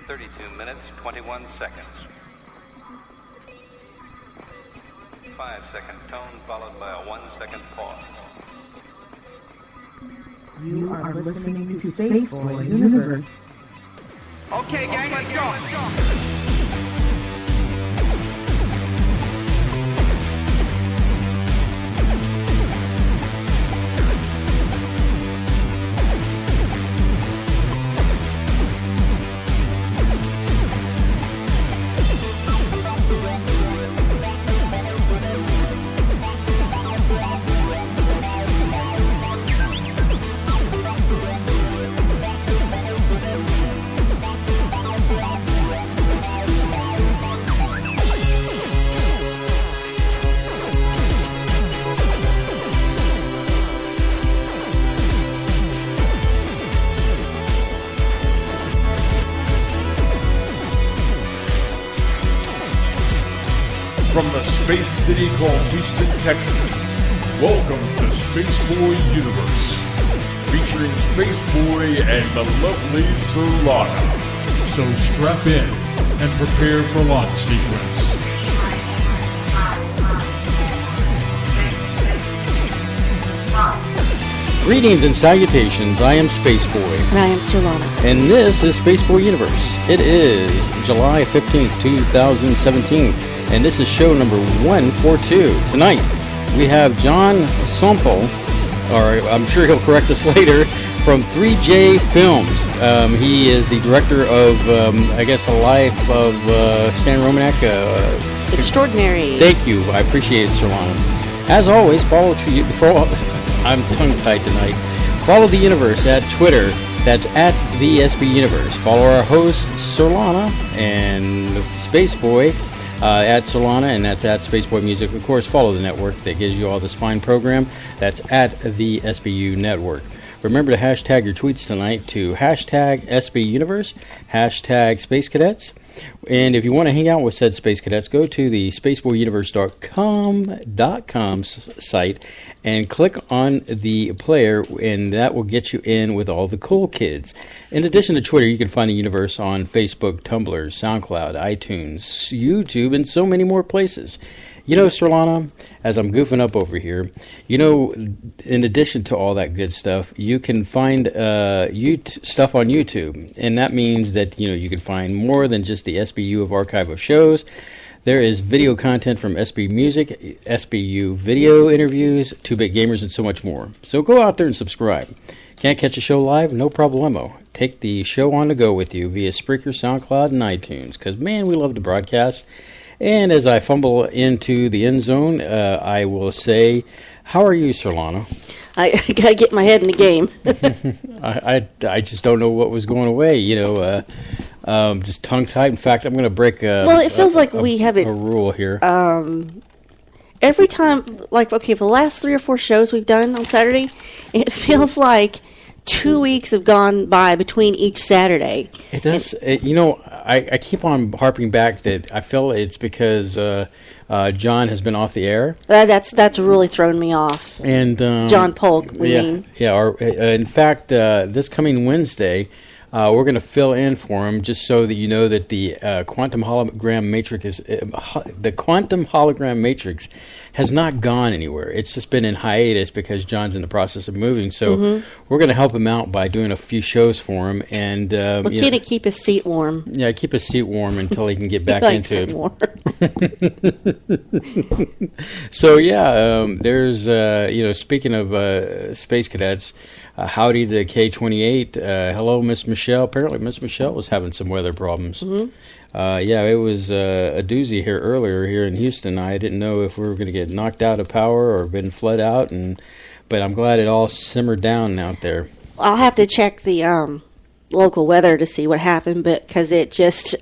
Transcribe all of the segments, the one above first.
32 minutes, 21 seconds. 5-second tone followed by a 1-second pause. You are listening to Space Boy Universe. Okay, gang, let's go. From the space city called Houston, Texas, welcome to Space Boy Universe, featuring Space Boy and the lovely Solana. So strap in and prepare for launch sequence. Greetings and salutations, I am Space Boy. And I am Solana. And this is Space Boy Universe. It is July 15th, 2017. And this is show number 142. Tonight, we have Jon Sumple, or I'm sure he'll correct us later, from J3Films. He is the director of, I guess, A Life of Stan-Romanek. Extraordinary. Thank you. I appreciate it, Solana. As always, I'm tongue-tied tonight. Follow the universe at Twitter. That's at the SBU Universe. Follow our host, Solana, and Space Boy. At Solana, and that's at Spaceboy Music. Of course, follow the network that gives you all this fine program. That's at the SBU Network. Remember to hashtag your tweets tonight to hashtag SBU Universe, hashtag Space Cadets. And if you want to hang out with said Space Cadets, go to the spaceboyuniverse.com site and click on the player, and that will get you in with all the cool kids. In addition to Twitter, you can find the universe on Facebook, Tumblr, SoundCloud, iTunes, YouTube, and so many more places. You know, Solana, as I'm goofing up over here, you know, in addition to all that good stuff, you can find stuff on YouTube. And that means that, you know, you can find more than just the SBU of archive of shows. There is video content from SBU Music, SBU video interviews, 2-Bit Gamers, and so much more. So go out there and subscribe. Can't catch a show live? No problemo. Take the show on the go with you via Spreaker, SoundCloud, and iTunes. Because, man, we love to broadcast. And as I fumble into the end zone, I will say, how are you, Solana? I got to get my head in the game. I just don't know what was going away, you know, just tongue-tied. In fact, I'm going to break it feels like we have a rule here. Every time, like, okay, for the last 3 or 4 shows we've done on Saturday, it feels like 2 weeks have gone by between each Saturday. It does. You know, I keep on harping back that I feel it's because John has been off the air. That's really thrown me off. And John Polk, we mean. Yeah. In fact, this coming Wednesday, we're going to fill in for him, just so that you know that the quantum hologram matrix has not gone anywhere. It's just been in hiatus because John's in the process of moving. So we're going to help him out by doing a few shows for him, and we'll keep his seat warm. Yeah, keep his seat warm until he can get back into it. So yeah, there's you know, speaking of space cadets. Howdy to K28. Hello, Miss Michelle. Apparently, Miss Michelle was having some weather problems. Yeah, it was a doozy here earlier here in Houston. I didn't know if we were going to get knocked out of power or been flooded out, but I'm glad it all simmered down out there. I'll have to check the local weather to see what happened, because it just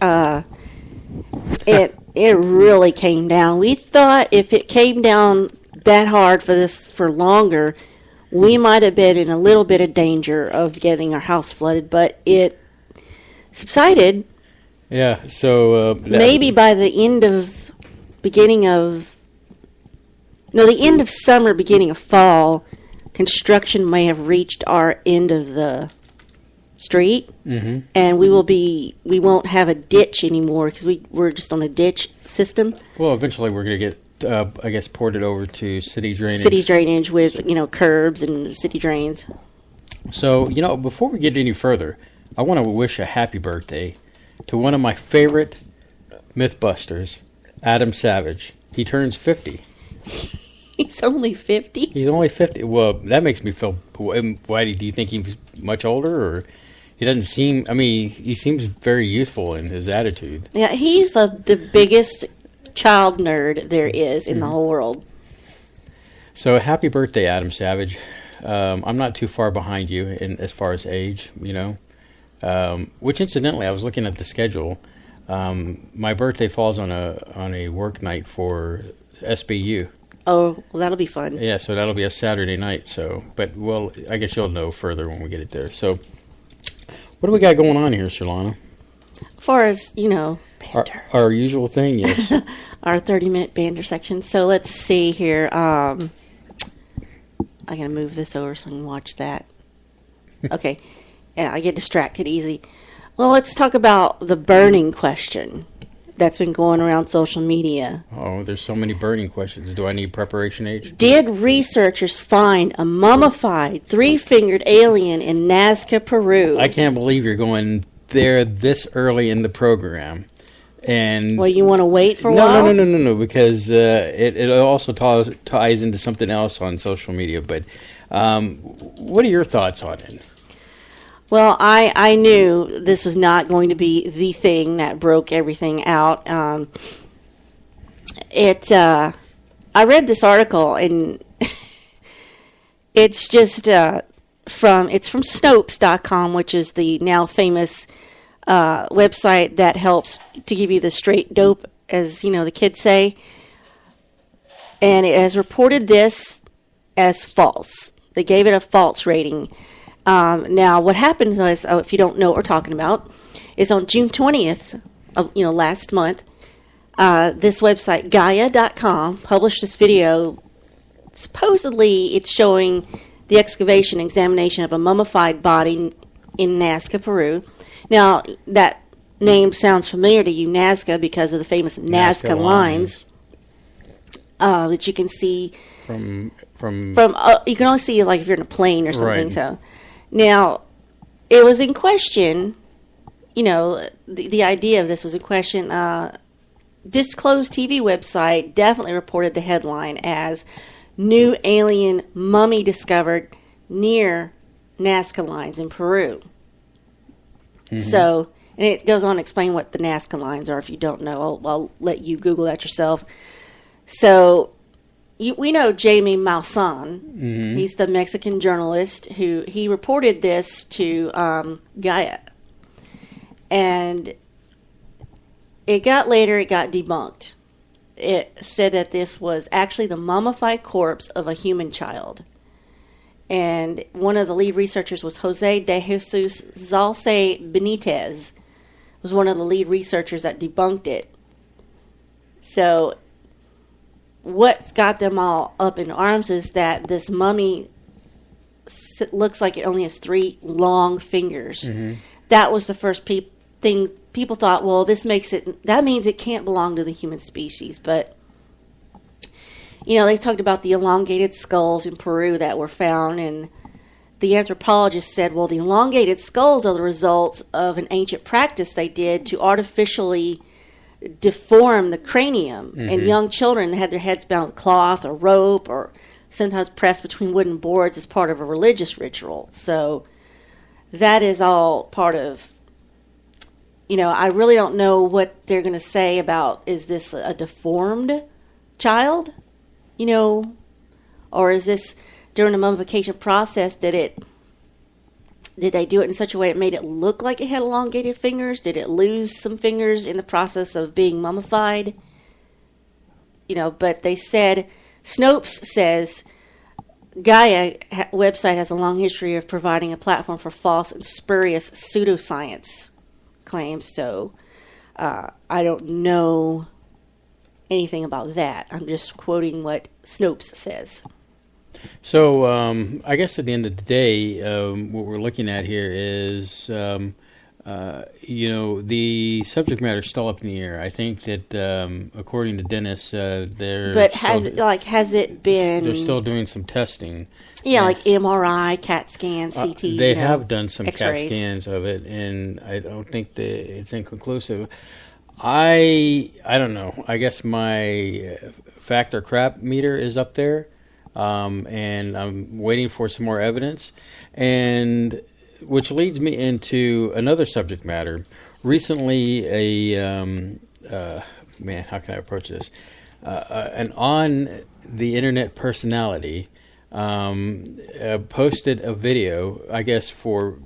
it really came down. We thought if it came down that hard for longer, we might have been in a little bit of danger of getting our house flooded, but it subsided. Yeah, so maybe by the end of summer, beginning of fall, construction may have reached our end of the street, and we won't have a ditch anymore because we're just on a ditch system. Well, eventually we're going to get, I guess, ported over to city drainage. City drainage with, curbs and city drains. So, before we get any further, I want to wish a happy birthday to one of my favorite Mythbusters, Adam Savage. He turns 50. He's only 50? He's only 50. Well, that makes me feel... Why do you think he's much older? Or he doesn't seem... he seems very youthful in his attitude. Yeah, he's the biggest child nerd there is in the whole world. So, happy birthday, Adam Savage. I'm not too far behind you as far as age, which, incidentally, I was looking at the schedule. My birthday falls on a work night for SBU. Oh, well, that'll be fun. Yeah, so that'll be a Saturday night. So, but I guess you'll know further when we get it there. So, what do we got going on here, Solana? As far as banter, our usual thing, yes. Our 30-minute banter section. So let's see here. I gotta move this over so I can watch that. Okay. Yeah, I get distracted easy. Well, let's talk about the burning question that's been going around social media. Oh, there's so many burning questions. Do I need preparation age? Did researchers find a mummified three-fingered alien in Nazca, Peru? I can't believe you're going there this early in the program. And well, you want to wait for a while? No, because it also ties into something else on social media. But what are your thoughts on it? Well, I knew this was not going to be the thing that broke everything out. I read this article, and it's just from Snopes.com, which is the now famous website that helps to give you the straight dope, as the kids say. And it has reported this as false. They gave it a false rating. Now, what happened was, if you don't know what we're talking about, is on June 20th of last month, this website Gaia.com published this video. Supposedly, it's showing the excavation examination of a mummified body in Nazca, Peru. Now, that name sounds familiar to you, Nazca, because of the famous Nazca lines that you can see from you can only see if you're in a plane or something. Right. So. Now, it was in question, the idea of this was in question. Disclosed TV website definitely reported the headline as New Alien Mummy Discovered Near Nazca Lines in Peru. Mm-hmm. So, and it goes on to explain what the Nazca Lines are. If you don't know, I'll let you Google that yourself. So, we know Jaime Maussan. Mm-hmm. He's the Mexican journalist who he reported this to Gaia, and it got debunked. It said that this was actually the mummified corpse of a human child, and one of the lead researchers was Jose de Jesus Zalce Benitez, was one of the lead researchers that debunked it. So what's got them all up in arms is that this mummy looks like it only has 3 long fingers. Mm-hmm. That was the first thing people thought, well, that means it can't belong to the human species. But, they talked about the elongated skulls in Peru that were found, and the anthropologist said, well, the elongated skulls are the result of an ancient practice they did to artificially deform the cranium, mm-hmm. and young children had their heads bound with cloth or rope or sometimes pressed between wooden boards as part of a religious ritual. So that is all part of, I really don't know what they're going to say about, is this a deformed child, or is this during the mummification process, did they do it in such a way it made it look like it had elongated fingers? Did it lose some fingers in the process of being mummified? But they said, Snopes says, Gaia website has a long history of providing a platform for false and spurious pseudoscience claims. So I don't know anything about that. I'm just quoting what Snopes says. So I guess at the end of the day, what we're looking at here is, the subject matter is still up in the air. I think that according to Dennis, they're But has it been? They're still doing some testing. Yeah, like MRI, CAT scan, CT. They have done some X-rays. CAT scans of it, and I don't think that it's inconclusive. I don't know. I guess my fact or crap meter is up there, and I'm waiting for some more evidence, and which leads me into another subject matter. Recently, man, how can I approach this? An on the internet personality posted a video, I guess, for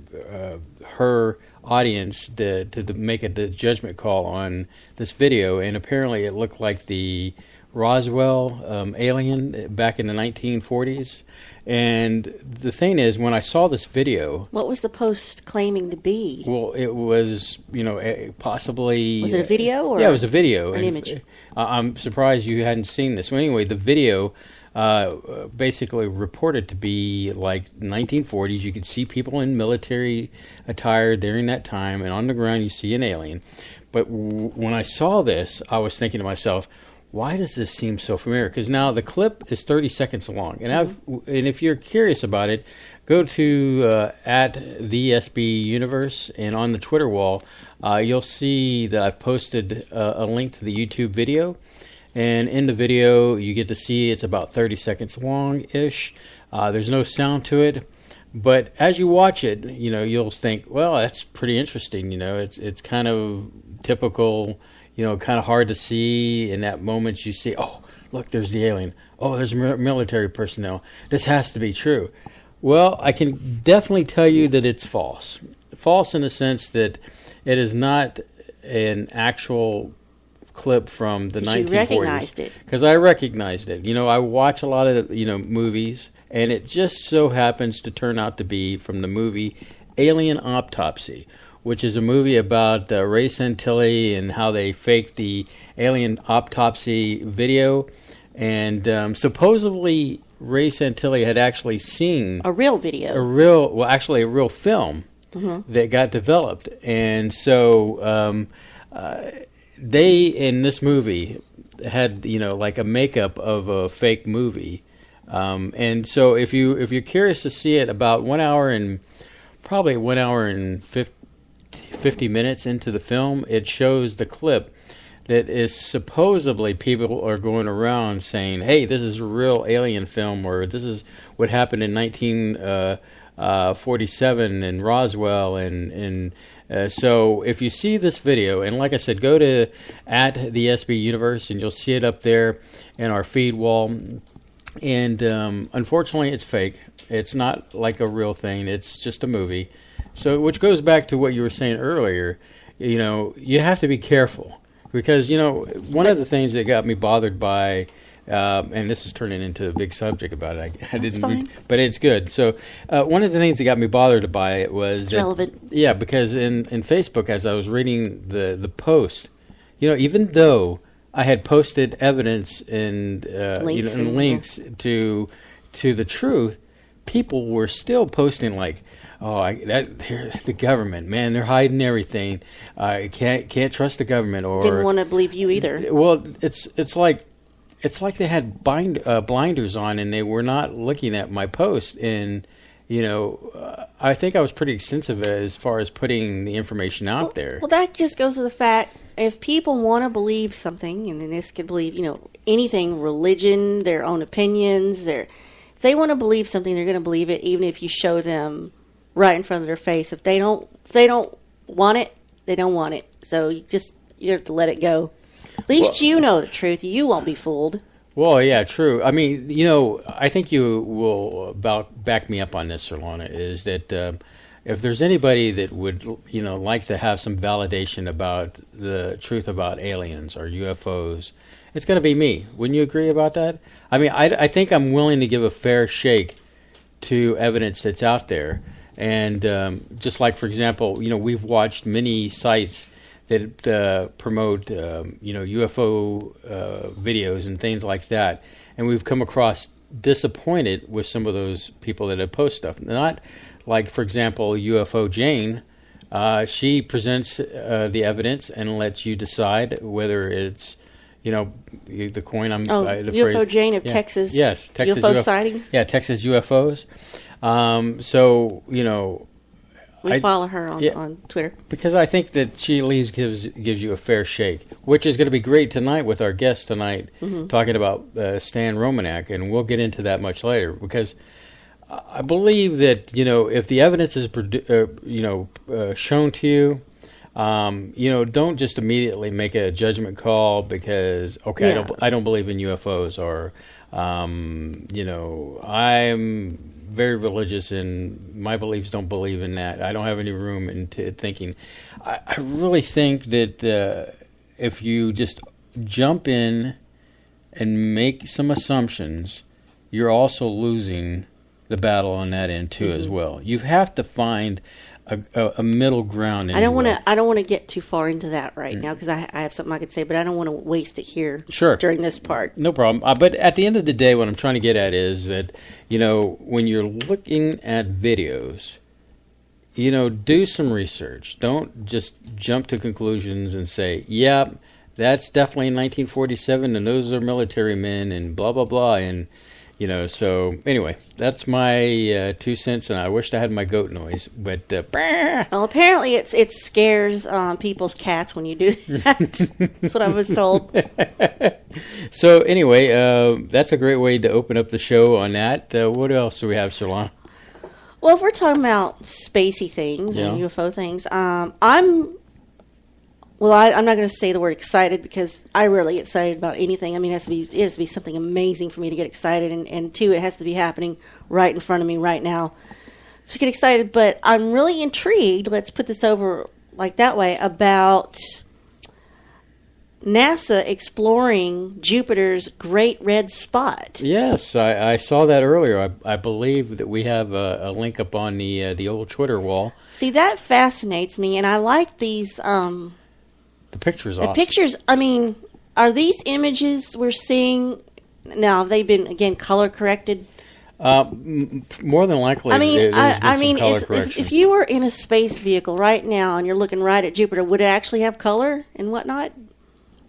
her audience to make a judgment call on this video, and apparently it looked like the Roswell alien back in the 1940s. And the thing is, when I saw this video, What was the post claiming to be? well, it was, possibly... Was it a video or Yeah, it was a video. an And image? I'm surprised you hadn't seen this. Well, anyway, the video basically reported to be like 1940s. You could see people in military attire during that time, and on the ground you see an alien. But when I saw this, I was thinking to myself, why does this seem so familiar? Because now the clip is 30 seconds long. And and if you're curious about it, go to at the SBU Universe, and on the Twitter wall, you'll see that I've posted a link to the YouTube video. And in the video, you get to see it's about 30 seconds long-ish. There's no sound to it. But as you watch it, you'll think, well, that's pretty interesting. It's kind of typical, kind of hard to see. In that moment, you see, oh, look, there's the alien. Oh, there's military personnel. This has to be true. Well, I can definitely tell you that it's false. False in the sense that it is not an actual clip from the 1940s. You recognized it. Because I recognized it. I watch a lot of movies, and it just so happens to turn out to be from the movie Alien Autopsy, which is a movie about Ray Santilli and how they faked the alien autopsy video. And supposedly Ray Santilli had actually seen A real video. a real film that got developed. And so they, in this movie, had like a makeup of a fake movie, and so if you're curious to see it, about 1 hour and probably 1 hour and 50 minutes into the film, it shows the clip that is supposedly people are going around saying, "Hey, this is a real alien film," or "This is what happened in 1947 in Roswell," and so if you see this video, and like I said, go to at the SB Universe, and you'll see it up there in our feed wall. And unfortunately, it's fake. It's not like a real thing. It's just a movie. So, which goes back to what you were saying earlier. You have to be careful because one of the things that got me bothered by. And this is turning into a big subject about it. I didn't, fine. But it's good. So one of the things that got me bothered by it was It's relevant. Yeah, because in Facebook, as I was reading the post, even though I had posted evidence and links to the truth, people were still posting like, the government, man, they're hiding everything. I can't trust the government. Or Didn't want to believe you either. Well, it's like they had blinders on, and they were not looking at my post. And I think I was pretty extensive as far as putting the information out there. Well, that just goes to the fact, if people want to believe something, and then this could believe, anything, religion, their own opinions, if they want to believe something, they're going to believe it, even if you show them right in front of their face. If they don't want it, they don't want it. So you have to let it go. At least you know the truth. You won't be fooled. Well, yeah, true. I mean, I think you will back me up on this, Solana, is that if there's anybody that would, like to have some validation about the truth about aliens or UFOs, it's going to be me. Wouldn't you agree about that? I mean, I think I'm willing to give a fair shake to evidence that's out there. And just like, for example, we've watched many sites that promote, UFO videos and things like that. And we've come across disappointed with some of those people that have posted stuff. Not like, for example, UFO Jane. She presents the evidence and lets you decide whether it's, the coin. The UFO phrase. Jane of Texas. Yes, Texas UFO sightings. Yeah, Texas UFOs. So we follow her on Twitter because I think that she at least gives you a fair shake, which is going to be great tonight with our guest tonight, talking about stan-romanek, and we'll get into that much later because I believe that if the evidence is shown to you, don't just immediately make a judgment call because I don't believe in UFOs or I'm very religious and my beliefs don't believe in that. I don't have any room into thinking. I really think that if you just jump in and make some assumptions, you're also losing the battle on that end too as well. You have to find a middle ground. I don't want to get too far into that right now because I have something I could say, but I don't want to waste it here. Sure. During this part. No problem. But at the end of the day, what I'm trying to get at is that when you're looking at videos, do some research. Don't just jump to conclusions and say, "Yeah, that's definitely 1947, and those are military men, and blah blah blah." And so anyway, that's my 2 cents, and I wished I had my goat noise, but well, apparently it scares people's cats when you do that. That's what I was told. So anyway, that's a great way to open up the show on that. What else do we have, Solana? Well, if we're talking about spacey things and UFO things, I'm not going to say the word excited because I rarely get excited about anything. I mean, it has to be something amazing for me to get excited, and two, it has to be happening right in front of me right now to get excited. But I'm really intrigued, let's put this over like that way, about NASA exploring Jupiter's Great Red Spot. Yes, I saw that earlier. I believe that we have a link up on the old Twitter wall. See, that fascinates me, and I like these... the picture's awesome. The pictures, I mean, are these images we're seeing now, have they been, again, color corrected? More than likely, I mean, color correction. if you were in a space vehicle right now and you're looking right at Jupiter, would it actually have color and whatnot?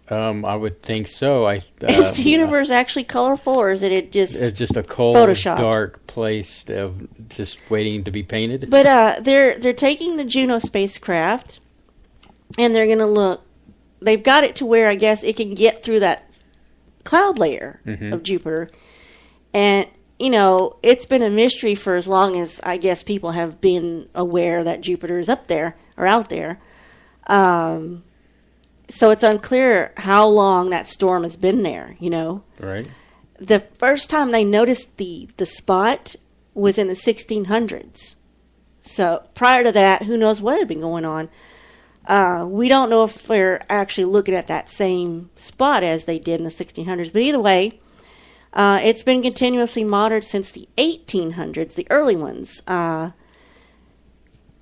I would think so. Is the universe actually colorful, or is it just it's just a cold, dark place of just waiting to be painted? But they're taking the Juno spacecraft, and they're going to look. They've got it to where I guess it can get through that cloud layer of Jupiter, and it's been a mystery for as long as I guess people have been aware that Jupiter is up there or out there. So it's unclear how long that storm has been there, Right. The first time they noticed the spot was in the 1600s. So prior to that, who knows what had been going on. We don't know if they're actually looking at that same spot as they did in the 1600s. But either way, it's been continuously monitored since the 1800s, the early ones.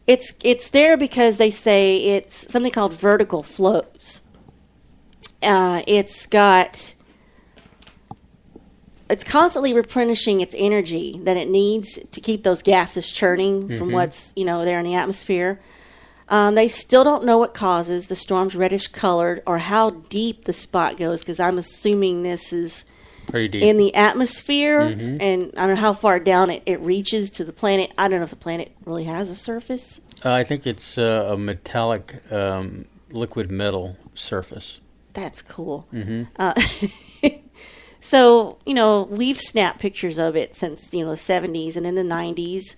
It's there because they say it's something called vertical flows. It's constantly replenishing its energy that it needs to keep those gases churning from what's there in the atmosphere. They still don't know what causes the storm's reddish colored or how deep the spot goes, because I'm assuming this is pretty deep in the atmosphere, and I don't know how far down it reaches to the planet. I don't know if the planet really has a surface. I think it's a metallic liquid metal surface. That's cool. So, we've snapped pictures of it since, the 70s and in the 90s,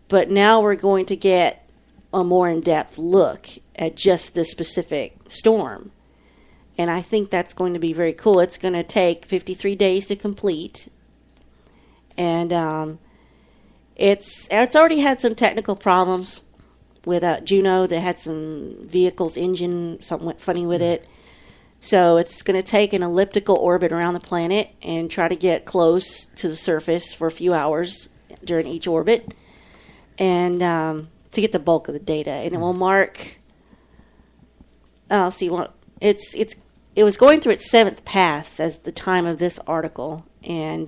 but now we're going to get a more in-depth look at just this specific storm. And I think that's going to be very cool. It's going to take 53 days to complete. And it's already had some technical problems with Juno. They had some vehicle's engine, something went funny with it. So it's going to take an elliptical orbit around the planet and try to get close to the surface for a few hours during each orbit, and to get the bulk of the data. And it will mark. It was going through its 7th pass as the time of this article, and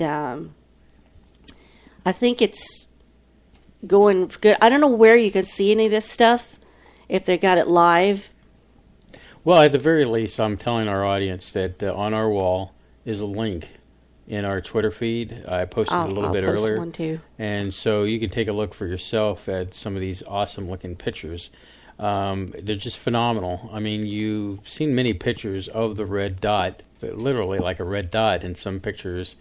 I think it's going good. I don't know where you can see any of this stuff, if they got it live. Well, at the very least, I'm telling our audience that on our wall is a link in our Twitter feed. I posted it a little bit post earlier. one too. And so you can take a look for yourself at some of these awesome-looking pictures. They're just phenomenal. I mean, you've seen many pictures of the red dot, literally like a red dot in some pictures.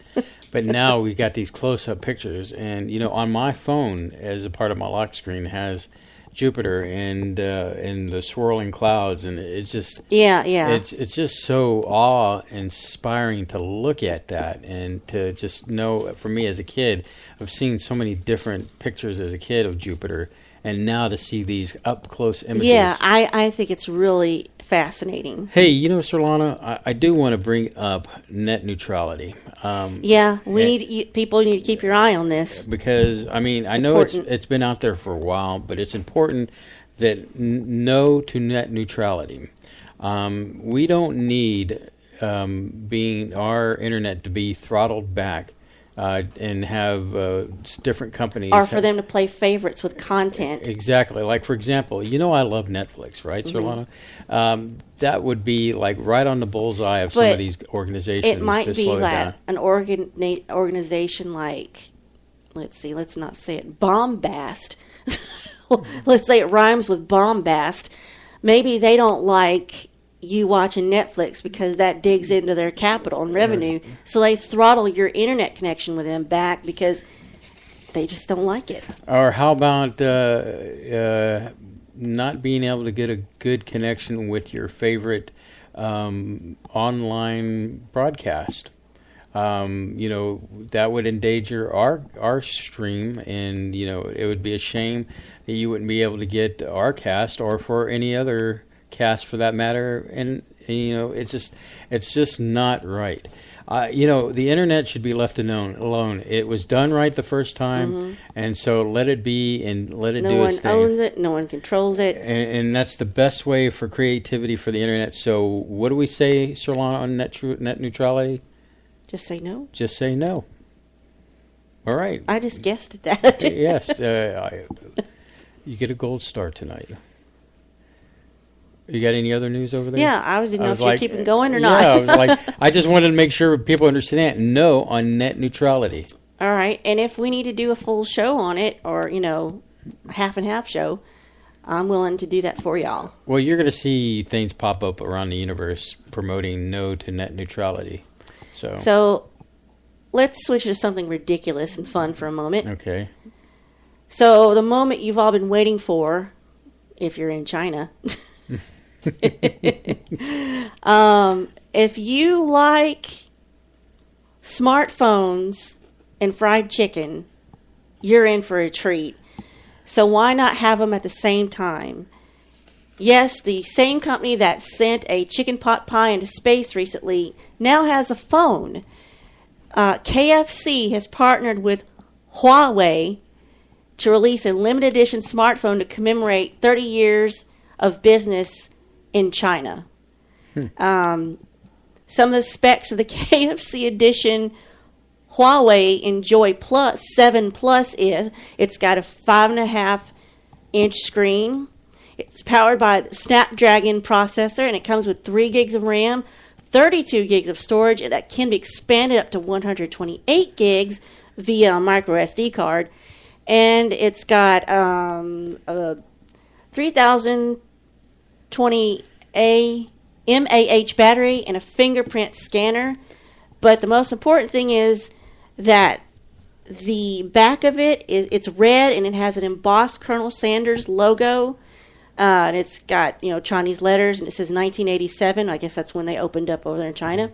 But now we've got these close-up pictures. And, you know, on my phone, as a part of my lock screen, has Jupiter and the swirling clouds, and it's just it's just so awe-inspiring to look at that, and to just know, for me as a kid, I've seen so many different pictures as a kid of Jupiter, and now to see these up-close images. Yeah, I think it's really fascinating. Hey, you know, Sir Lana, I do want to bring up net neutrality. People need to keep your eye on this. Because, I mean, I know it's been out there for a while, but it's important that no to net neutrality. We don't need our internet to be throttled back and have different companies. Or for them to play favorites with content. Exactly. Like, for example, you know I love Netflix, right, Sir Lana? That would be, like, right on the bullseye of some of these organizations. It might to be slow it like down. an organization like, let's not say it, Bombast. Let's say it rhymes with bombast. Maybe they don't like you watching Netflix because that digs into their capital and revenue. So they throttle your internet connection with them back because they just don't like it. Or how about not being able to get a good connection with your favorite online broadcast? You know, that would endanger our stream, and, you know, it would be a shame that you wouldn't be able to get our cast, or for any other cast for that matter, and you know, it's just not right. You know, the internet should be left alone. It was done right the first time, and so let it be, and let it do its thing. No one owns it. No one controls it. And that's the best way for creativity for the internet. So what do we say, Sir Lana, on net neutrality? Just say no. Just say no. All right. I just guessed at that. Yes. You get a gold star tonight. You got any other news over there? Yeah, I didn't know if you're keeping going or not. Yeah, I was like, I just wanted to make sure people understand. No on net neutrality. All right, and if we need to do a full show on it, or, you know, half and half show, I'm willing to do that for y'all. Well, you're going to see things pop up around the universe promoting no to net neutrality. So let's switch to something ridiculous and fun for a moment. Okay. So the moment you've all been waiting for, if you're in China. If you like smartphones and fried chicken, you're in for a treat. So why not have them at the same time? Yes, the same company that sent a chicken pot pie into space recently now has a phone. KFC has partnered with Huawei to release a limited edition smartphone to commemorate 30 years of business in China. Some of the specs of the KFC edition Huawei Enjoy Plus 7 Plus is it's got a 5.5-inch screen. It's powered by the Snapdragon processor, and it comes with 3 gigs of RAM, 32 gigs of storage, and that can be expanded up to 128 gigs via a micro SD card. And it's got a 3020 mAh battery and a fingerprint scanner. But the most important thing is that the back of it's red, and it has an embossed Colonel Sanders logo. And it's got, you know, Chinese letters, and it says 1987. I guess that's when they opened up over there in China.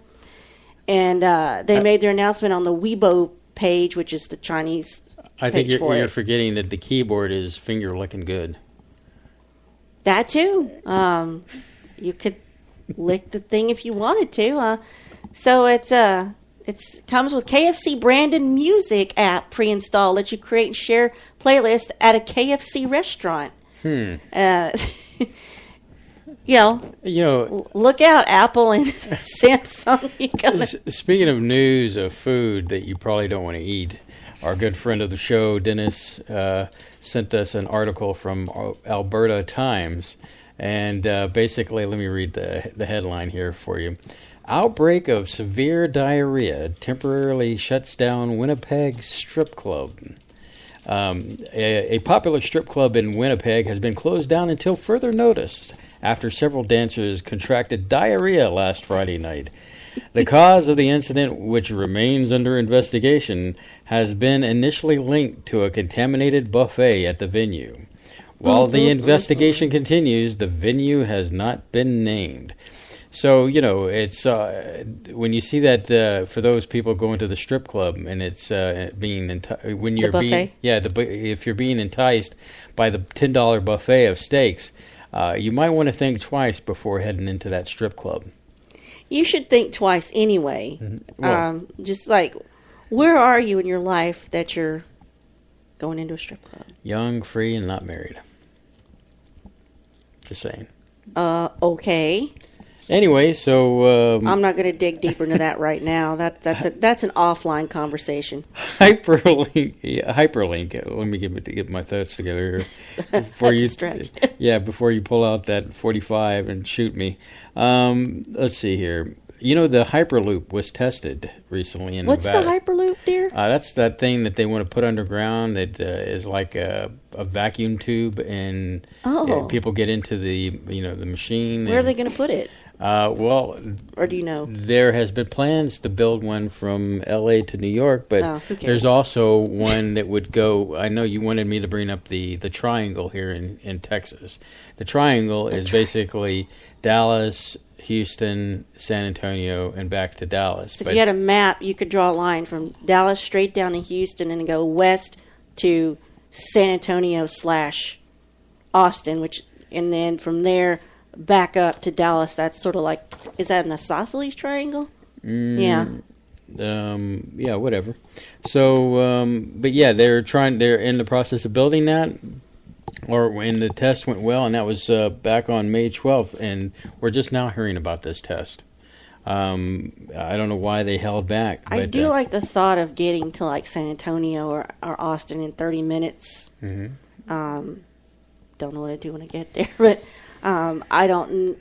And they made their announcement on the Weibo page, which is the Chinese I think page you're forgetting that the keyboard is finger looking good. That too. You could lick the thing if you wanted to. So it comes with KFC branded music app pre-installed. Lets you create and share playlists at a KFC restaurant. You know, look out, Apple and Samsung. Speaking of news of food that you probably don't want to eat, Our good friend of the show, Dennis, sent us an article from Alberta Times. And basically, let me read the headline here for you. Outbreak of severe diarrhea temporarily shuts down Winnipeg strip club. A popular strip club in Winnipeg has been closed down until further notice after several dancers contracted diarrhea last Friday night. The cause of the incident, which remains under investigation, has been initially linked to a contaminated buffet at the venue. While the investigation continues, the venue has not been named. So, it's when you see that for those people going to the strip club and it's being when you're being if you're being enticed by the $10 buffet of steaks, you might want to think twice before heading into that strip club. You should think twice anyway. Mm-hmm. Well, just like, where are you in your life that you're going into a strip club? Young, free, and not married. Just saying. Okay. Anyway, so I'm not going to dig deeper into that right now. That's an offline conversation. Hyperlink. Let me get my thoughts together here before you. Before you pull out that 45 and shoot me. Let's see here. The Hyperloop was tested recently in Nevada. What's the Hyperloop, dear? That's that thing that they want to put underground that is like a vacuum tube, and people get into the the machine. Where are they going to put it? Or do you know? There has been plans to build one from L.A. to New York, but there's also one that would go. I know you wanted me to bring up the triangle here in Texas. The triangle is basically Dallas, Houston, San Antonio, and back to Dallas. So if you had a map, you could draw a line from Dallas straight down to Houston and go west to San Antonio / Austin, and then from there back up to Dallas. That's sort of like, is that an isosceles triangle? Yeah. Yeah, whatever. So, but yeah, they're in the process of building that. Or when the test went well, and that was back on May 12th, and we're just now hearing about this test. I don't know why they held back. I do like the thought of getting to like San Antonio or Austin in 30 minutes. Mm-hmm. Don't know what to do when I get there, but I don't.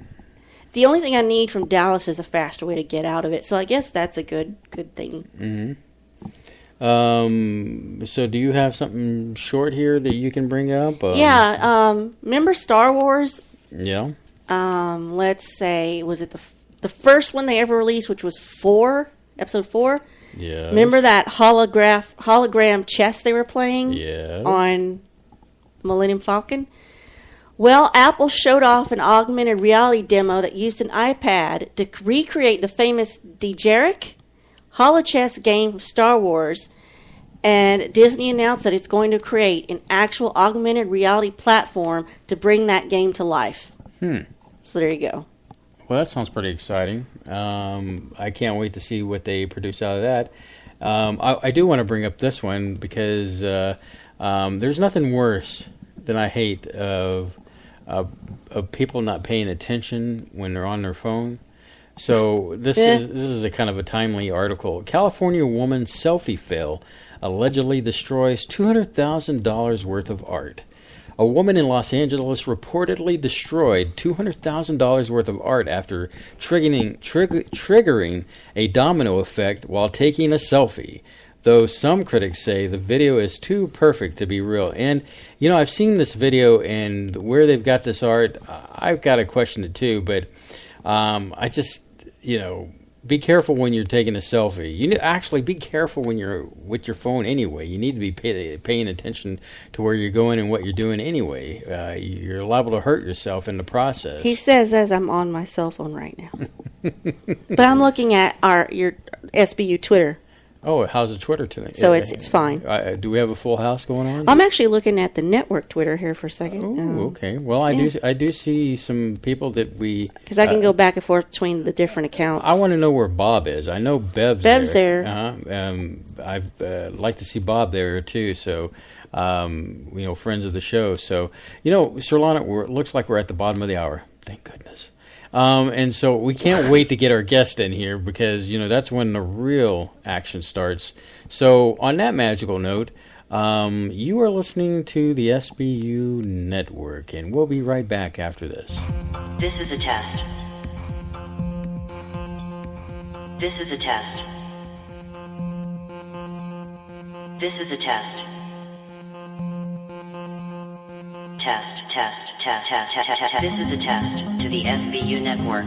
The only thing I need from Dallas is a faster way to get out of it, so I guess that's a good thing. Mm-hmm. So do you have something short here that you can bring up? Remember Star Wars? Yeah. Let's say, was it the first one they ever released, which was episode 4? Yeah. Remember that hologram chess they were playing? Yeah. On Millennium Falcon? Well, Apple showed off an augmented reality demo that used an iPad to recreate the famous Dejarik holochess game Star Wars, and Disney announced that it's going to create an actual augmented reality platform to bring that game to life. So there you go. Well, that sounds pretty exciting. I can't wait to see what they produce out of that. I do want to bring up this one because there's nothing worse than I hate of people not paying attention when they're on their phone. So this is a kind of a timely article. California woman selfie fail allegedly destroys $200,000 worth of art. A woman in Los Angeles reportedly destroyed $200,000 worth of art after triggering a domino effect while taking a selfie. Though some critics say the video is too perfect to be real. And, I've seen this video, and where they've got this art, I've got to question it too, but I just, be careful when you're taking a selfie. Actually, be careful when you're with your phone anyway. You need to be paying attention to where you're going and what you're doing anyway. You're liable to hurt yourself in the process. He says as I'm on my cell phone right now. But I'm looking at your SBU Twitter. Oh, how's the Twitter today? So it's fine. Do we have a full house going on? I'm actually looking at the network Twitter here for a second. Oh, okay. Well, I do see some people that we... Because I can go back and forth between the different accounts. I want to know where Bob is. I know Bev's there. I'd like to see Bob there, too. So, friends of the show. So, Sirlana, it looks like we're at the bottom of the hour. Thank goodness. And so we can't wait to get our guest in here because, that's when the real action starts. So on that magical note, you are listening to the SBU Network, and we'll be right back after this. This is a test. This is a test. This is a test. Test, test, test, test, test, test. This is a test to the SBU network.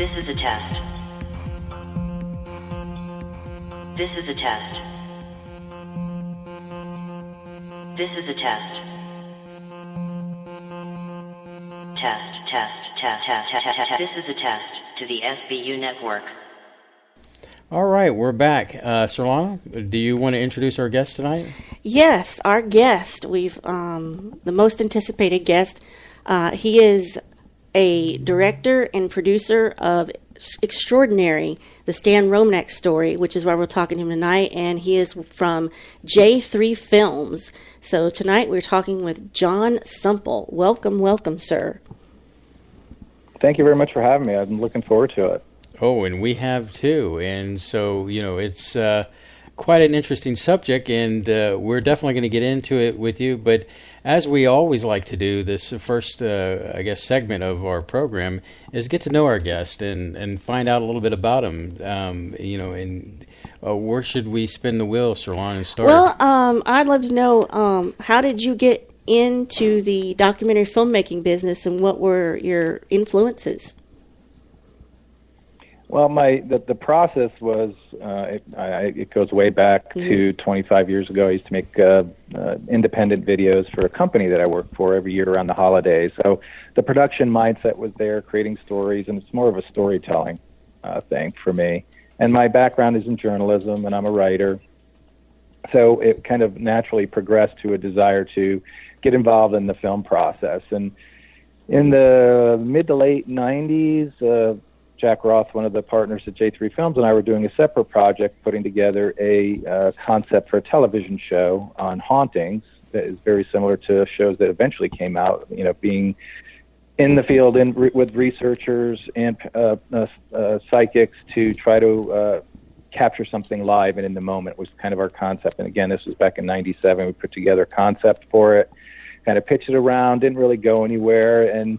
This is a test. This is a test. This is a test. Test, test, test, test, test, test. This is a test to the SBU network. All right, we're back. Solana, do you want to introduce our guest tonight? Yes, our guest. We've the most anticipated guest. He is a director and producer of Extraordinary, the Stan-Romanek story, which is why we're talking to him tonight, and he is from J3Films. So tonight we're talking with Jon Sumple. Welcome, sir. Thank you very much for having me. I'm looking forward to it. Oh, and we have too. And so, it's quite an interesting subject, and we're definitely going to get into it with you. But as we always like to do, this first, I guess, segment of our program is get to know our guest and find out a little bit about him. And where should we spin the wheel, Sir Lon, and start? Well, I'd love to know, how did you get into the documentary filmmaking business, and what were your influences? Well, the process was it goes way back to 25 years ago. I used to make independent videos for a company that I worked for every year around the holidays. So the production mindset was there, creating stories, and it's more of a storytelling thing for me. And my background is in journalism, and I'm a writer. So it kind of naturally progressed to a desire to get involved in the film process. And in the mid to late 90s, Jack Roth, one of the partners at J3Films, and I were doing a separate project, putting together a concept for a television show on hauntings that is very similar to shows that eventually came out, being in the field with researchers and psychics to try to capture something live and in the moment was kind of our concept. And again, this was back in 97. We put together a concept for it, kind of pitched it around, didn't really go anywhere. And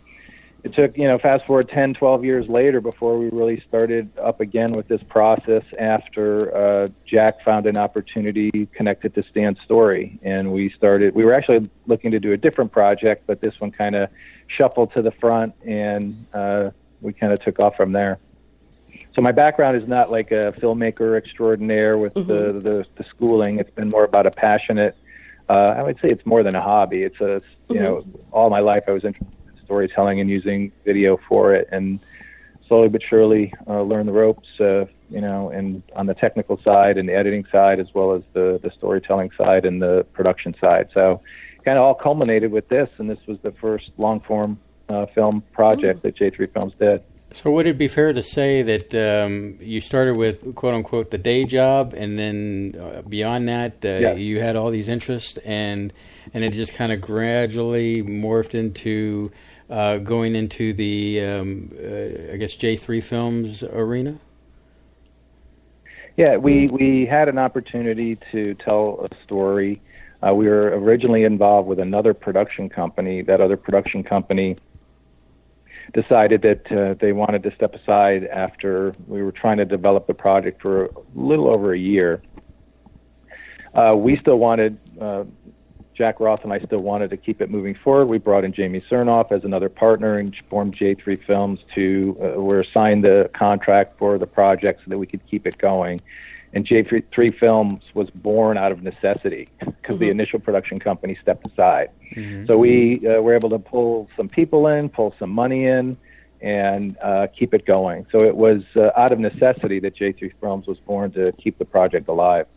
it took, fast forward 10, 12 years later before we really started up again with this process after Jack found an opportunity connected to Stan's story. And we were actually looking to do a different project, but this one kind of shuffled to the front, and we kind of took off from there. So my background is not like a filmmaker extraordinaire with the schooling. It's been more about a passionate, I would say it's more than a hobby. It's all my life I was interested in storytelling and using video for it, and slowly but surely learn the ropes, and on the technical side and the editing side, as well as the storytelling side and the production side. So kind of all culminated with this, and this was the first long-form film project that J3Films did. So would it be fair to say that you started with, quote-unquote, the day job, and then beyond that, you had all these interests, and it just kind of gradually morphed into going into the, I guess, J3Films arena? Yeah, we had an opportunity to tell a story. We were originally involved with another production company. That other production company decided that they wanted to step aside after we were trying to develop the project for a little over a year. We still wanted, Jack Roth and I still wanted to keep it moving forward. We brought in Jamie Cernoff as another partner and formed J3Films we're assigned the contract for the project so that we could keep it going. And J3Films was born out of necessity because the initial production company stepped aside. So we were able to pull some people in, pull some money in, and keep it going. So it was out of necessity that J3Films was born to keep the project alive.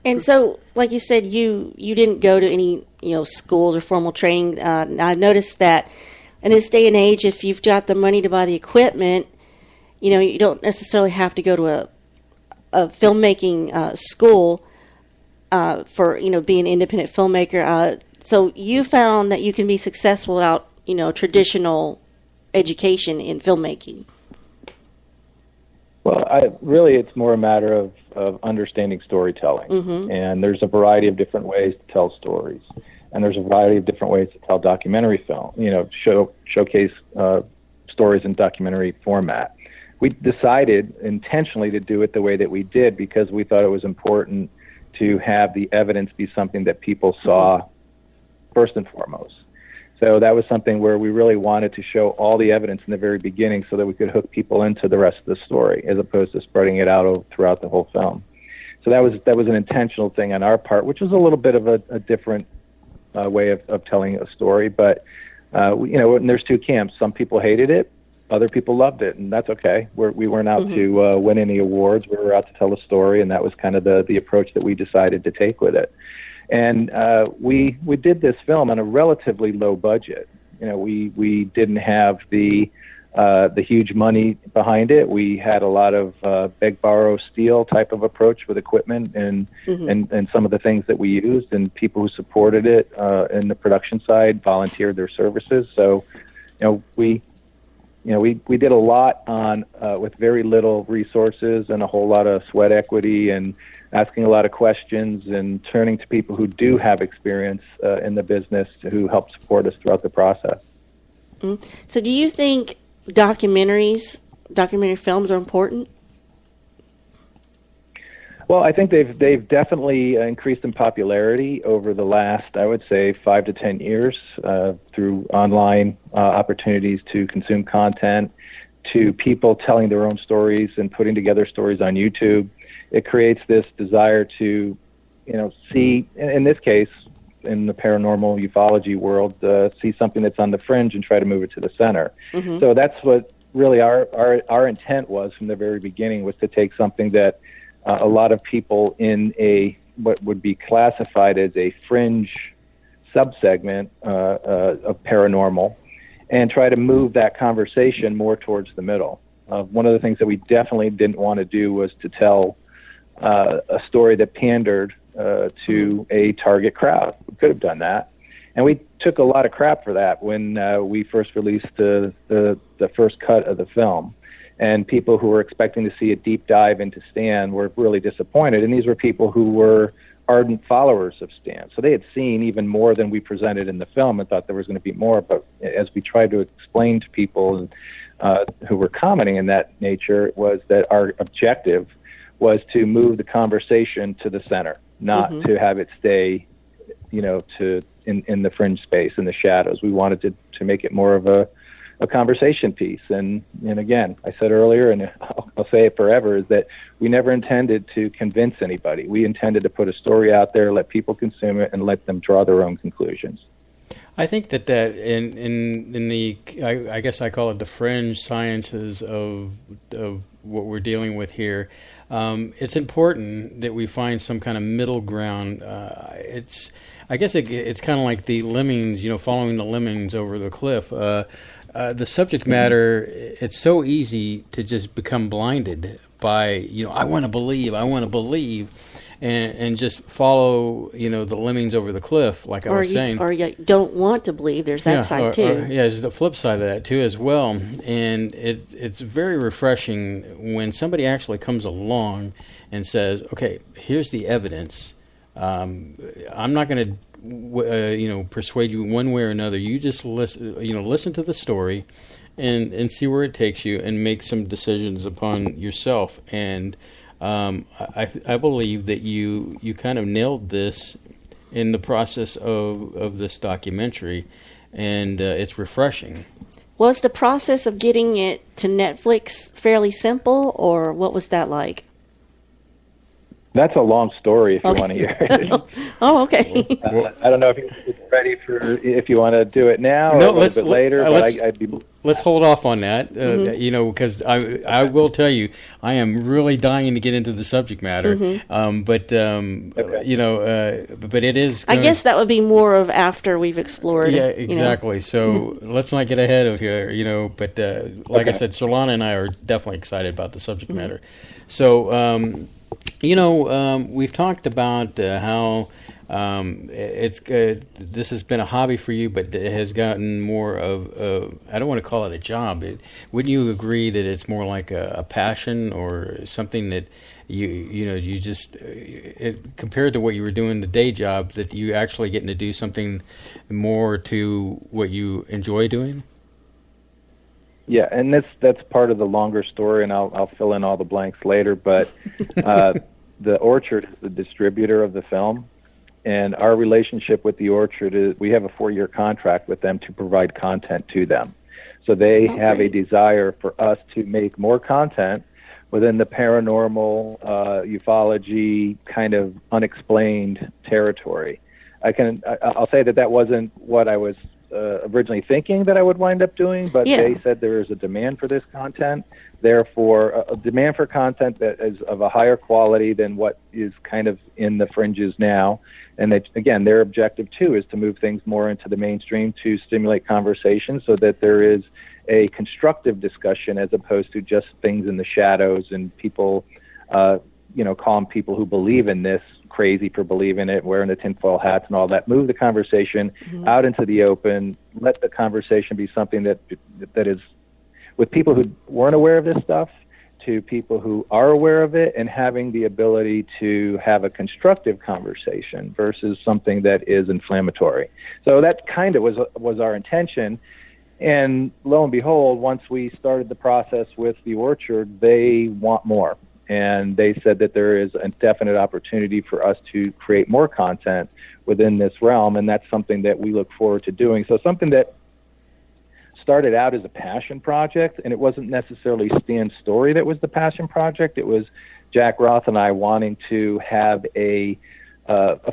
And so, like you said, you didn't go to any schools or formal training. I noticed that in this day and age, if you've got the money to buy the equipment, you don't necessarily have to go to a filmmaking school for being an independent filmmaker. So you found that you can be successful without traditional education in filmmaking. Well, really, it's more a matter of understanding storytelling, and there's a variety of different ways to tell stories, and there's a variety of different ways to tell documentary film. Showcase stories in documentary format. We decided intentionally to do it the way that we did because we thought it was important to have the evidence be something that people saw first and foremost. So that was something where we really wanted to show all the evidence in the very beginning so that we could hook people into the rest of the story as opposed to spreading it out throughout the whole film. So that was an intentional thing on our part, which was a little bit of a different way of telling a story. But, and there's two camps. Some people hated it. Other people loved it, and that's okay. We weren't out to win any awards. We were out to tell a story, and that was kind of the approach that we decided to take with it. And we did this film on a relatively low budget. We didn't have the huge money behind it. We had a lot of beg, borrow, steal type of approach with equipment and some of the things that we used, and people who supported it in the production side volunteered their services. So, we we did a lot on with very little resources and a whole lot of sweat equity and asking a lot of questions and turning to people who do have experience in the business who help support us throughout the process. So do you think documentary films are important? Well, I think they've definitely increased in popularity over the last, I would say, 5 to 10 years through online opportunities to consume content, to people telling their own stories and putting together stories on YouTube. It creates this desire to, see, in this case, in the paranormal ufology world, see something that's on the fringe and try to move it to the center. Mm-hmm. So that's what really our intent was from the very beginning, was to take something that a lot of people in what would be classified as a fringe subsegment of paranormal, and try to move that conversation more towards the middle. One of the things that we definitely didn't want to do was to tell a story that pandered to a target crowd. We could have done that, and we took a lot of crap for that when we first released the first cut of the film. And people who were expecting to see a deep dive into Stan were really disappointed. And these were people who were ardent followers of Stan. So they had seen even more than we presented in the film and thought there was going to be more. But as we tried to explain to people who were commenting in that nature, was that our objective was to move the conversation to the center, not to have it stay, in the fringe space, in the shadows. We wanted to make it more of a conversation piece. And again, I said earlier, and I'll say it forever, is that we never intended to convince anybody. We intended to put a story out there, let people consume it, and let them draw their own conclusions. I think that in the I guess I call it the fringe sciences of what we're dealing with here, it's important that we find some kind of middle ground. I guess it's kind of like the lemmings, following the lemmings over the cliff. The subject matter, it's so easy to just become blinded by, I want to believe, and just follow, the lemmings over the cliff, like I was saying. Or you don't want to believe. There's that side, too. There's the flip side of that, too, as well. And it's very refreshing when somebody actually comes along and says, okay, here's the evidence. I'm not going to persuade you one way or another. You just listen to the story and see where it takes you and make some decisions upon yourself. And I believe that you kind of nailed this in the process of this documentary, and it's refreshing. Was the process of getting it to Netflix fairly simple, or what was that like? That's a long story if you want to hear it. Oh, okay. I don't know if you're ready if you want to do it now or a little bit later. Let's hold off on that, because I will tell you, I am really dying to get into the subject matter. But it is. I guess that would be more of after we've explored. Yeah, exactly. So let's not get ahead of here. But like I said, Solana and I are definitely excited about the subject matter. So. We've talked about how this has been a hobby for you, but it has gotten more of I don't want to call it a job. Wouldn't you agree that it's more like a passion or something that you just compared to what you were doing the day job, that you actually getting to do something more to what you enjoy doing? Yeah, and that's part of the longer story, and I'll fill in all the blanks later. But the Orchard is the distributor of the film, and our relationship with the Orchard is we have a 4-year contract with them to provide content to them. So they have a desire for us to make more content within the paranormal, ufology, kind of unexplained territory. I'll say that wasn't what I was originally thinking that I would wind up doing, but they said there is a demand for this content. Therefore, a demand for content that is of a higher quality than what is kind of in the fringes now. And their objective too is to move things more into the mainstream to stimulate conversation, so that there is a constructive discussion as opposed to just things in the shadows and people, calling people who believe in this crazy for believing it, wearing the tinfoil hats and all that. Move the conversation out into the open. Let the conversation be something that is with people who weren't aware of this stuff to people who are aware of it, and having the ability to have a constructive conversation versus something that is inflammatory. So that kind of was our intention. And lo and behold, once we started the process with The Orchard, they want more. And they said that there is a definite opportunity for us to create more content within this realm, and that's something that we look forward to doing. So something that started out as a passion project, and it wasn't necessarily Stan's story that was the passion project. It was Jack Roth and I wanting to have a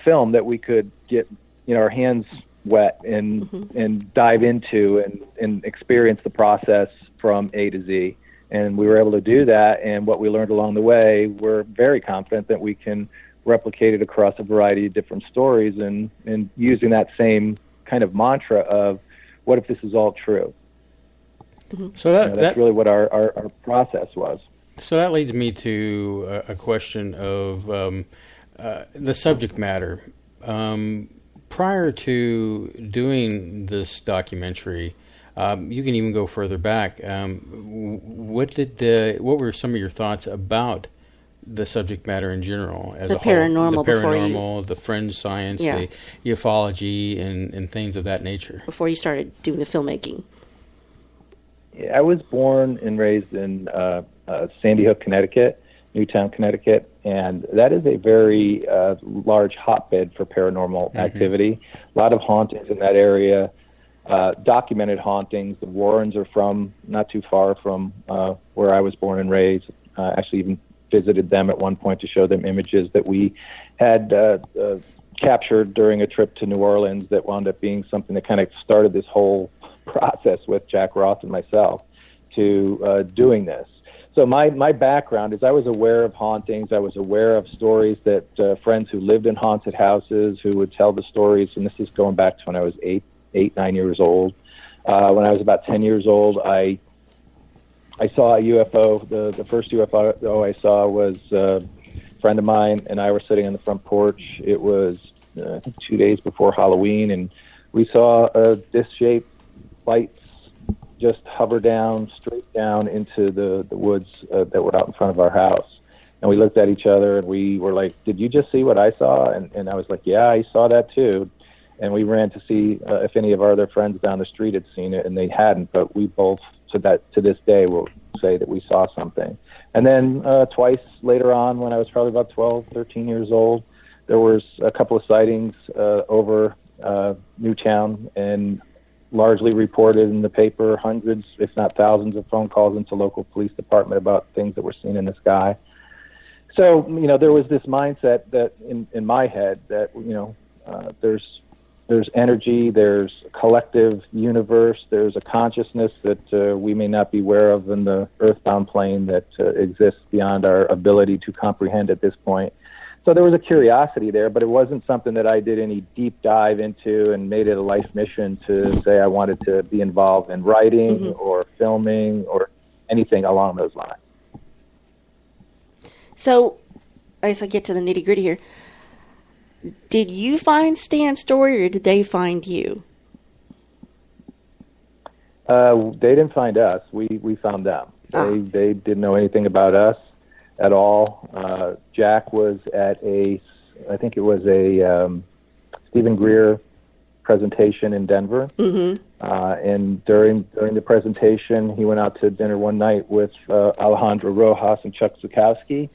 film that we could get our hands wet and dive into and experience the process from A to Z. And we were able to do that, and what we learned along the way, we're very confident that we can replicate it across a variety of different stories, and using that same kind of mantra of, what if this is all true? So that's really what our process was. So that leads me to a question of the subject matter. Prior to doing this documentary, you can even go further back. What were some of your thoughts about the subject matter in general, as a paranormal, whole? The paranormal, the fringe science, the ufology, and things of that nature. Before you started doing the filmmaking. I was born and raised in Sandy Hook, Connecticut, Newtown, Connecticut, and that is a very large hotbed for paranormal activity. A lot of hauntings in that area, documented hauntings. The Warrens are from not too far from where I was born and raised. Actually even visited them at one point to show them images that we had captured during a trip to New Orleans that wound up being something that kind of started this whole process with Jack Roth and myself to doing this. So my background is I was aware of hauntings. I was aware of stories that friends who lived in haunted houses who would tell the stories, and this is going back to when I was 9 years old. When I was about 10 years old, I saw a UFO. The first UFO I saw was a friend of mine and I were sitting on the front porch. It was I think 2 days before Halloween, and we saw a disc-shaped lights just hover down, straight down into the woods that were out in front of our house. And we looked at each other and we were like, did you just see what I saw? And I was like, yeah, I saw that too. And we ran to see if any of our other friends down the street had seen it, and they hadn't, but we both, so that to this day, will say that we saw something. And then twice later on, when I was probably about 12, 13 years old, there was a couple of sightings over Newtown, and largely reported in the paper, hundreds, if not thousands, of phone calls into local police department about things that were seen in the sky. So, there was this mindset that in my head that, there's energy, there's a collective universe, there's a consciousness that we may not be aware of in the earthbound plane that exists beyond our ability to comprehend at this point. So there was a curiosity there, but it wasn't something that I did any deep dive into and made it a life mission to say I wanted to be involved in writing or filming or anything along those lines. So, I guess I get to the nitty-gritty here. Did you find Stan's story, or did they find you? They didn't find us. We found them. They didn't know anything about us at all. Jack was at I think it was a Stephen Greer presentation in Denver. And during the presentation, he went out to dinner one night with Alejandro Rojas and Chuck Zukowski.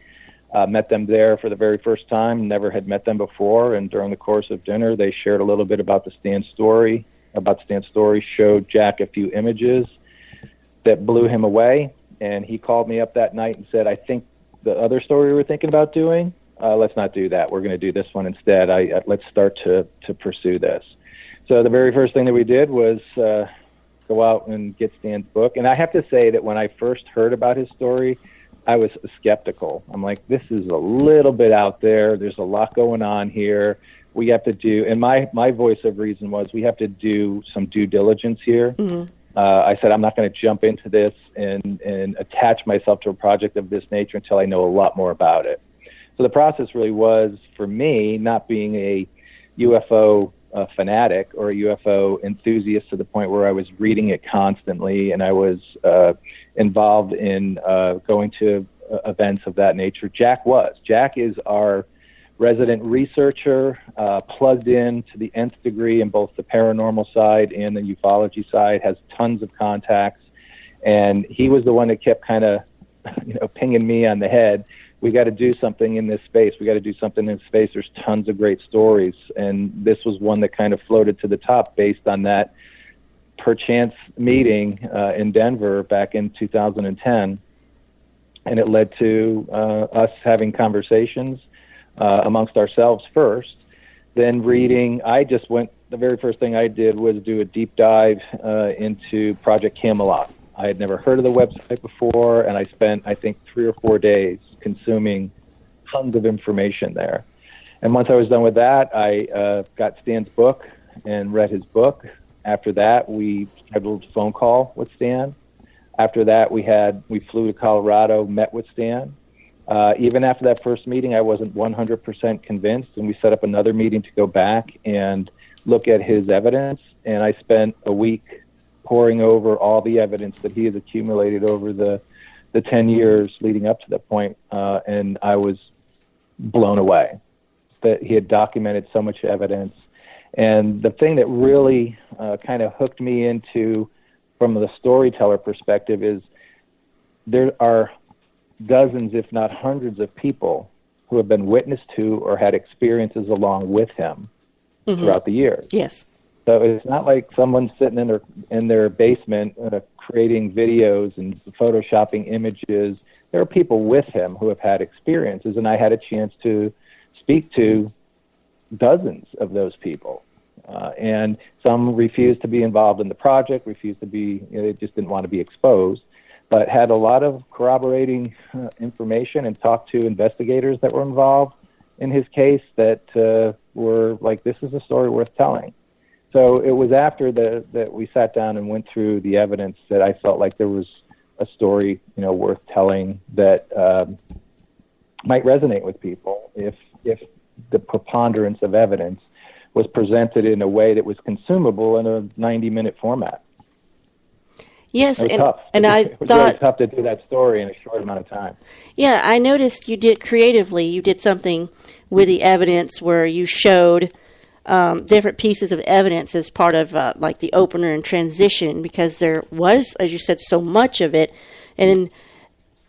Met them there for the very first time, never had met them before, and during the course of dinner, they shared a little bit about Stan's story, showed Jack a few images that blew him away, and he called me up that night and said, I think the other story we were thinking about doing, let's not do that. We're going to do this one instead. Let's start to pursue this. So the very first thing that we did was go out and get Stan's book, and I have to say that when I first heard about his story, I was skeptical. I'm like, this is a little bit out there. There's a lot going on here. We have to do, and my voice of reason was, we have to do some due diligence here. I said, I'm not going to jump into this and attach myself to a project of this nature until I know a lot more about it. So the process really was, for me, not being a UFO fanatic or a UFO enthusiast to the point where I was reading it constantly, and I was involved in going to events of that nature. Jack is our resident researcher, plugged in to the nth degree in both the paranormal side and the ufology side, has tons of contacts, and he was the one that kept kind of, pinging me on the head. We got to do something in this space. We got to do something in this space. There's tons of great stories, and this was one that kind of floated to the top based on that perchance meeting in Denver back in 2010, and it led to us having conversations amongst ourselves first, then reading. The very first thing I did was do a deep dive into Project Camelot. I had never heard of the website before, and I spent, I think, 3 or 4 days consuming tons of information there. And once I was done with that, I got Stan's book and read his book. After that, we scheduled a phone call with Stan. After that, we flew to Colorado, met with Stan. Even after that first meeting, I wasn't 100% convinced, and we set up another meeting to go back and look at his evidence. And I spent a week poring over all the evidence that he has accumulated over the 10 years leading up to that point, and I was blown away that he had documented so much evidence. And the thing that really kind of hooked me into, from the storyteller perspective, is there are dozens, if not hundreds, of people who have been witness to or had experiences along with him throughout the years. Yes. So it's not like someone's sitting in their basement creating videos and photoshopping images. There are people with him who have had experiences, and I had a chance to speak to dozens of those people. And some refused to be involved in the project, they just didn't want to be exposed, but had a lot of corroborating information and talked to investigators that were involved in his case that were like, this is a story worth telling. So it was after that we sat down and went through the evidence that I felt like there was a story, worth telling that might resonate with people if the preponderance of evidence was presented in a way that was consumable in a 90-minute format. Yes, it was and tough. It was really tough to do that story in a short amount of time. Yeah, I noticed you did something with the evidence where you showed different pieces of evidence as part of like the opener and transition, because there was, as you said, so much of it. And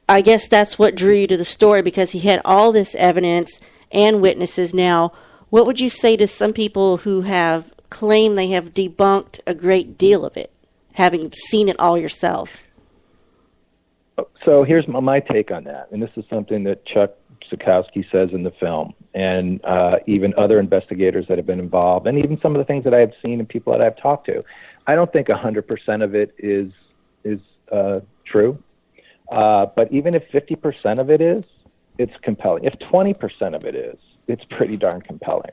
I guess that's what drew you to the story, because he had all this evidence and witnesses. Now, what would you say to some people who have claimed they have debunked a great deal of it, having seen it all yourself? So here's my take on that, and this is something that Chuck Sikowski says in the film, and even other investigators that have been involved, and even some of the things that I have seen and people that I've talked to. I don't think 100% of it is true, but even if 50% of it is, it's compelling. If 20% of it is, it's pretty darn compelling.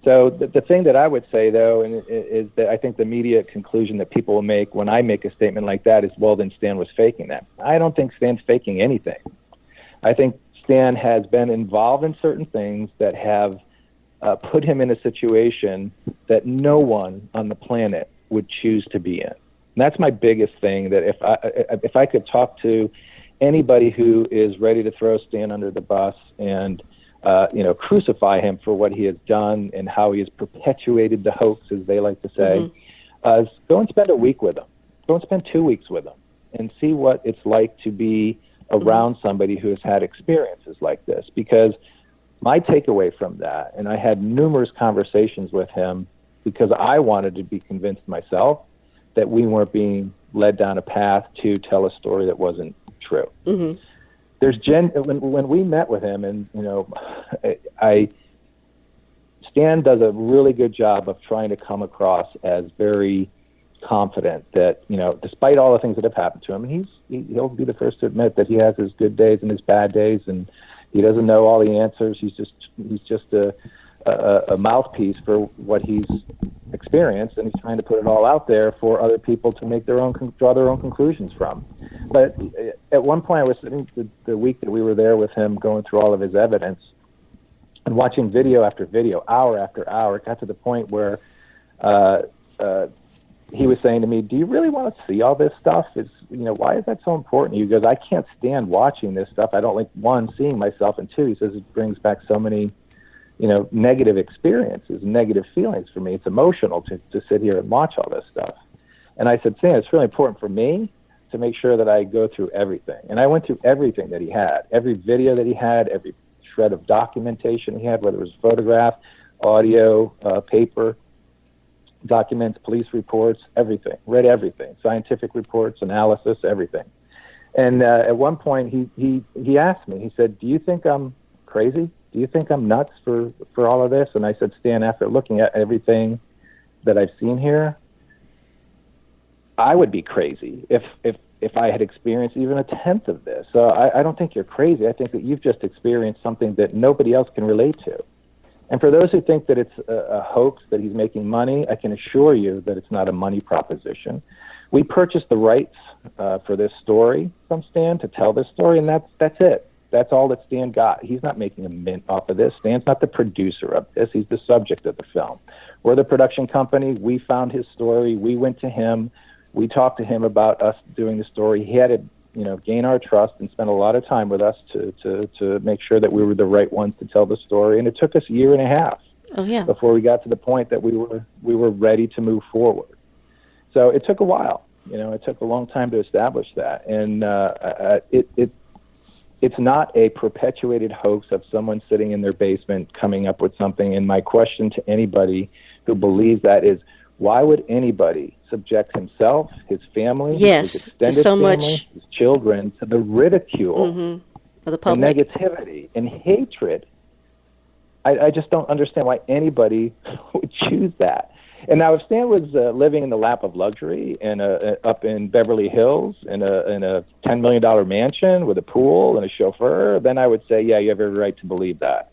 So the thing that I would say, though, is that I think the immediate conclusion that people will make when I make a statement like that is, well, then Stan was faking that. I don't think Stan's faking anything. I think Stan has been involved in certain things that have put him in a situation that no one on the planet would choose to be in. And that's my biggest thing, that if I could talk to anybody who is ready to throw Stan under the bus and crucify him for what he has done and how he has perpetuated the hoax, as they like to say, go and spend a week with him. Go and spend 2 weeks with him and see what it's like to be around somebody who has had experiences like this. Because my takeaway from that, and I had numerous conversations with him because I wanted to be convinced myself that we weren't being led down a path to tell a story that wasn't true. Mm-hmm. There's when we met with him, and Stan does a really good job of trying to come across as very confident that, despite all the things that have happened to him, and he'll be the first to admit that he has his good days and his bad days, and he doesn't know all the answers. He's just a mouthpiece for what he's experienced, and he's trying to put it all out there for other people to make draw their own conclusions from. But at one point, I was sitting the week that we were there with him, going through all of his evidence. and watching video after video, hour after hour. It got to the point where he was saying to me, "Do you really want to see all this stuff? Why is that so important?" He goes, "I can't stand watching this stuff. I don't like, one, seeing myself, and two," he says, "it brings back so many, negative experiences, negative feelings for me. It's emotional to sit here and watch all this stuff." And I said, "Stan, it's really important for me to make sure that I go through everything." And I went through everything that he had, every video that he had, every shred of documentation he had, whether it was photograph, audio, paper, documents, police reports, everything. Read everything, scientific reports, analysis, everything. And at one point, he asked me, he said, "Do you think I'm crazy? Do you think I'm nuts for all of this?" And I said, "Stan, after looking at everything that I've seen here, I would be crazy if I had experienced even a tenth of this. So I don't think you're crazy. I think that you've just experienced something that nobody else can relate to. And for those who think that it's a hoax, that he's making money, I can assure you that it's not a money proposition. We purchased the rights for this story from Stan to tell this story, and that's it. That's all that Stan got. He's not making a mint off of this. Stan's not the producer of this. He's the subject of the film. We're the production company. We found his story. We went to him. We talked to him about us doing the story. He had to, gain our trust and spend a lot of time with us to make sure that we were the right ones to tell the story. And it took us a year and a half before we got to the point that we were ready to move forward. So it took a while. It took a long time to establish that. And it's not a perpetuated hoax of someone sitting in their basement coming up with something. And my question to anybody who believes that is, why would anybody subject himself, his family, his extended family, his children to the ridicule, of the public, and negativity and hatred? I just don't understand why anybody would choose that. And now, if Stan was living in the lap of luxury and up in Beverly Hills in a $10 million mansion with a pool and a chauffeur, then I would say, yeah, you have every right to believe that.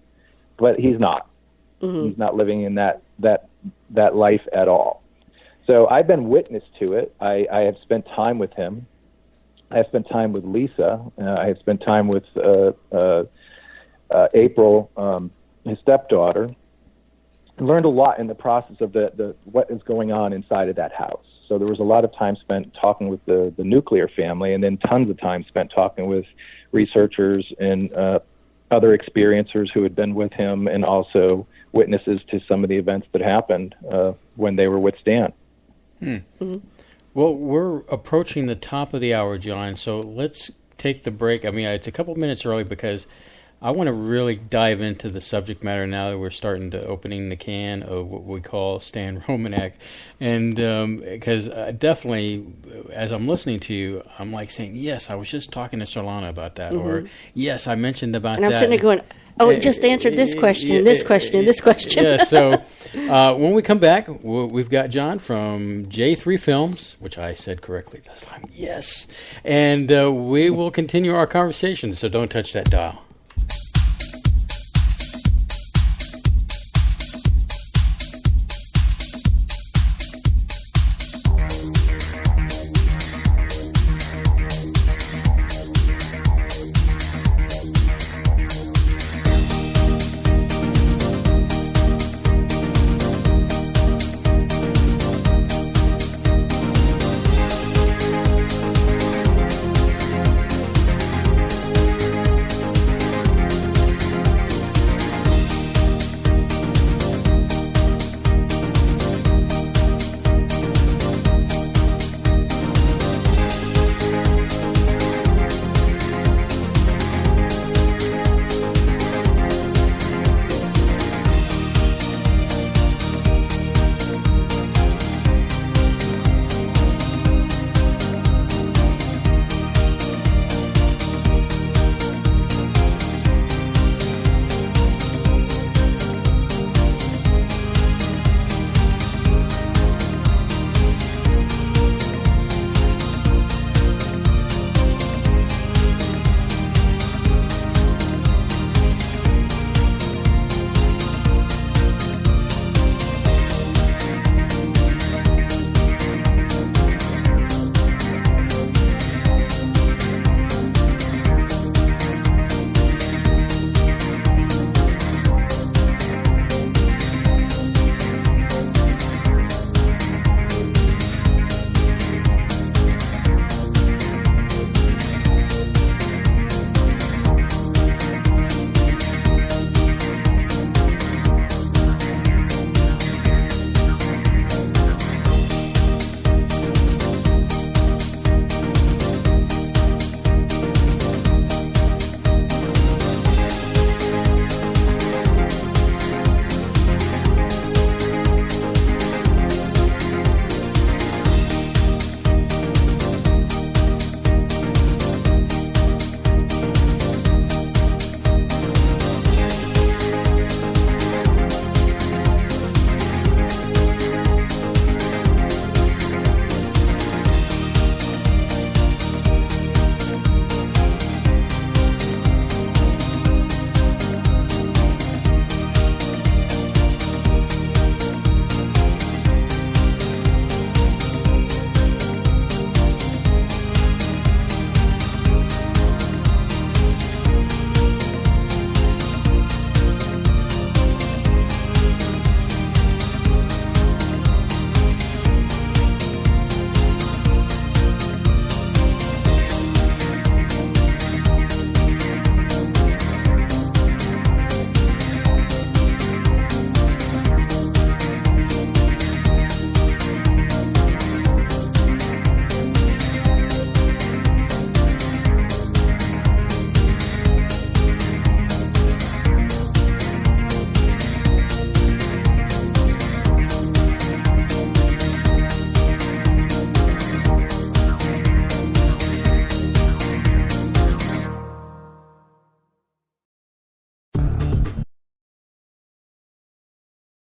But he's not. He's not living in that life at all. So I've been witness to it. I have spent time with him. I have spent time with Lisa. I have spent time with April, his stepdaughter. I learned a lot in the process of the what is going on inside of that house. So there was a lot of time spent talking with the nuclear family, and then tons of time spent talking with researchers and other experiencers who had been with him, and also witnesses to some of the events that happened when they were with Stan. Well, we're approaching the top of the hour, Jon, so let's take the break. I mean, it's a couple minutes early because I want to really dive into the subject matter now that we're starting to opening the can of what we call stan-romanek. And because definitely, as I'm listening to you, I'm like saying, yes, I was just talking to Solana about that, or yes, I mentioned about that. And I'm sitting there going, oh, it just answered this question, this question, this question. Yeah, so when we come back, we've got Jon from J3Films, which I said correctly this time, yes. And we will continue our conversation, so don't touch that dial.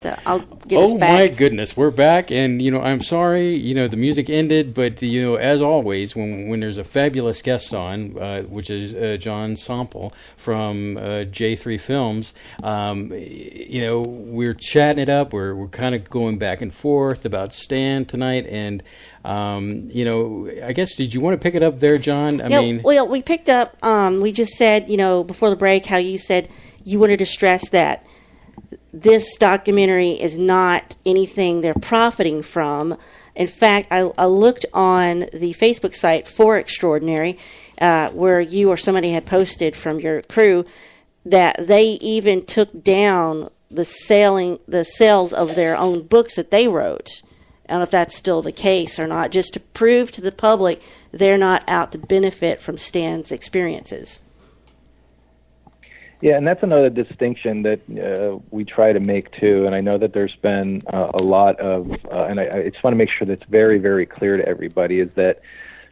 I'll get us Oh back. my goodness, we're back, and I'm sorry, the music ended, but as always, when there's a fabulous guest on, which is Jon Sumple from J3Films, we're chatting it up. We're kind of going back and forth about Stan tonight, and I guess did you want to pick it up there, John? Well, we picked up. We just said, before the break, how you said you wanted to stress that this documentary is not anything they're profiting from. In fact, I looked on the Facebook site for Extraordinary, where you or somebody had posted from your crew that they even took down the sales of their own books that they wrote. I don't know if that's still the case or not, just to prove to the public they're not out to benefit from Stan's experiences. Yeah, and that's another distinction that we try to make too. And I know that there's been a lot of, and I just want to make sure that's very, very clear to everybody, is that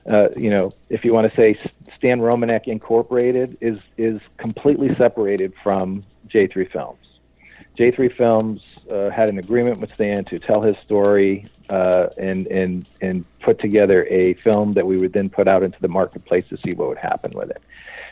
if you want to say Stan-Romanek Incorporated is completely separated from J3Films. J3Films had an agreement with Stan to tell his story and put together a film that we would then put out into the marketplace to see what would happen with it.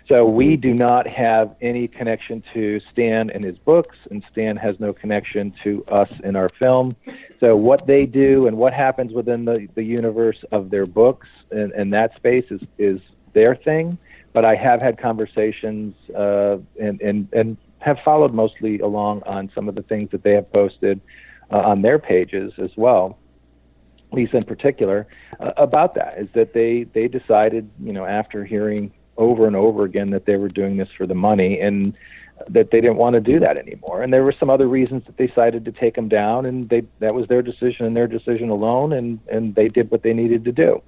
So we do not have any connection to Stan and his books, and Stan has no connection to us in our film. So what they do and what happens within the universe of their books and that space is their thing. But I have had conversations and have followed mostly along on some of the things that they have posted on their pages as well, Lisa in particular, about that, is that they decided, after hearing over and over again that they were doing this for the money and that they didn't want to do that anymore. And there were some other reasons that they decided to take them down, and that was their decision and their decision alone, and they did what they needed to do.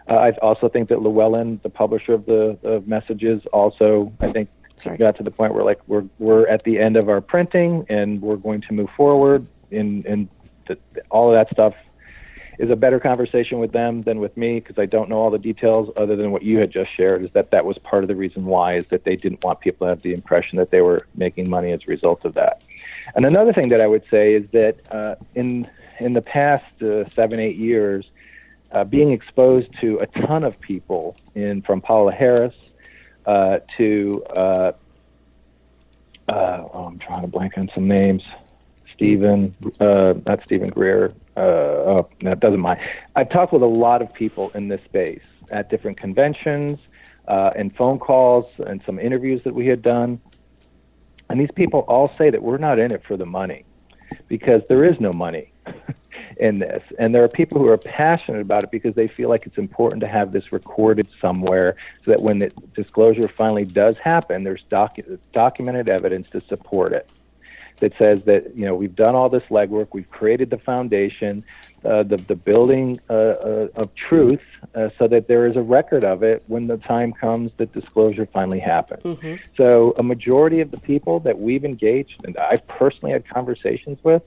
I also think that Llewellyn, the publisher of the messages, also, I think, got to the point where we're at the end of our printing and we're going to move forward, and all of that stuff is a better conversation with them than with me, because I don't know all the details other than what you had just shared, is that was part of the reason why, is that they didn't want people to have the impression that they were making money as a result of that. And another thing that I would say is that in the past 7-8 years, being exposed to a ton of people from Paula Harris to I'm trying to blank on some names. Not Stephen Greer. That doesn't mind. I've talked with a lot of people in this space at different conventions and phone calls and some interviews that we had done. And these people all say that we're not in it for the money, because there is no money in this. And there are people who are passionate about it because they feel like it's important to have this recorded somewhere, so that when the disclosure finally does happen, there's documented evidence to support it, that says that, we've done all this legwork, we've created the foundation, the building of truth, so that there is a record of it when the time comes that disclosure finally happens. Mm-hmm. So a majority of the people that we've engaged, and I've personally had conversations with,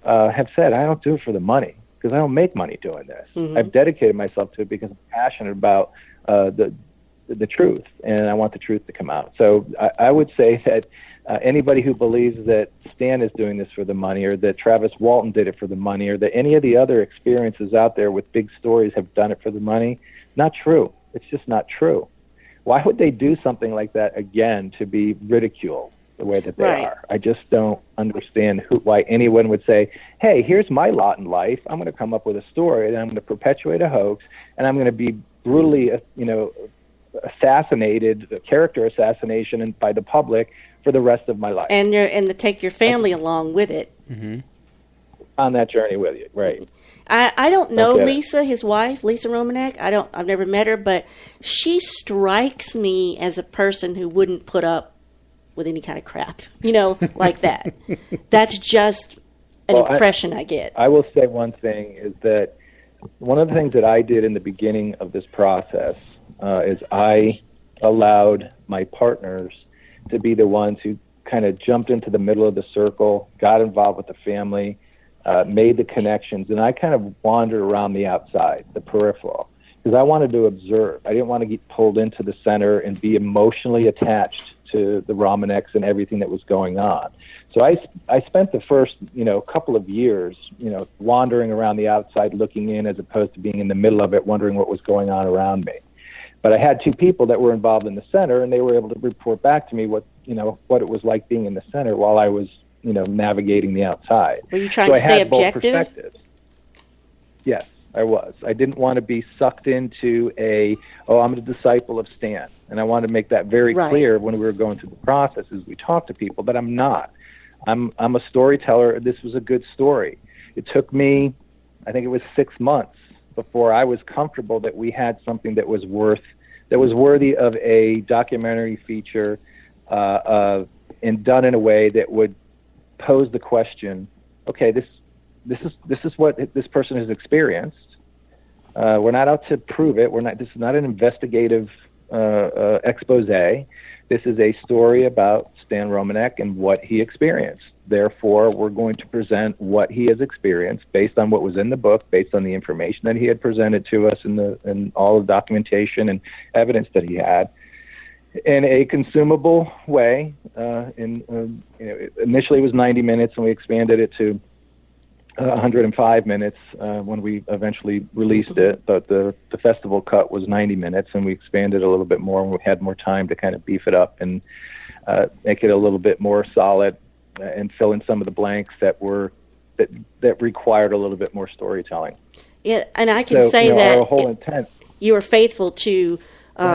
have said, I don't do it for the money, because I don't make money doing this. Mm-hmm. I've dedicated myself to it because I'm passionate about the truth, and I want the truth to come out. So I would say that anybody who believes that Stan is doing this for the money, or that Travis Walton did it for the money, or that any of the other experiences out there with big stories have done it for the money, not true. It's just not true. Why would they do something like that again to be ridiculed the way that they are? I just don't understand why anyone would say, hey, here's my lot in life. I'm going to come up with a story, and I'm going to perpetuate a hoax, and I'm going to be brutally, assassinated, character assassination by the public for the rest of my life. And to take your family along with it. Mm-hmm. On that journey with you, right. I don't know Lisa, his wife, Lisa Romanek. I've never met her, but she strikes me as a person who wouldn't put up with any kind of crap, like that. That's just an impression I get. I will say one thing, is that one of the things that I did in the beginning of this process is I allowed my partners to be the ones who kind of jumped into the middle of the circle, got involved with the family, made the connections, and I kind of wandered around the outside, the peripheral, because I wanted to observe. I didn't want to get pulled into the center and be emotionally attached to the Romaneks and everything that was going on. So I spent the first, couple of years, wandering around the outside looking in as opposed to being in the middle of it, wondering what was going on around me. But I had two people that were involved in the center, and they were able to report back to me what it was like being in the center while I was, navigating the outside. Were you trying to stay objective? Both perspectives. Yes, I was. I didn't want to be sucked into I'm a disciple of Stan. And I wanted to make that very clear when we were going through the process as we talked to people, but I'm not. I'm a storyteller. This was a good story. It took me, I think it was 6 months before I was comfortable that we had something that was worthy of a documentary feature, and done in a way that would pose the question, okay, this is what this person has experienced. We're not out to prove it. This is not an investigative expose. This is a story about Stan-Romanek and what he experienced. Therefore, we're going to present what he has experienced based on what was in the book, based on the information that he had presented to us in all the documentation and evidence that he had, in a consumable way. Initially it was 90 minutes, and we expanded it to 105 minutes when we eventually released it. But the festival cut was 90 minutes, and we expanded a little bit more, and we had more time to kind of beef it up and make it a little bit more solid and fill in some of the blanks that required a little bit more storytelling. Yeah, and I can say that our whole intent. You were faithful to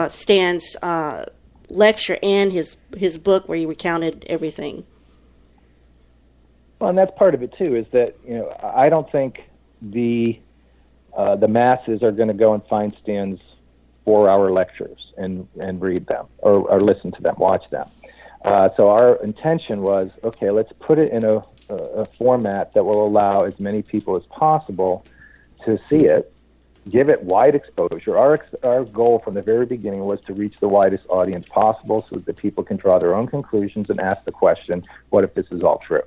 Stan's lecture and his book where he recounted everything. Well, and that's part of it too. Is that I don't think the masses are going to go and find Stan's 4-hour lectures and read them or listen to them, watch them. So our intention was, okay, let's put it in a format that will allow as many people as possible to see it, give it wide exposure. Our goal from the very beginning was to reach the widest audience possible so that people can draw their own conclusions and ask the question, what if this is all true?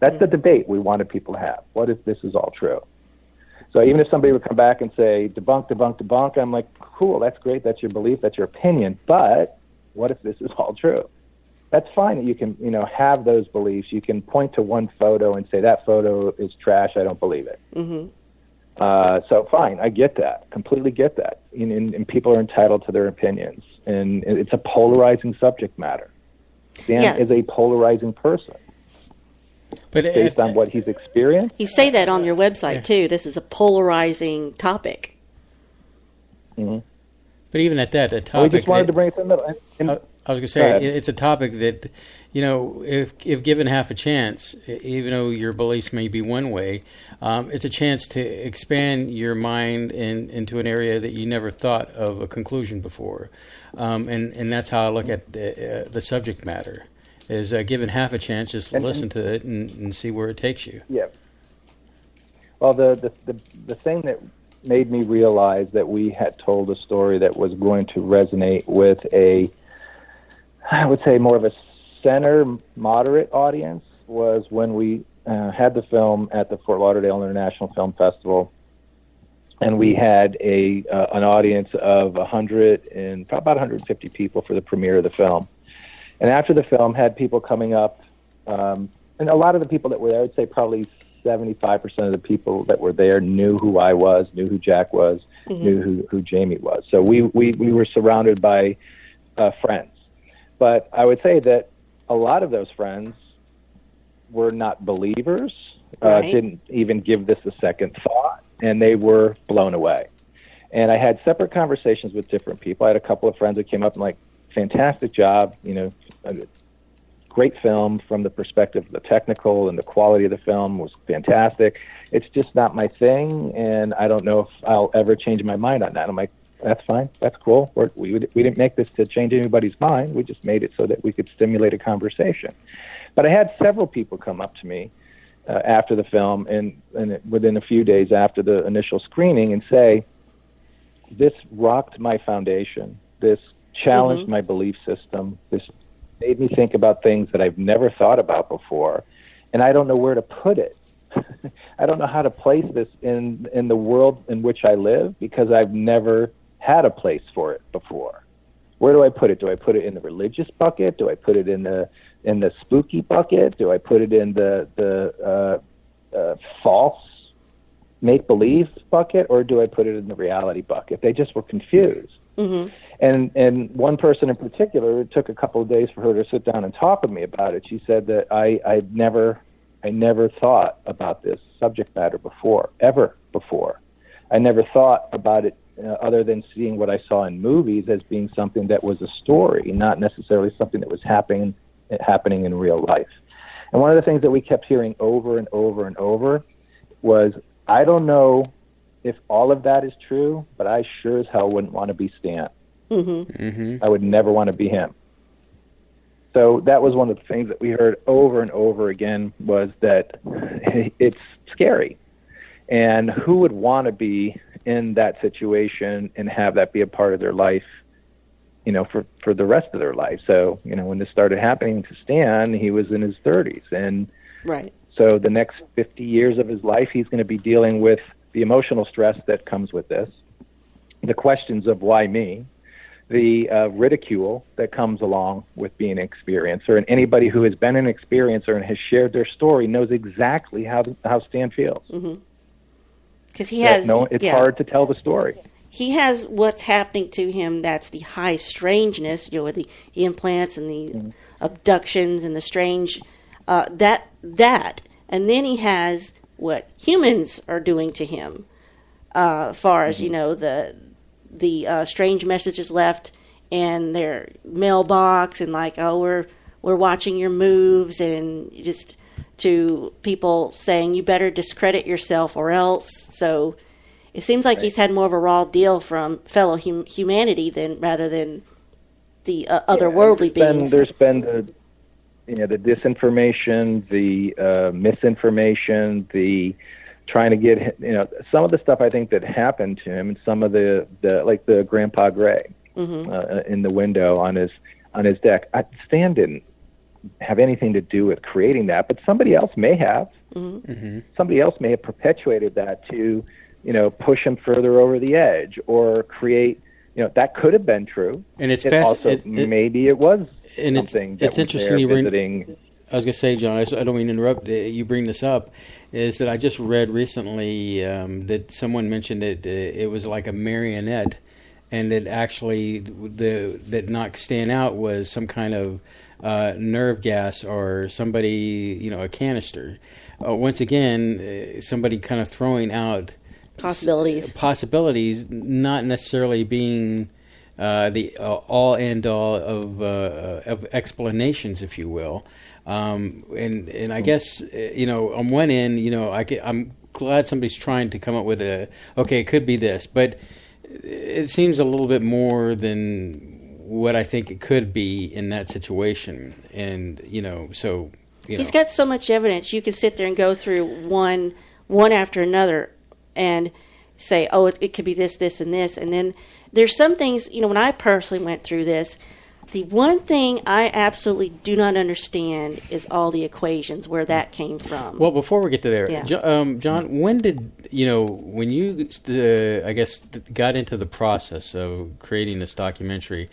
That's the debate we wanted people to have. What if this is all true? So even if somebody would come back and say, debunk, debunk, debunk, I'm like, cool, that's great, that's your belief, that's your opinion, but what if this is all true? That's fine that you can, have those beliefs. You can point to one photo and say, that photo is trash, I don't believe it. Mm-hmm. So fine, I get that, completely get that. And people are entitled to their opinions. And it's a polarizing subject matter. Stan is a polarizing person. But based on what he's experienced. You say that on your website, too. This is a polarizing topic. Mm-hmm. But even at that, a topic... We just wanted to bring it to the middle. I was going to say, it's a topic that, if given half a chance, even though your beliefs may be one way, it's a chance to expand your mind into an area that you never thought of a conclusion before. And that's how I look at the subject matter, is given half a chance, just listen to it and see where it takes you. Yeah. Well, the thing that made me realize that we had told a story that was going to resonate with I would say more of a center moderate audience was when we had the film at the Fort Lauderdale International Film Festival, and we had an audience of about 150 people for the premiere of the film. And after the film, had people coming up, and a lot of the people that were there, I would say probably 75% of the people that were there knew who I was, knew who Jack was, knew who Jamie was. So we were surrounded by friends. But I would say that a lot of those friends were not believers, didn't even give this a second thought, and they were blown away. And I had separate conversations with different people. I had a couple of friends that came up and like, fantastic job, great film from the perspective of the technical and the quality of the film was fantastic. It's just not my thing, and I don't know if I'll ever change my mind on that. I'm like, that's fine. That's cool. We didn't make this to change anybody's mind. We just made it so that we could stimulate a conversation. But I had several people come up to me after the film and within a few days after the initial screening and say, this rocked my foundation. This challenged my belief system. This made me think about things that I've never thought about before. And I don't know where to put it. I don't know how to place this in the world in which I live because I've never had a place for it before. Where do I put it? Do I put it in the religious bucket? Do I put it in the in the spooky bucket? Do I put it in the false make-believe bucket, or do I put it in the reality bucket? They just were confused. Mm-hmm. And one person in particular, it took a couple of days for her to sit down and talk with me about it. She said that I never thought about this subject matter ever before. I never thought about it other than seeing what I saw in movies as being something that was a story, not necessarily something that was happening in real life. And one of the things that we kept hearing over and over and over was, I don't know if all of that is true, but I sure as hell wouldn't want to be Stan. Mm-hmm. Mm-hmm. I would never want to be him. So that was one of the things that we heard over and over again, was that it's scary. And who would want to be in that situation and have that be a part of their life, for the rest of their life? So, when this started happening to Stan, he was in his 30s. And Right. so the next 50 years of his life, he's going to be dealing with the emotional stress that comes with this, the questions of why me, the ridicule that comes along with being an experiencer. And anybody who has been an experiencer and has shared their story knows exactly how Stan feels. Mm-hmm. Because he has... it's hard to tell the story. He has what's happening to him that's the high strangeness, with the implants and the abductions and the strange... that. And then he has what humans are doing to him, far as, the strange messages left in their mailbox, and like, oh, we're watching your moves, and just to people saying you better discredit yourself or else. So it seems like he's had more of a raw deal from fellow humanity rather than the otherworldly beings. There's been the disinformation, the misinformation, the trying to get, some of the stuff I think that happened to him, and some of the like the Grandpa Gray in the window on his deck. Stan didn't have anything to do with creating that, but somebody else may have. Mm-hmm. Mm-hmm. Somebody else may have perpetuated that to, push him further over the edge, or create. That could have been true. And it's maybe it was. And something it's interesting you visiting. I was going to say, John, I don't mean to interrupt. You bring this up, is that I just read recently that someone mentioned it was like a marionette, and that actually that knocked Stan out was some kind of nerve gas or somebody, a canister. Once again, somebody kind of throwing out possibilities, not necessarily being the all and all of explanations, if you will. And I guess on one end, I'm glad somebody's trying to come up with it could be this, but it seems a little bit more than what I think it could be in that situation. And he's got so much evidence. You can sit there and go through one after another and say, oh, it could be this, this, and this, and then there's some things, when I personally went through this, the one thing I absolutely do not understand is all the equations, where that came from. Well, before we get to there, yeah. John, when did, when you, I guess, got into the process of creating this documentary,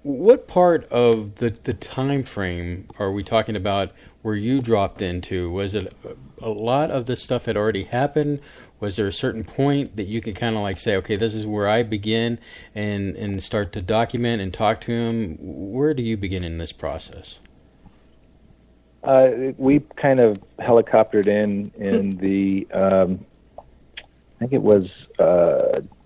what part of the time frame are we talking about where you dropped into? Was it a lot of this stuff had already happened? Was there a certain point that you could kind of like say, okay, this is where I begin and start to document and talk to him? Where do you begin in this process? We kind of helicoptered in the, I think it was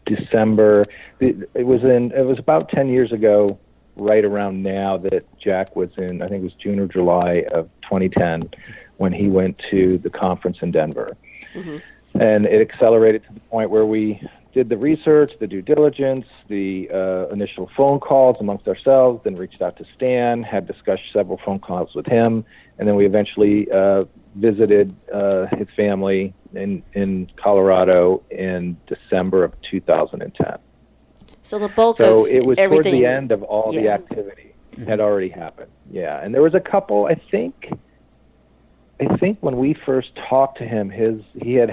December. It was about 10 years ago, right around now, that Jack was in, I think it was June or July of 2010, when he went to the conference in Denver. Mm-hmm. And it accelerated to the point where we did the research, the due diligence, the initial phone calls amongst ourselves, then reached out to Stan, had discussed several phone calls with him, and then we eventually visited his family in Colorado in December of 2010. So the bulk of everything... it was towards the end of all the activity had already happened. Yeah, and there was a couple, I think when we first talked to him, he had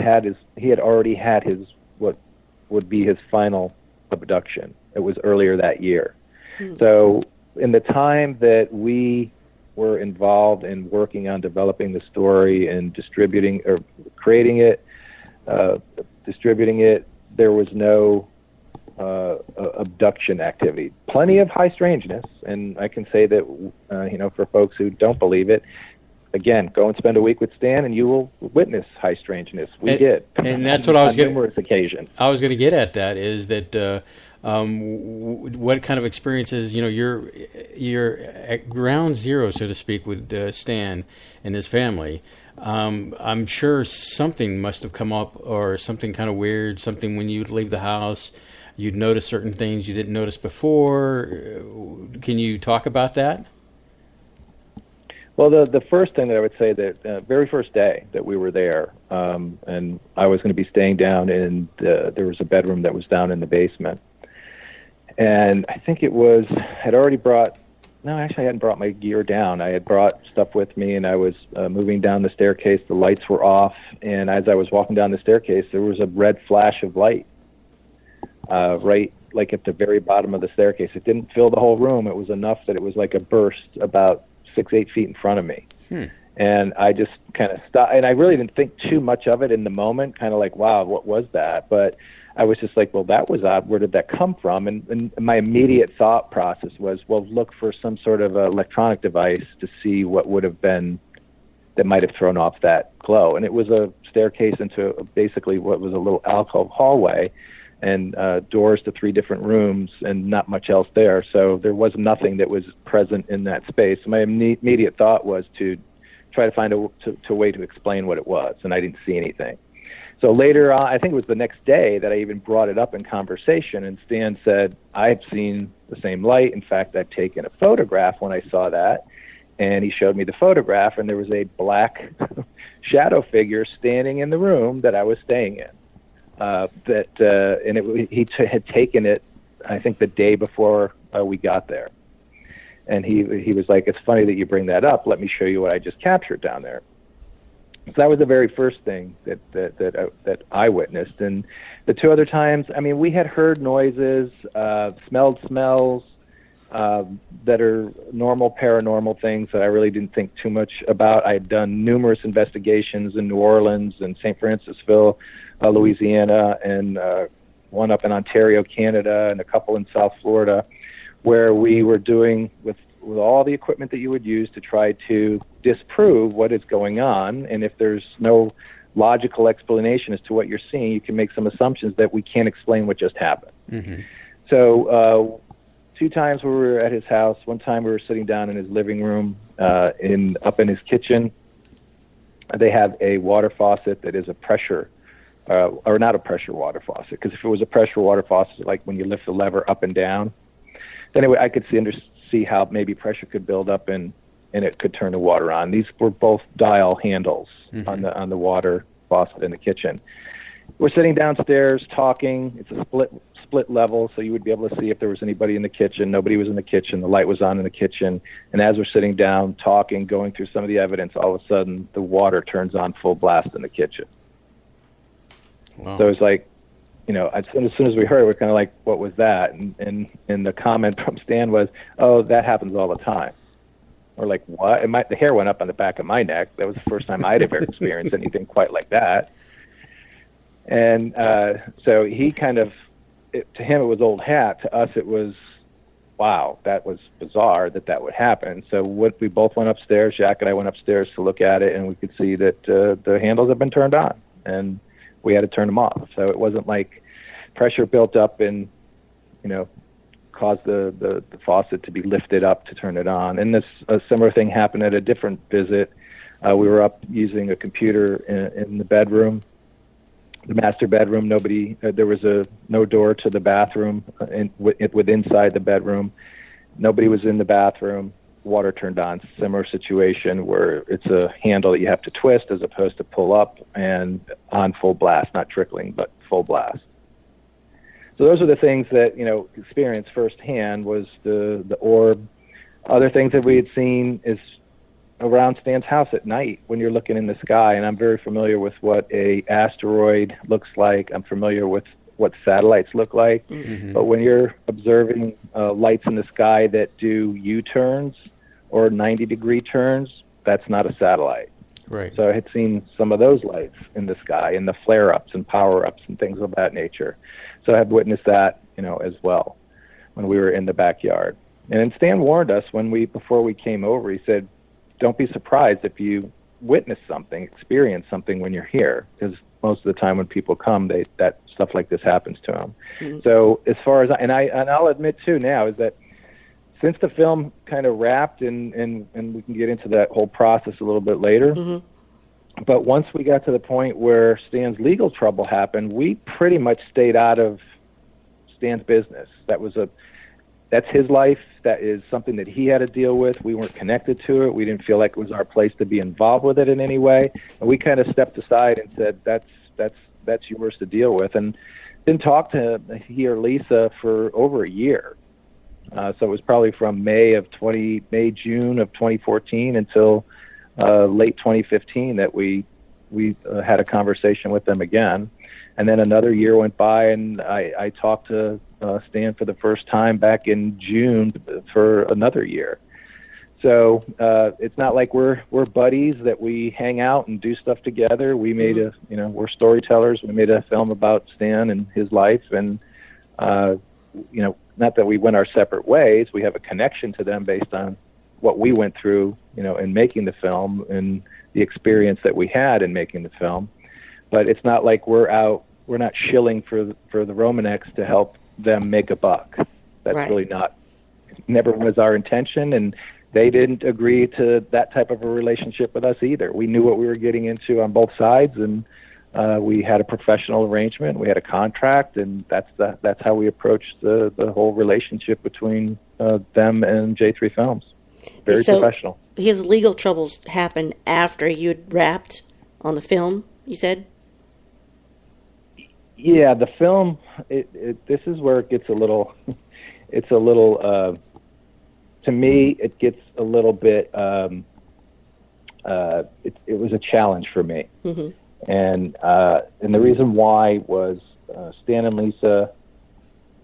already had his what would be his final abduction. It was earlier that year. So in the time that we were involved in working on developing the story and distributing or creating it, distributing it. There was no abduction activity. Plenty of high strangeness, and I can say that for folks who don't believe it, again, go and spend a week with Stan, and you will witness high strangeness. We did, and that's what I was on numerous occasions. I was going to get at that is that what kind of experiences you're at ground zero, so to speak, with Stan and his family. I'm sure something must have come up, or something kind of weird. Something when you'd leave the house, you'd notice certain things you didn't notice before. Can you talk about that? Well, the first thing that I would say, that very first day that we were there, and I was going to be staying down in there was a bedroom that was down in the basement. And I think I hadn't brought my gear down. I had brought stuff with me, and I was moving down the staircase. The lights were off, and as I was walking down the staircase, there was a red flash of light right like at the very bottom of the staircase. It didn't fill the whole room. It was enough that it was like a burst about 6-8 feet in front of me. And I just kind of stopped, and I really didn't think too much of it in the moment, kind of like, wow, what was that? But I was just like, well, that was odd. Where did that come from? And my immediate thought process was, well, look for some sort of electronic device to see what would have been, that might have thrown off that glow. And it was a staircase into basically what was a little alcove hallway, and doors to 3 different rooms, and not much else there. So there was nothing that was present in that space. My immediate thought was to try to find a way to explain what it was, and I didn't see anything. So later on, I think it was the next day that I even brought it up in conversation, and Stan said, I've seen the same light. In fact, I've taken a photograph when I saw that. And he showed me the photograph, and there was a black shadow figure standing in the room that I was staying in. He had taken it, I think, the day before we got there. And he was like, it's funny that you bring that up. Let me show you what I just captured down there. So that was the very first thing that I witnessed. And the 2 other times, I mean, we had heard noises, smelled smells that are normal paranormal things that I really didn't think too much about. I had done numerous investigations in New Orleans and St. Francisville, Louisiana, and one up in Ontario, Canada, and a couple in South Florida, where we were doing with all the equipment that you would use to try to disprove what is going on. And if there's no logical explanation as to what you're seeing, you can make some assumptions that we can't explain what just happened. Mm-hmm. So 2 times we were at his house. One time we were sitting down in his living room, up in his kitchen. They have a water faucet that is a pressure, or not a pressure water faucet, because if it was a pressure water faucet, like when you lift the lever up and down, then I could see how maybe pressure could build up and it could turn the water on. These were both dial handles on the water faucet in the kitchen. We're sitting downstairs talking. It's a split level, so you would be able to see if there was anybody in the kitchen. Nobody was in the kitchen. The light was on in the kitchen. And as we're sitting down talking, going through some of the evidence, all of a sudden the water turns on full blast in the kitchen. Wow. So it's like, as soon as we heard it, we're kind of like, what was that? And the comment from Stan was, oh, that happens all the time. We're like, what? And the hair went up on the back of my neck. That was the first time I'd ever experienced anything quite like that. And so he kind of, to him it was old hat. To us it was, wow, that was bizarre that would happen. So we both went upstairs. Jack and I went upstairs to look at it, and we could see that the handles had been turned on, and we had to turn them off. So it wasn't like pressure built up and, caused the faucet to be lifted up to turn it on. And a similar thing happened at a different visit. We were up using a computer in the bedroom, the master bedroom. There was no door to the bathroom inside the bedroom. Nobody was in the bathroom. Water turned on. Similar situation where it's a handle that you have to twist as opposed to pull up, and on full blast, not trickling, but full blast. So those are the things that, experienced firsthand, was the orb. Other things that we had seen is around Stan's house at night when you're looking in the sky, and I'm very familiar with what a asteroid looks like. I'm familiar with what satellites look like. Mm-hmm. But when you're observing lights in the sky that do U-turns or 90-degree turns, that's not a satellite. Right. So I had seen some of those lights in the sky, and the flare-ups and power-ups and things of that nature. So I had witnessed that, as well when we were in the backyard. And then Stan warned us before we came over. He said, "Don't be surprised if you witness something, experience something when you're here, because most of the time when people come, that stuff like this happens to them." Mm-hmm. So as far as I'll admit too now is that since the film kind of wrapped, and we can get into that whole process a little bit later, mm-hmm. but once we got to the point where Stan's legal trouble happened, we pretty much stayed out of Stan's business. That's his life. That is something that he had to deal with. We weren't connected to it. We didn't feel like it was our place to be involved with it in any way. And we kind of stepped aside and said, that's yours to deal with. And didn't talk to he or Lisa for over a year. So it was probably from June of 2014 until late 2015 that we had a conversation with them again. And then another year went by, and I talked to Stan for the first time back in June for another year. So it's not like we're buddies that we hang out and do stuff together. We made we're storytellers. We made a film about Stan and his life, and not that we went our separate ways. We have a connection to them based on what we went through, in making the film and the experience that we had in making the film. But it's not like we're not shilling for the Romaneks to help them make a buck. That's right. Really never was our intention, and they didn't agree to that type of a relationship with us either. We knew what we were getting into on both sides, and we had a professional arrangement. We had a contract, and that's how we approached the whole relationship between them and J3 Films. Very professional. His legal troubles happened after you had wrapped on the film, you said? Yeah, the film. This is where it gets a little. It's a little. To me, it gets a little bit. It was a challenge for me, mm-hmm. and the reason why was Stan and Lisa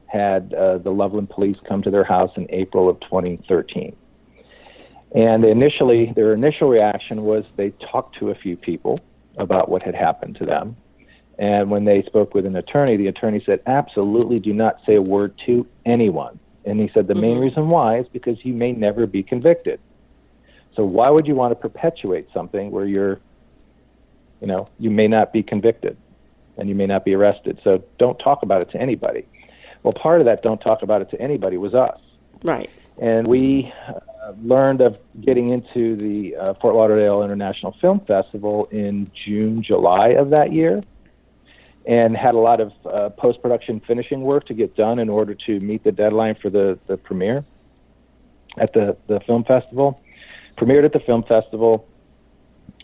had the Loveland police come to their house in April of 2013, and their initial reaction was they talked to a few people about what had happened to them. And when they spoke with an attorney, the attorney said, "Absolutely do not say a word to anyone." And he said the main reason why is because you may never be convicted. So why would you want to perpetuate something where you may not be convicted and you may not be arrested? So don't talk about it to anybody. Well, part of that don't talk about it to anybody was us. Right. And we learned of getting into the Fort Lauderdale International Film Festival in June, July of that year, and had a lot of post-production finishing work to get done in order to meet the deadline for the premiere at the film festival. Premiered at the film festival.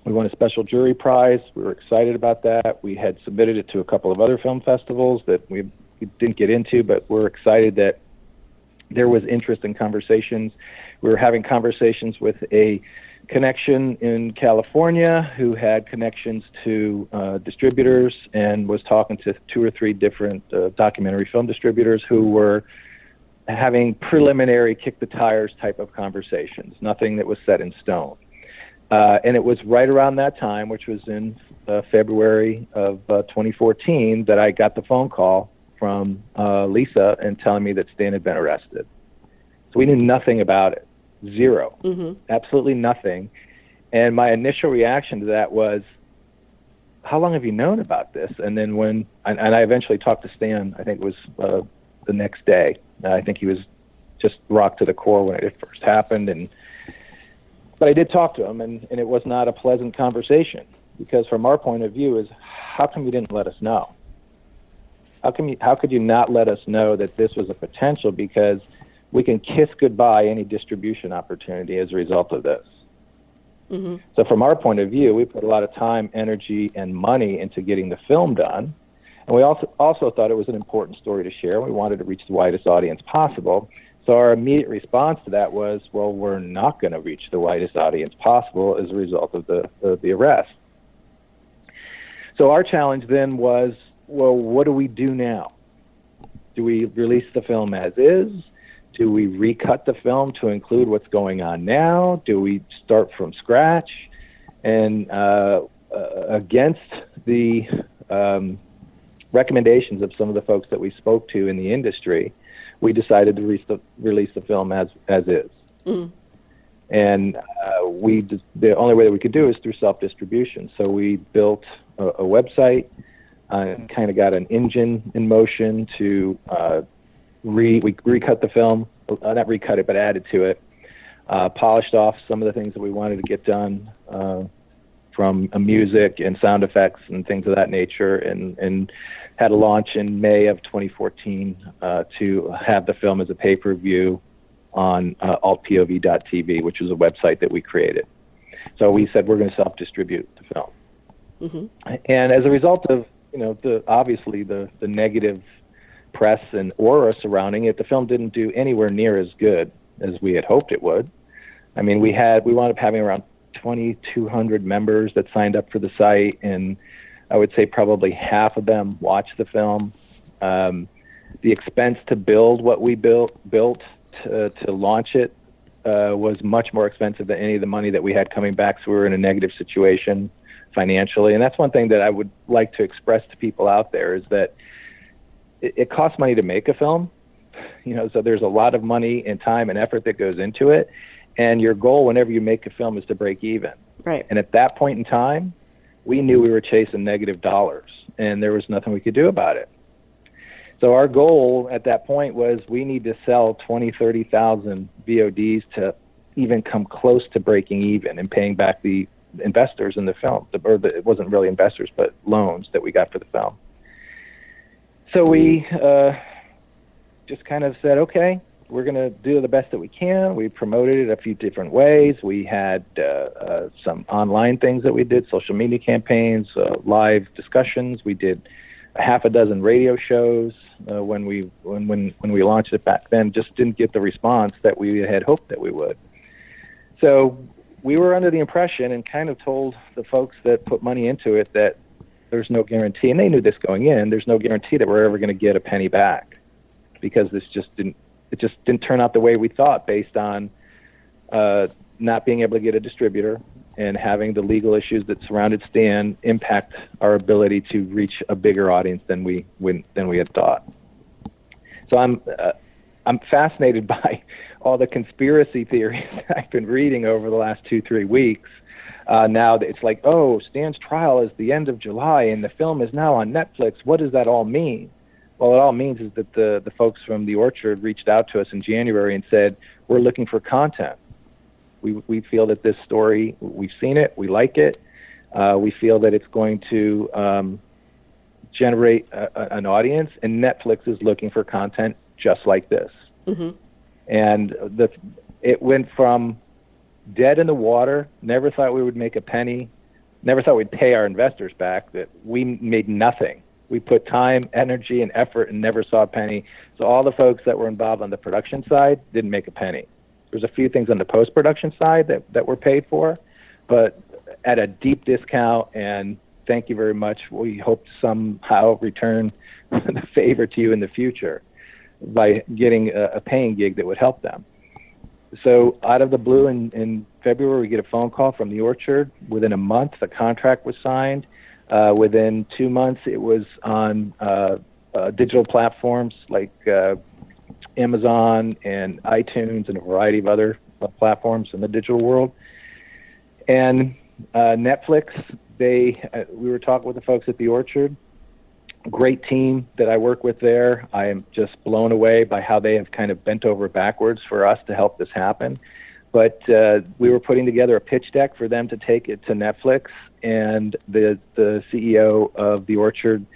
We won a special jury prize. We were excited about that. We had submitted it to a couple of other film festivals that we didn't get into, but we're excited that there was interest in conversations. We were having conversations with a connection in California who had connections to distributors and was talking to 2 or 3 different documentary film distributors who were having preliminary kick the tires type of conversations, nothing that was set in stone. And it was right around that time, which was in February of 2014, that I got the phone call from Lisa and telling me that Stan had been arrested. So we knew nothing about it. Zero. Mm-hmm. Absolutely nothing. And my initial reaction to that was, how long have you known about this? And then and I eventually talked to Stan, I think it was the next day. I think he was just rocked to the core when it first happened. But I did talk to him, and it was not a pleasant conversation, because from our point of view is, how come you didn't let us know? How could you not let us know that this was a potential, because we can kiss goodbye any distribution opportunity as a result of this. Mm-hmm. So from our point of view, we put a lot of time, energy, and money into getting the film done. And we also thought it was an important story to share. We wanted to reach the widest audience possible. So our immediate response to that was, well, we're not going to reach the widest audience possible as a result of the arrest. So our challenge then was, well, what do we do now? Do we release the film as is? Do we recut the film to include what's going on now? Do we start from scratch? And against the recommendations of some of the folks that we spoke to in the industry, we decided to release the film as is. Mm. And the only way that we could do it is through self-distribution. So we built a website and kind of got an engine in motion to we recut the film, not recut it, but added to it, polished off some of the things that we wanted to get done from music and sound effects and things of that nature, and had a launch in May of 2014 to have the film as a pay-per-view on altpov.tv, which was a website that we created. So we said we're going to self-distribute the film. Mm-hmm. And as a result of, obviously the negative press and aura surrounding it, the film didn't do anywhere near as good as we had hoped it would. I mean, we wound up having around 2,200 members that signed up for the site, and I would say probably half of them watched the film. The expense to build what we built to launch it was much more expensive than any of the money that we had coming back, so we were in a negative situation financially. And that's one thing that I would like to express to people out there, is that it costs money to make a film, so there's a lot of money and time and effort that goes into it. And your goal whenever you make a film is to break even. Right. And at that point in time, we knew we were chasing negative dollars, and there was nothing we could do about it. So our goal at that point was we need to sell 20,000, 30,000 VODs to even come close to breaking even and paying back the investors in the film, it wasn't really investors, but loans that we got for the film. So we just kind of said, okay, we're going to do the best that we can. We promoted it a few different ways. We had some online things that we did, social media campaigns, live discussions. We did a half a dozen radio shows when we launched it back then. Just didn't get the response that we had hoped that we would. So we were under the impression and kind of told the folks that put money into it that there's no guarantee, and they knew this going in, there's no guarantee that we're ever going to get a penny back, because it just didn't turn out the way we thought, based on not being able to get a distributor and having the legal issues that surrounded Stan impact our ability to reach a bigger audience than we had thought. So I'm fascinated by all the conspiracy theories I've been reading over the last 2-3 weeks. Now that it's like, oh, Stan's trial is the end of July and the film is now on Netflix. What does that all mean? Well, it all means is that the folks from the Orchard reached out to us in January and said, we're looking for content. We feel that this story, we've seen it, we like it. We feel that it's going to generate an audience, and Netflix is looking for content just like this. Mm-hmm. And it went from dead in the water, never thought we would make a penny, never thought we'd pay our investors back, that we made nothing. We put time, energy, and effort and never saw a penny. So all the folks that were involved on the production side didn't make a penny. There's a few things on the post-production side that were paid for, but at a deep discount, and thank you very much. We hope to somehow return the favor to you in the future by getting a paying gig that would help them. So out of the blue in February, we get a phone call from the Orchard. Within a month, the contract was signed. Within 2 months, it was on digital platforms like Amazon and iTunes and a variety of other platforms in the digital world. And Netflix, we were talking with the folks at the Orchard. Great team that I work with there. I am just blown away by how they have kind of bent over backwards for us to help this happen. But we were putting together a pitch deck for them to take it to Netflix, and the CEO of the Orchard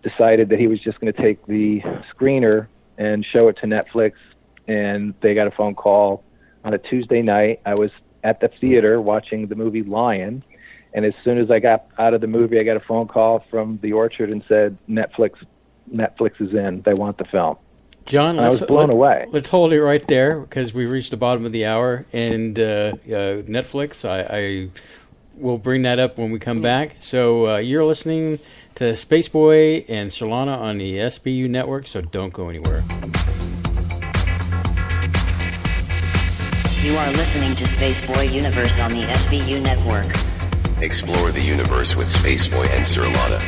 decided that he was just going to take the screener and show it to Netflix, and they got a phone call on a Tuesday night. I was at the theater watching the movie Lion, and as soon as I got out of the movie, I got a phone call from the Orchard and said, Netflix is in. They want the film. John, I was blown away. Let's hold it right there, because we've reached the bottom of the hour. And Netflix, I will bring that up when we come back. So you're listening to Spaceboy and Solana on the SBU network, so don't go anywhere. You are listening to Spaceboy Universe on the SBU network. Explore the universe with Spaceboy and Sir Lana.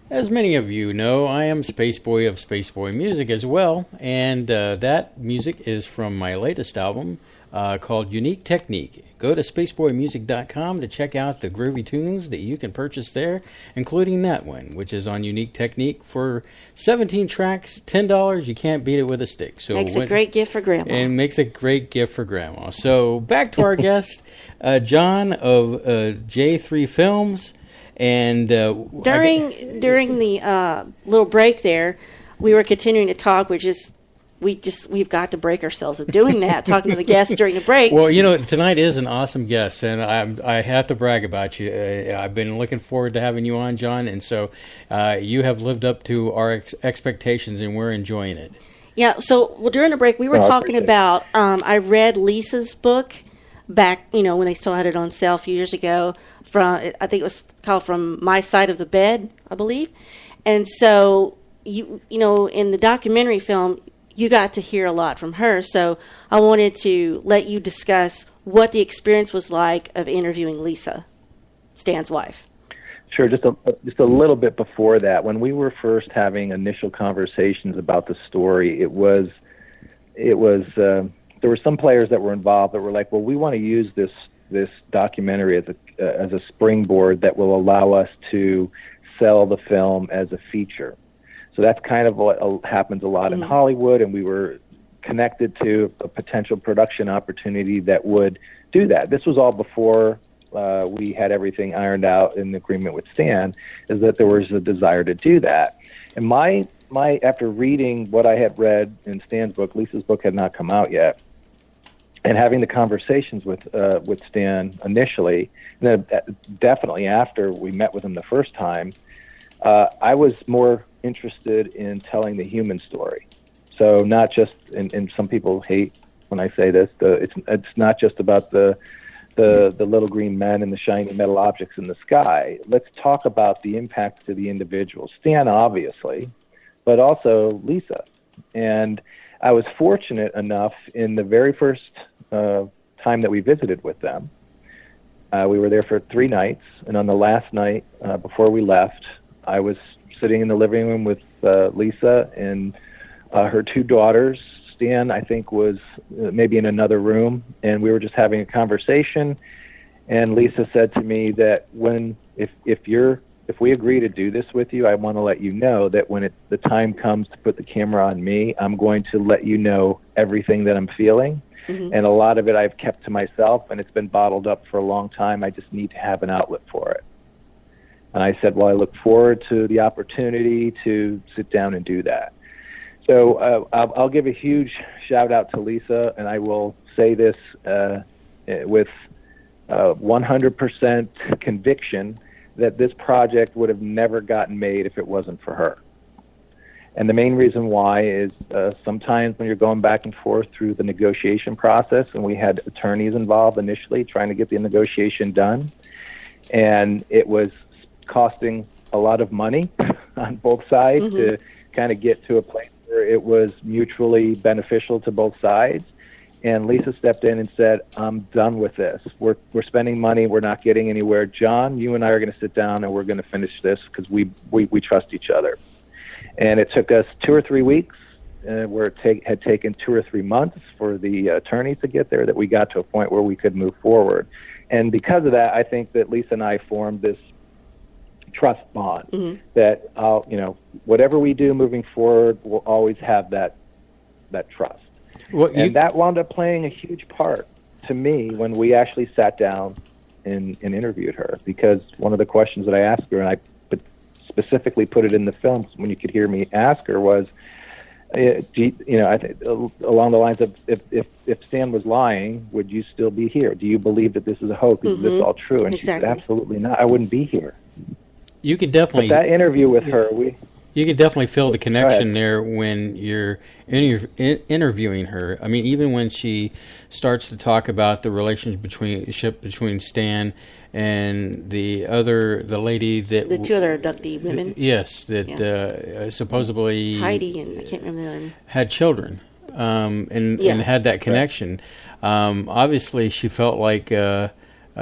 As many of you know, I am Spaceboy of Spaceboy Music as well, and that music is from my latest album called Unique Technique. Go to spaceboymusic.com to check out the groovy tunes that you can purchase there, including that one, which is on Unique Technique for 17 tracks, $10. You can't beat it with a stick. So makes a great gift for Grandma. And makes a great gift for Grandma. So back to our guest, Jon of J3Films. And during the little break there, we were continuing to talk, which is we've got to break ourselves of doing that, talking to the guests during the break. Well, you know, tonight is an awesome guest, and I have to brag about you. I've been looking forward to having you on, Jon, and so you have lived up to our expectations, and we're enjoying it. Yeah. So during the break, we were talking about. I read Lisa's book, back, when they still had it on sale a few years ago. I think it was called From My Side of the Bed, I believe. And so, in the documentary film, you got to hear a lot from her. So I wanted to let you discuss what the experience was like of interviewing Lisa, Stan's wife. Sure. Just a little bit before that, when we were first having initial conversations about the story, it was there were some players that were involved that were like, well, we want to use this documentary as a springboard that will allow us to sell the film as a feature. So that's kind of what happens a lot in Hollywood, and we were connected to a potential production opportunity that would do that. This was all before we had everything ironed out in agreement with Stan, is that there was a desire to do that. And my after reading what I had read in Stan's book, Lisa's book had not come out yet, and having the conversations with Stan initially, and then definitely after we met with him the first time, I was more interested in telling the human story. So not just, and some people hate when I say this, it's not just about the little green men and the shiny metal objects in the sky. Let's talk about the impact to the individual. Stan, obviously, but also Lisa. And I was fortunate enough in the very first time that we visited with them. We were there for 3 nights, and on the last night before we left, I was sitting in the living room with Lisa and her 2 daughters. Stan, I think, was maybe in another room, and we were just having a conversation. And Lisa said to me that if we agree to do this with you, I want to let you know that when the time comes to put the camera on me, I'm going to let you know everything that I'm feeling. Mm-hmm. And a lot of it I've kept to myself, and it's been bottled up for a long time. I just need to have an outlet for it. And I said, well, I look forward to the opportunity to sit down and do that. So I'll give a huge shout out to Lisa, and I will say this with 100% conviction that this project would have never gotten made if it wasn't for her. And the main reason why is sometimes when you're going back and forth through the negotiation process, and we had attorneys involved initially trying to get the negotiation done, and it was costing a lot of money on both sides to kind of get to a place where it was mutually beneficial to both sides. And Lisa stepped in and said, I'm done with this. We're spending money. We're not getting anywhere. John, you and I are going to sit down and we're going to finish this because we trust each other. And it took us 2 or 3 weeks, where it had taken 2 or 3 months for the attorneys to get there, that we got to a point where we could move forward. And because of that, I think that Lisa and I formed this trust bond that whatever we do moving forward, we'll always have that trust. Well, that wound up playing a huge part to me when we actually sat down and interviewed her, because one of the questions that I asked her, and I specifically put it in the film when you could hear me ask her, was, I think along the lines of, if Stan was lying, would you still be here? Do you believe that this is a hoax? Is this all true? And she said, absolutely not. I wouldn't be here. You could definitely... But that interview with her, you could definitely feel the connection there when you're interviewing her. I mean, even when she starts to talk about the relationship between Stan and the lady that... The 2 other abductee women. Yes, that supposedly... Heidi and I can't remember the other one. Had children and had that connection. Obviously, she felt like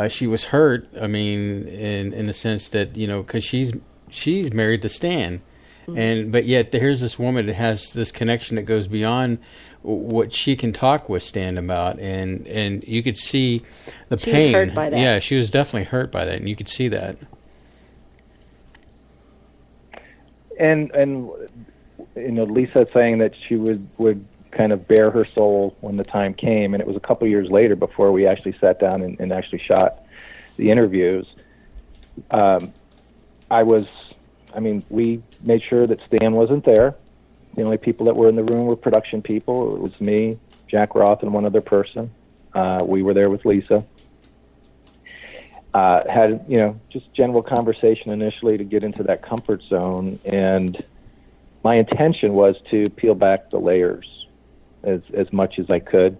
she was hurt, I mean, in the sense that, because she's married to Stan. But yet here's this woman that has this connection that goes beyond what she can talk with Stan about, and you could see the pain. She was hurt by that. Yeah, she was definitely hurt by that, and you could see that. And Lisa saying that she would kind of bare her soul when the time came, and it was a couple years later before we actually sat down and actually shot the interviews. We made sure that Stan wasn't there. The only people that were in the room were production people. It was me, Jack Roth, and one other person. We were there with Lisa. Had, just general conversation initially to get into that comfort zone. And my intention was to peel back the layers as much as I could.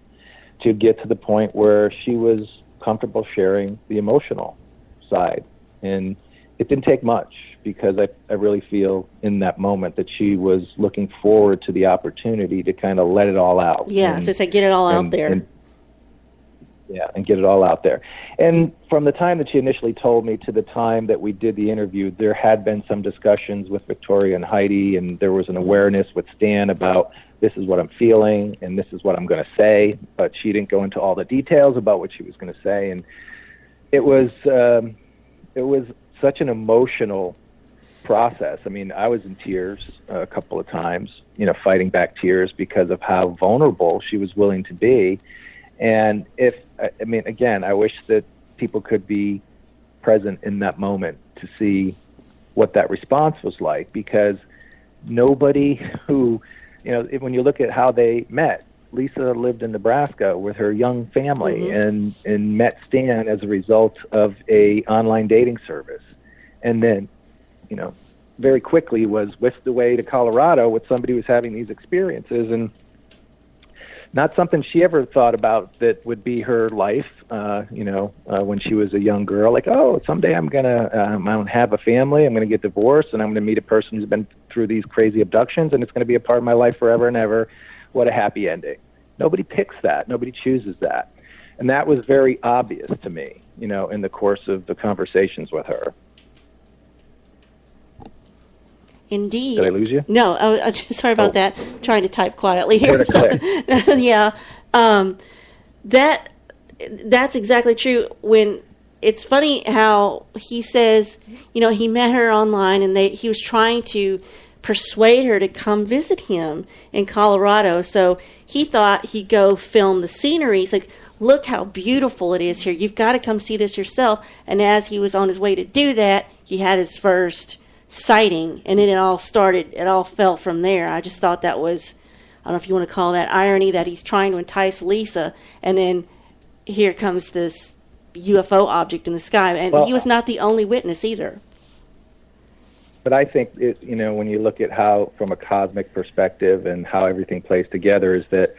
to get to the point where she was comfortable sharing the emotional side. And it didn't take much, because I really feel in that moment that she was looking forward to the opportunity to kind of let it all out. Yeah, so it's like get it all out there. And get it all out there. And from the time that she initially told me to the time that we did the interview, there had been some discussions with Victoria and Heidi, and there was an awareness with Stan about this is what I'm feeling and this is what I'm going to say, but she didn't go into all the details about what she was going to say. And it was such an emotional process. I mean, I was in tears a couple of times, fighting back tears because of how vulnerable she was willing to be. And again, I wish that people could be present in that moment to see what that response was like, because nobody who, when you look at how they met, Lisa lived in Nebraska with her young family and met Stan as a result of a online dating service. And then, very quickly was whisked away to Colorado with somebody who was having these experiences, and not something she ever thought about that would be her life, when she was a young girl. Like, oh, someday I'm going to have a family, I'm going to get divorced, and I'm going to meet a person who's been through these crazy abductions, and it's going to be a part of my life forever and ever. What a happy ending. Nobody picks that. Nobody chooses that. And that was very obvious to me, in the course of the conversations with her. Indeed. Did I lose you? No, I'm sorry about that. I'm trying to type quietly here. Yeah. That's exactly true. When it's funny how he says, he met her online and he was trying to persuade her to come visit him in Colorado. So he thought he'd go film the scenery. He's like, look how beautiful it is here. You've got to come see this yourself. And as he was on his way to do that, he had his first sighting, and then it all fell from there. I just thought that was, I don't know if you want to call that irony, that he's trying to entice Lisa, and then here comes this UFO object in the sky, and he was not the only witness either. But I think, when you look at how, from a cosmic perspective and how everything plays together, is that,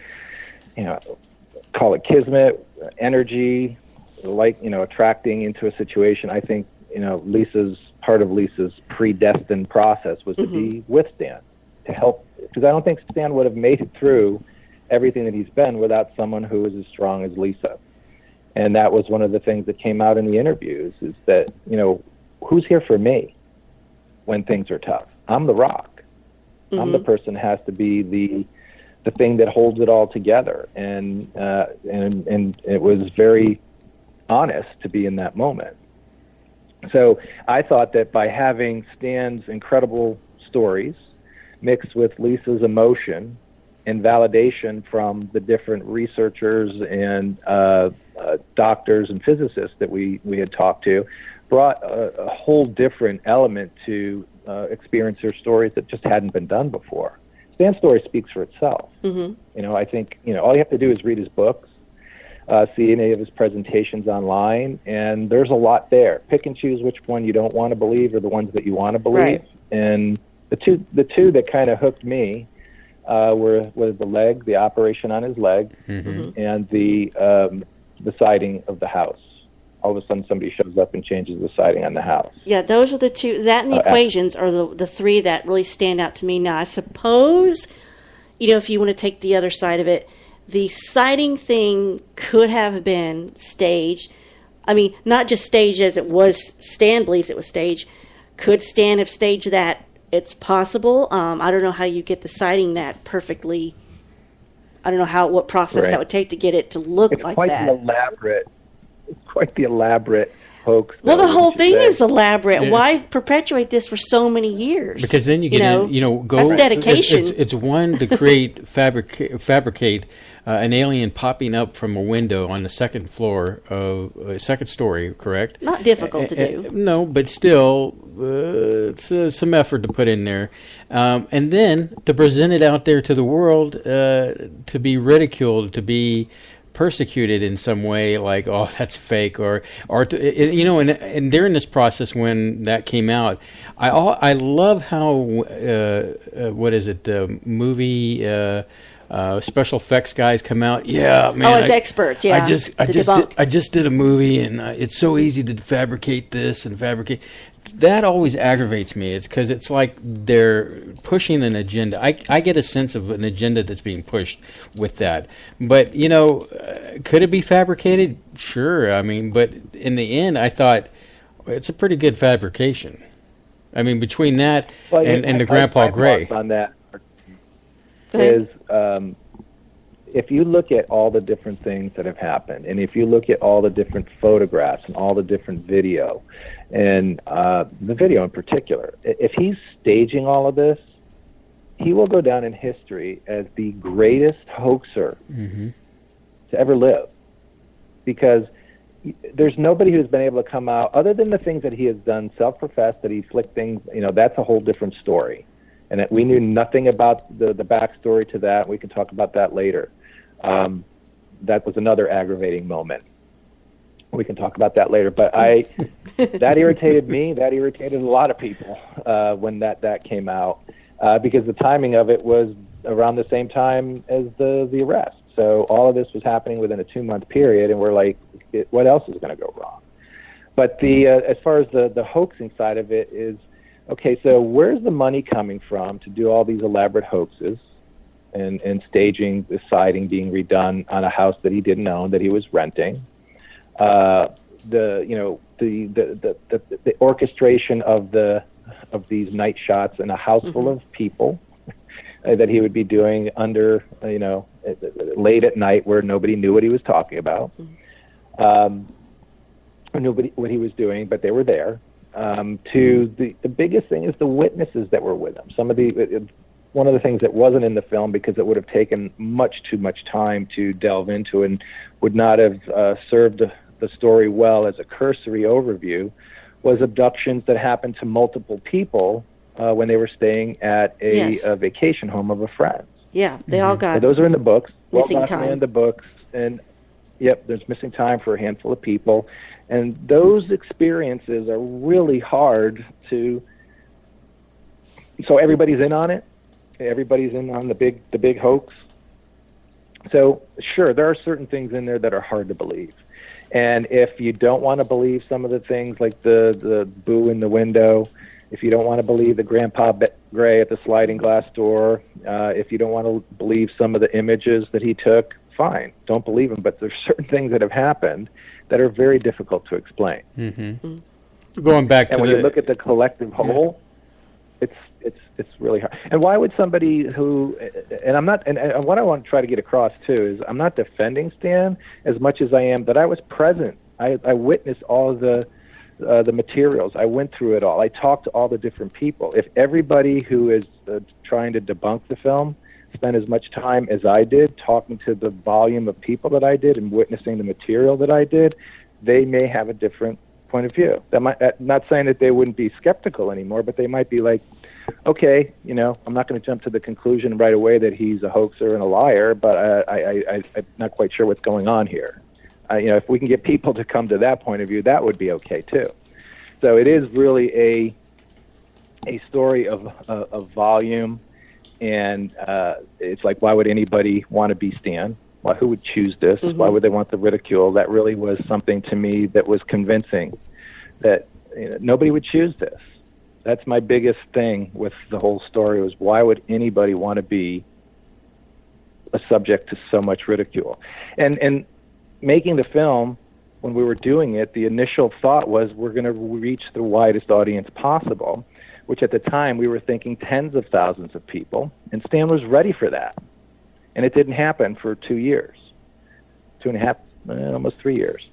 call it kismet, energy, attracting into a situation. I think, part of Lisa's predestined process was to be with Stan, to help, because I don't think Stan would have made it through everything that he's been without someone who is as strong as Lisa. And that was one of the things that came out in the interviews, is that, who's here for me when things are tough? I'm the rock. I'm the person who has to be the thing that holds it all together. And it was very honest to be in that moment. So I thought that by having Stan's incredible stories mixed with Lisa's emotion and validation from the different researchers and doctors and physicists that we had talked to, brought a whole different element to experiencer stories that just hadn't been done before. Stan's story speaks for itself. I think all you have to do is read his books, see any of his presentations online, and there's a lot there. Pick and choose which one you don't want to believe or the ones that you want to believe. Right. And the two that kind of hooked me was the operation on his leg, and the siding of the house. All of a sudden somebody shows up and changes the siding on the house. Yeah, those are the two. That and the equations are the three that really stand out to me. Now, I suppose, if you want to take the other side of it, the sighting thing could have been staged. I mean, not just staged as it was. Stan believes it was staged. Could Stan have staged that? It's possible. I don't know how you get the sighting that perfectly. I don't know what process that would take to get it to look like that. It's quite the elaborate hoax. Well, the whole thing is elaborate. Yeah. Why perpetuate this for so many years? Because then you get that's dedication. It's one to fabricate an alien popping up from a window on the second floor of second story. Correct? Not difficult to do. No, but still, it's some effort to put in there, and then to present it out there to the world, to be ridiculed, to be persecuted in some way, like, oh, that's fake, or and during this process when that came out, I love how what is it, the movie special effects guys come out. Yeah, man. As experts, yeah. I just did a movie, and it's so easy to fabricate this and fabricate. That always aggravates me. It's because it's like they're pushing an agenda. I get a sense of an agenda that's being pushed with that. But, could it be fabricated? Sure. I mean, but in the end, I thought it's a pretty good fabrication. I mean, between that and the Grandpa Gray. On that is if you look at all the different things that have happened, and if you look at all the different photographs and all the different video, and the video in particular, if he's staging all of this, he will go down in history as the greatest hoaxer to ever live. Because there's nobody who's been able to come out, other than the things that he has done, self-professed, that he flicked things, that's a whole different story. And that we knew nothing about the backstory to that. We can talk about that later. That was another aggravating moment. We can talk about that later. But that irritated me. That irritated a lot of people when that came out because the timing of it was around the same time as the arrest. So all of this was happening within a 2-month period, and we're like, what else is going to go wrong? But as far as the hoaxing side of it is, okay, so where's the money coming from to do all these elaborate hoaxes and staging the siding being redone on a house that he didn't own, that he was renting? The orchestration of these night shots in a house full of people that he would be doing under late at night where nobody knew what he was talking about, nobody what he was doing, but they were there. To the biggest thing is the witnesses that were with him. One of the things that wasn't in the film, because it would have taken much too much time to delve into and would not have served the story well as a cursory overview, was abductions that happened to multiple people when they were staying at a vacation home of a friend. Yeah, they all got. So those are in the books. Missing time in the books, and there's missing time for a handful of people, and those experiences are really hard to. So everybody's in on it. Everybody's in on the big hoax. So sure, there are certain things in there that are hard to believe. And if you don't want to believe some of the things like the boo in the window, if you don't want to believe the Grandpa Gray at the sliding glass door, if you don't want to believe some of the images that he took, fine, don't believe them. But there's certain things that have happened that are very difficult to explain. Going back to when you look at the collective whole, it's really hard. And why would somebody who, and I'm not, and what I want to try to get across too is I'm not defending Stan as much as I am that I was present. I witnessed all of the materials. I went through it all. I talked to all the different people. If everybody who is trying to debunk the film spent as much time as I did talking to the volume of people that I did and witnessing the material that I did, they may have a different point of view. That might, not saying that they wouldn't be skeptical anymore, but they might be like, okay, I'm not going to jump to the conclusion right away that he's a hoaxer and a liar, but I'm not quite sure what's going on here. If we can get people to come to that point of view, that would be okay too. So it is really a story of volume, and it's like, why would anybody want to be Stan? Who would choose this? Why would they want the ridicule? That really was something to me that was convincing that nobody would choose this. That's my biggest thing with the whole story, was why would anybody want to be a subject to so much ridicule? And making the film, when we were doing it, the initial thought was we're going to reach the widest audience possible, which at the time we were thinking tens of thousands of people, and Stan was ready for that. And it didn't happen for 2 years. 2.5, almost 3 years.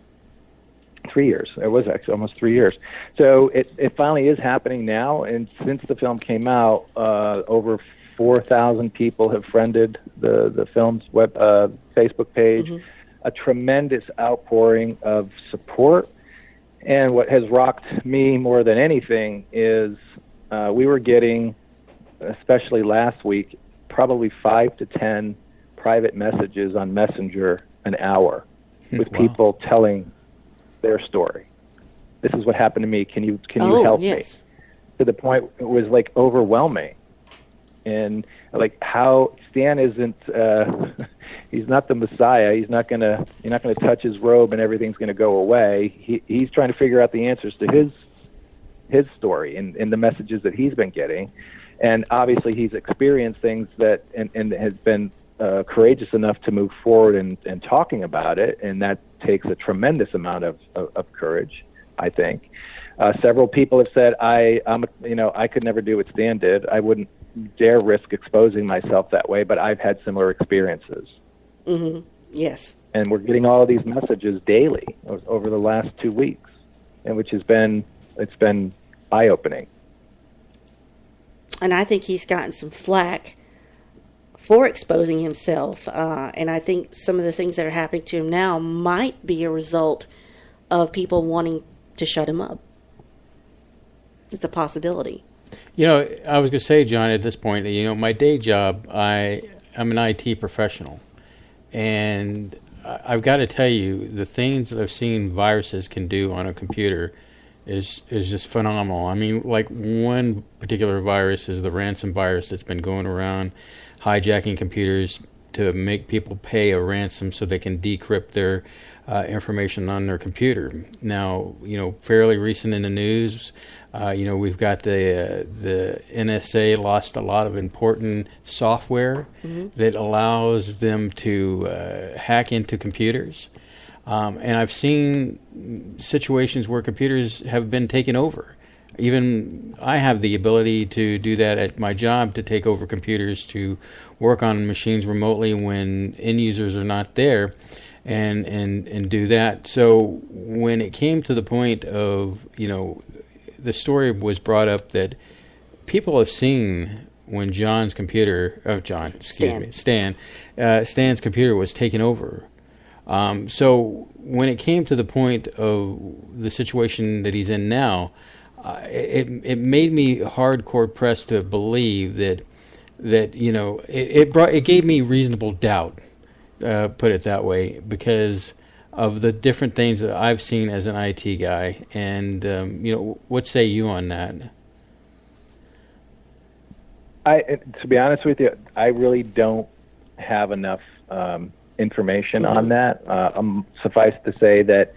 3 years. It was actually almost 3 years. So it finally is happening now, and since the film came out, over 4,000 people have friended the film's Facebook page. A tremendous outpouring of support. And what has rocked me more than anything is we were getting, especially last week, probably 5 to 10 private messages on Messenger an hour with people telling their story. This is what happened to me. Can you help me? To the point it was like overwhelming. and like how Stan isn't he's not the Messiah. You're not gonna touch his robe and everything's gonna go away. He's trying to figure out the answers to his story and the messages that he's been getting, and obviously he's experienced things that and has been courageous enough to move forward and talking about it, and that takes a tremendous amount of courage, I think. Several people have said, I could never do what Stan did. I wouldn't dare risk exposing myself that way, but I've had similar experiences. Mm-hmm. Yes. And we're getting all of these messages daily over the last 2 weeks, and which it's been eye-opening. And I think he's gotten some flack for exposing himself, and I think some of the things that are happening to him now might be a result of people wanting to shut him up. It's a possibility. You know, I was going to say, John, at this point, my day job, I'm an IT professional, and I've got to tell you, the things that I've seen viruses can do on a computer is just phenomenal. I mean, like one particular virus is the ransom virus that's been going around hijacking computers to make people pay a ransom so they can decrypt their information on their computer. Now, fairly recent in the news, we've got the NSA lost a lot of important software that allows them to hack into computers. And I've seen situations where computers have been taken over. Even I have the ability to do that at my job, to take over computers, to work on machines remotely when end users are not there, and do that. So when it came to the point of, the story was brought up that people have seen when Stan's computer was taken over. So when it came to the point of the situation that he's in now, it made me hardcore pressed to believe that it gave me reasonable doubt, put it that way, because of the different things that I've seen as an IT guy. And what say you on that? To be honest with you, I really don't have enough information on that. Suffice to say that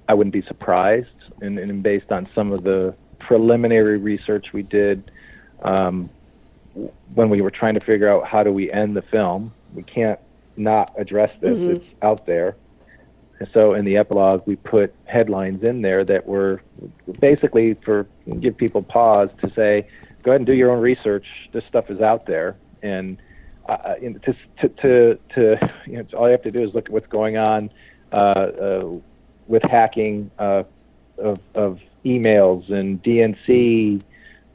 I wouldn't be surprised, and based on some of the preliminary research we did when we were trying to figure out how do we end the film. We can't not address this. It's out there. And so in the epilogue, we put headlines in there that were basically give people pause to say, go ahead and do your own research. This stuff is out there, and all you have to do is look at what's going on with hacking of emails and DNC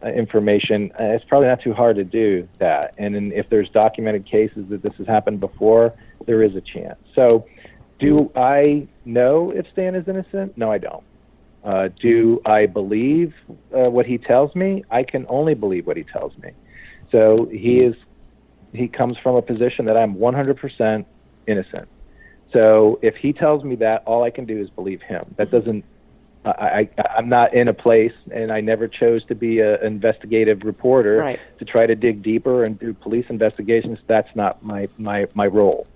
information. It's probably not too hard to do that. And if there's documented cases that this has happened before, there is a chance. So, do I know if Stan is innocent? No, I don't. Do I believe what he tells me? I can only believe what he tells me. So he comes from a position that I'm 100% innocent. So if he tells me that, all I can do is believe him. That doesn't. I'm not in a place, and I never chose to be an investigative reporter to try to dig deeper and do police investigations. That's not my role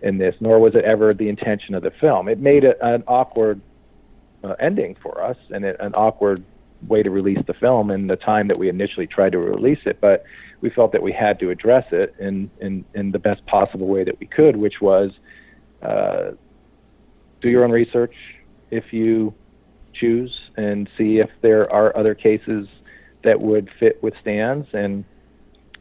in this, nor was it ever the intention of the film. It made an awkward ending for us, and an awkward way to release the film in the time that we initially tried to release it. But we felt that we had to address it in the best possible way that we could, which was do your own research if you choose, and see if there are other cases that would fit with Stan's. And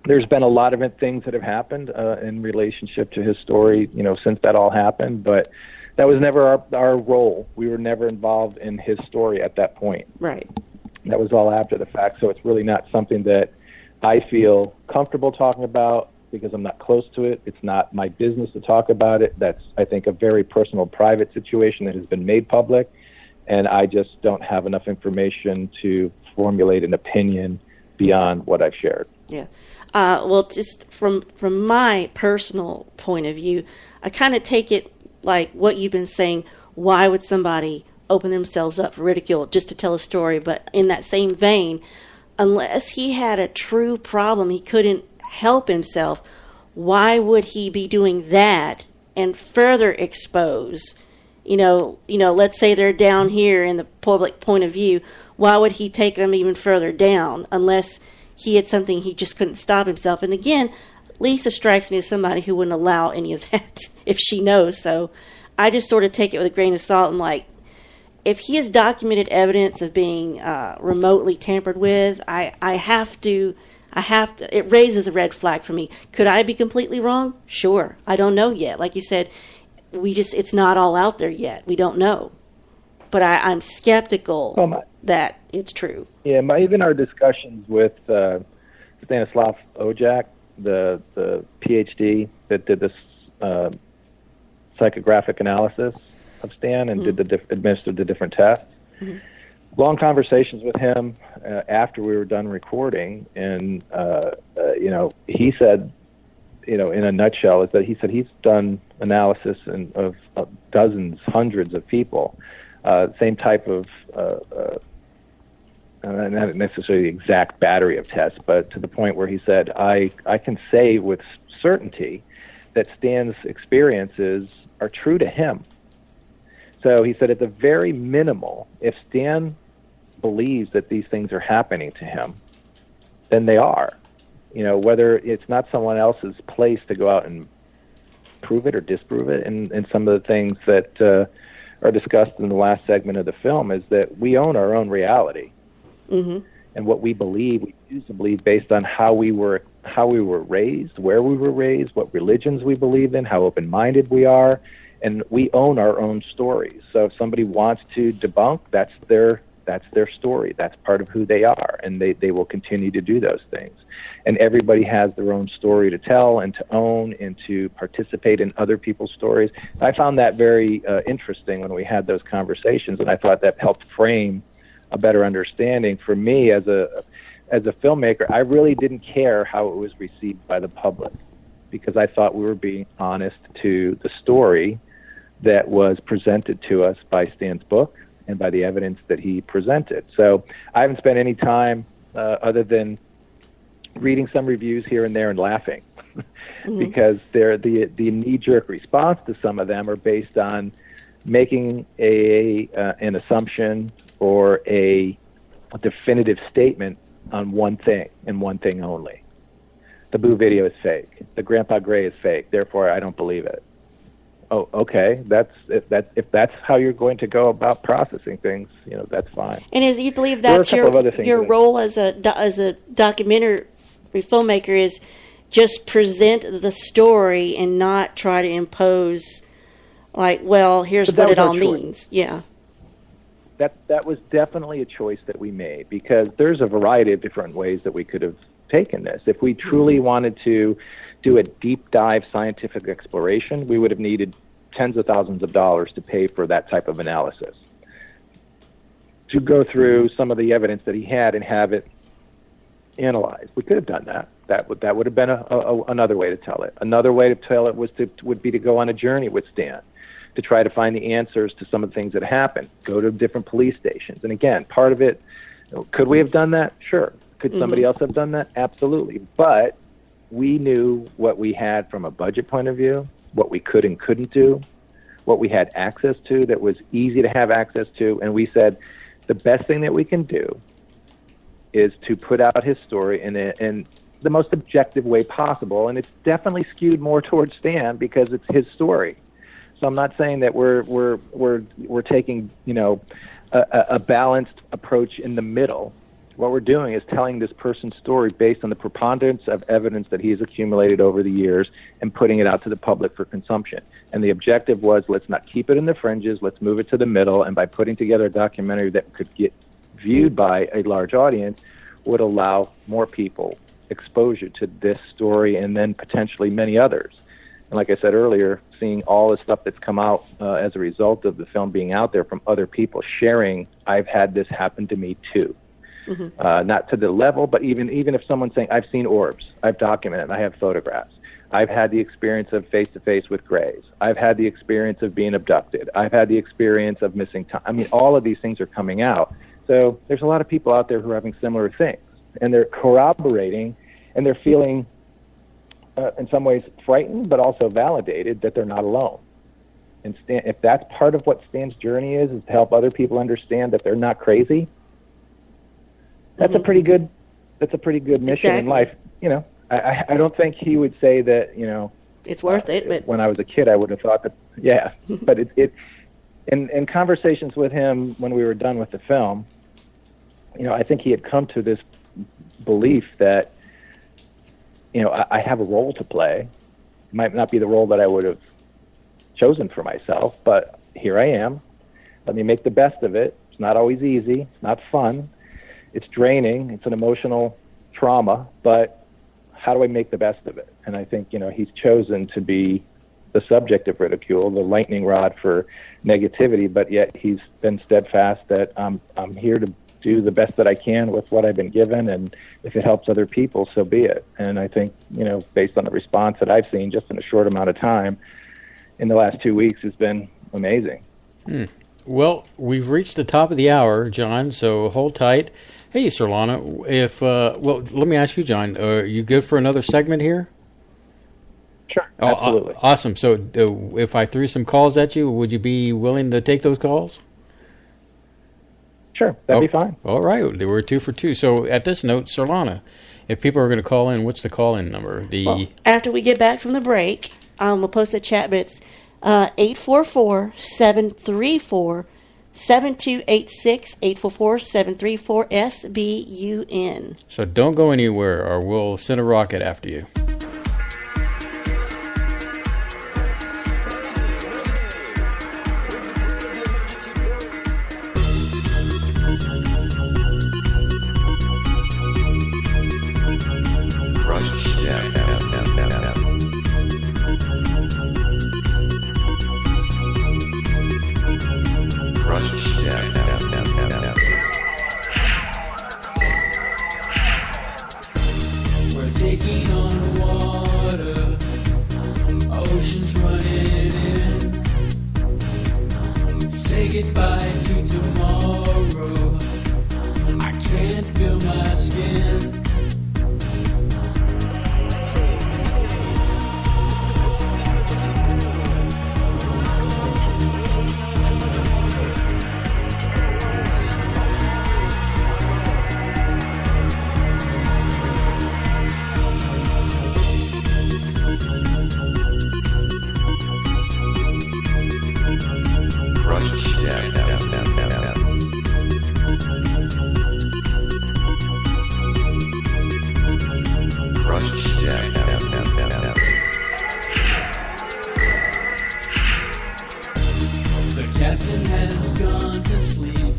there's been a lot of things that have happened in relationship to his story, since that all happened, but that was never our role. We were never involved in his story at that point. Right. That was all after the fact, so it's really not something that I feel comfortable talking about because I'm not close to it. It's not my business to talk about it. That's, I think, a very personal, private situation that has been made public, and I just don't have enough information to formulate an opinion beyond what I've shared. Yeah. Well, just from my personal point of view, I kind of take it like what you've been saying. Why would somebody open themselves up for ridicule just to tell a story? But in that same vein, unless he had a true problem he couldn't help himself, why would he be doing that and further expose, let's say they're down here in the public point of view, why would he take them even further down unless he had something he just couldn't stop himself? And again, Lisa strikes me as somebody who wouldn't allow any of that if she knows. So I just sort of take it with a grain of salt and like, if he has documented evidence of being remotely tampered with, I have to, it raises a red flag for me. Could I be completely wrong? Sure. I don't know yet. Like you said, it's not all out there yet. We don't know. But I'm skeptical that it's true. Yeah, even our discussions with Stanislav Ojak, the PhD that did this psychographic analysis of Stan and administered the different tests. Mm-hmm. Long conversations with him after we were done recording, and he said, in a nutshell, is that he said he's done analysis of dozens, hundreds of people, same type of not necessarily the exact battery of tests, but to the point where he said, I can say with certainty that Stan's experiences are true to him. So he said, at the very minimal, if Stan believes that these things are happening to him, then they are. Whether it's not someone else's place to go out and prove it or disprove it. And some of the things that are discussed in the last segment of the film is that we own our own reality. Mm-hmm. And what we believe, we choose to believe based on how we were raised, where we were raised, what religions we believe in, how open-minded we are. And we own our own stories. So if somebody wants to debunk, that's their story. That's part of who they are, and they will continue to do those things. And everybody has their own story to tell and to own and to participate in other people's stories. I found that very interesting when we had those conversations, and I thought that helped frame a better understanding for me as a filmmaker. I really didn't care how it was received by the public, because I thought we were being honest to the story that was presented to us by Stan's book and by the evidence that he presented. So I haven't spent any time other than reading some reviews here and there and laughing because they're the knee-jerk response to some of them are based on making an assumption or a definitive statement on one thing and one thing only. The Boo video is fake. The Grandpa Gray is fake. Therefore, I don't believe it. Oh, okay. If that's how you're going to go about processing things, that's fine. And as you believe that's your role as a documentary filmmaker is just present the story and not try to impose, like, well, here's what it all means. Yeah. That was definitely a choice that we made, because there's a variety of different ways that we could have taken this. If we truly wanted to do a deep dive scientific exploration, we would have needed tens of thousands of dollars to pay for that type of analysis, to go through some of the evidence that he had and have it analyzed. We could have done that. That would have been another way to tell it. Another way to tell it would be to go on a journey with Stan, to try to find the answers to some of the things that happened. Go to different police stations. And again, part of it, could we have done that? Sure. Could somebody else have done that? Absolutely. But we knew what we had from a budget point of view, what we could and couldn't do, what we had access to that was easy to have access to. And we said, the best thing that we can do is to put out his story in the most objective way possible. And it's definitely skewed more towards Stan because it's his story. So I'm not saying that we're taking, a balanced approach in the middle. What we're doing is telling this person's story based on the preponderance of evidence that he has accumulated over the years and putting it out to the public for consumption. And the objective was, let's not keep it in the fringes, let's move it to the middle, and by putting together a documentary that could get viewed by a large audience would allow more people exposure to this story and then potentially many others. And like I said earlier, seeing all the stuff that's come out as a result of the film being out there from other people sharing, I've had this happen to me too. Mm-hmm. Not to the level, but even if someone's saying, I've seen orbs, I've documented, I have photographs. I've had the experience of face-to-face with grays. I've had the experience of being abducted. I've had the experience of missing time. I mean, all of these things are coming out. So there's a lot of people out there who are having similar things, and they're corroborating, and they're feeling in some ways frightened, but also validated that they're not alone. And if that's part of what Stan's journey is to help other people understand that they're not crazy, that's a pretty good. That's a pretty good mission in life. You know, I don't think he would say that. You know, it's worth it. But when I was a kid, I would have thought that. Yeah, but in conversations with him when we were done with the film, you know, I think he had come to this belief that, you know, I have a role to play. It might not be the role that I would have chosen for myself, but here I am. Let me make the best of it. It's not always easy. It's not fun. It's draining. It's an emotional trauma, but how do I make the best of it? And I think, you know, he's chosen to be the subject of ridicule, the lightning rod for negativity, but yet he's been steadfast that I'm here to do the best that I can with what I've been given, and if it helps other people, so be it. And I think, you know, based on the response that I've seen just in a short amount of time in the last 2 weeks, has been amazing. Well, we've reached the top of the hour, John, so hold tight. Hey, Solana, well, let me ask you, John, are you good for another segment here? Sure, absolutely. Awesome. So if I threw some calls at you, would you be willing to take those calls? Sure, that'd be fine. All right, they were 2 for 2. So at this note, Solana, if people are going to call in, what's the call-in number? Well, after we get back from the break, we'll post the chat, but it's 844-734-7286, 844-734-SBUN. So don't go anywhere, or we'll send a rocket after you. We're taking on the water, oceans running in. Say goodbye to tomorrow. I can't feel my skin. The captain has gone to sleep.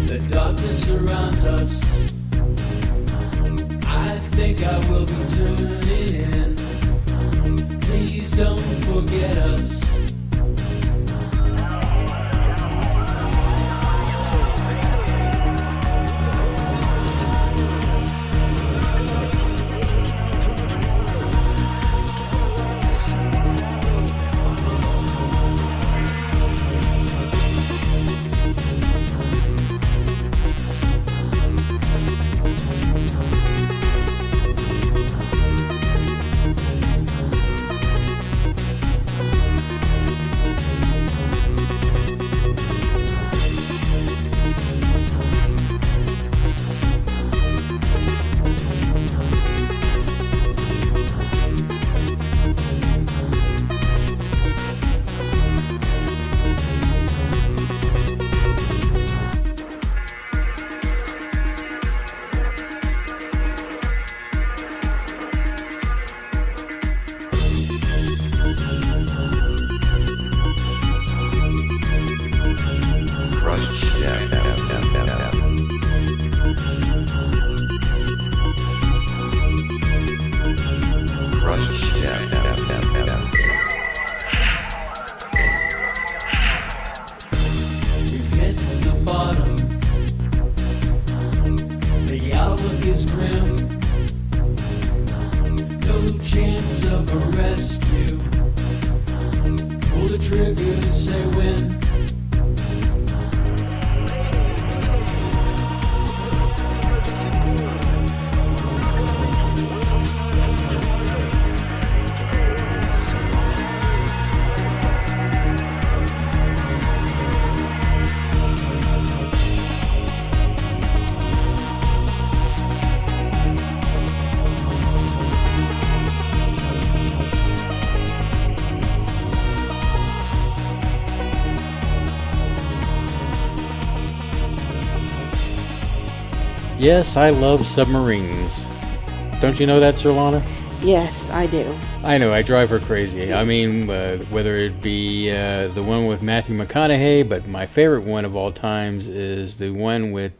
The darkness surrounds us. I think I will be tuning in. Please don't forget us. Yes, I love submarines. Don't you know that, Sir Lana? Yes, I do. I know, I drive her crazy. I mean, whether it be the one with Matthew McConaughey, but my favorite one of all times is the one with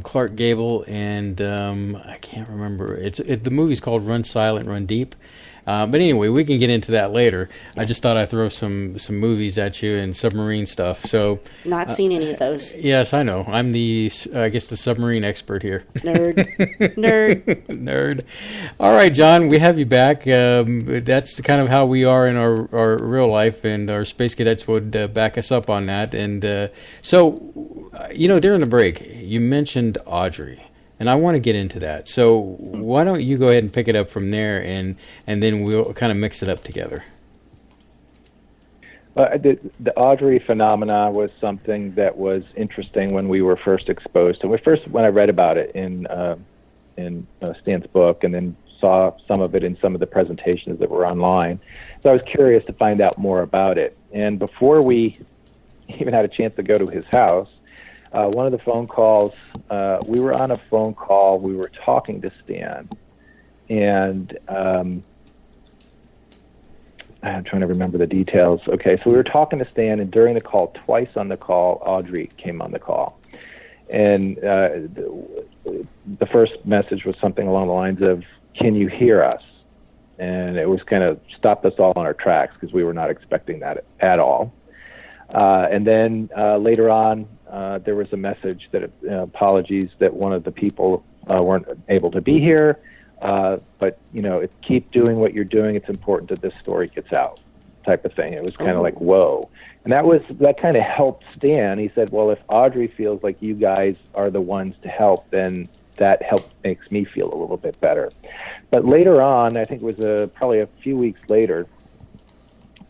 Clark Gable and I can't remember. The movie's called Run Silent, Run Deep. But anyway, we can get into that later. I just thought I'd throw some movies at you and submarine stuff. So Not seen any of those. yes, I know. I'm the submarine expert here. Nerd. Nerd. Nerd. All right, John, we have you back. That's kind of how we are in our real life, and our space cadets would back us up on that. And so, during the break, you mentioned Audrey. And I want to get into that. So why don't you go ahead and pick it up from there, and then we'll kind of mix it up together. The Audrey phenomena was something that was interesting when we were first exposed to. When I read about it in Stan's book, and then saw some of it in some of the presentations that were online. So I was curious to find out more about it. And before we even had a chance to go to his house, one of the phone calls, we were on a phone call, we were talking to Stan, and I'm trying to remember the details. Okay, so we were talking to Stan, and during the call, twice on the call, Audrey came on the call. And the first message was something along the lines of, "Can you hear us?" And it was kind of stopped us all on our tracks because we were not expecting that at all. And then later on, there was a message that apologies that one of the people weren't able to be here, but keep doing what you're doing. It's important that this story gets out, type of thing. It was kind of like, whoa. And that kind of helped Stan. He said, well, if Audrey feels like you guys are the ones to help, then that makes me feel a little bit better. But later on, I think it was probably a few weeks later,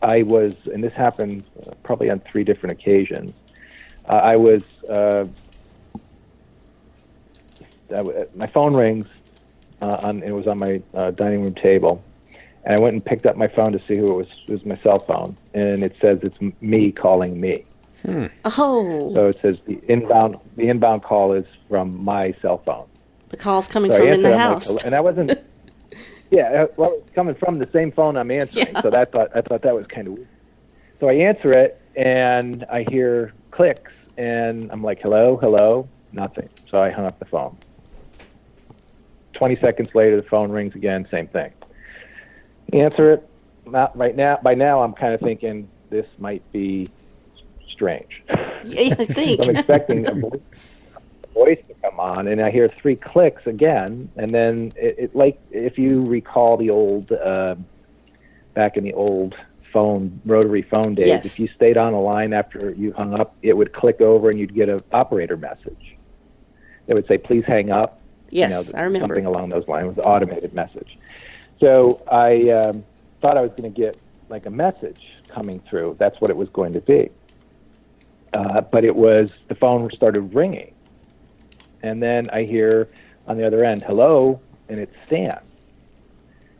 I was, and this happened probably on 3 different occasions, my phone rings, it was on my dining room table, and I went and picked up my phone to see who it was. It was my cell phone, and it says it's me calling me. Oh. So it says the inbound call is from my cell phone. The call's coming from in the house. And I wasn't. Yeah, well, it's coming from the same phone I'm answering. Yeah. So I thought that was kind of weird. So I answer it, and I hear clicks, and I'm like, hello, nothing. So I hung up the phone. 20 seconds later, the phone rings again, same thing. Answer it. By now, I'm kind of thinking this might be strange. Yeah, I think. So I'm expecting a voice to come on, and I hear 3 clicks again, and then it like, if you recall the old, back in the old rotary phone days, yes. If you stayed on a line after you hung up, it would click over and you'd get an operator message. It would say, please hang up. Yes, I remember. Something along those lines, with an automated message. So I thought I was going to get like a message coming through. That's what it was going to be. But the phone started ringing. And then I hear on the other end, hello, and it's Stan.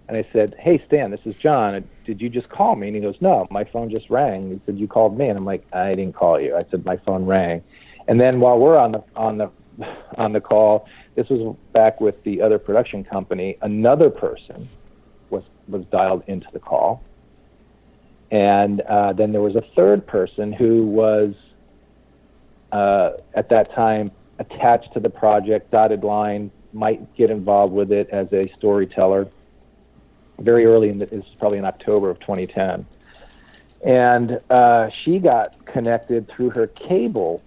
And I said, hey, Stan, this is John. Did you just call me? And he goes, no, my phone just rang. He said, you called me. And I'm like, I didn't call you. I said, my phone rang. And then while we're on the call, this was back with the other production company, another person was dialed into the call. And then there was a third person who was, at that time, attached to the project, dotted line, might get involved with it as a storyteller. Very early this is probably in October of 2010. And she got connected through her cable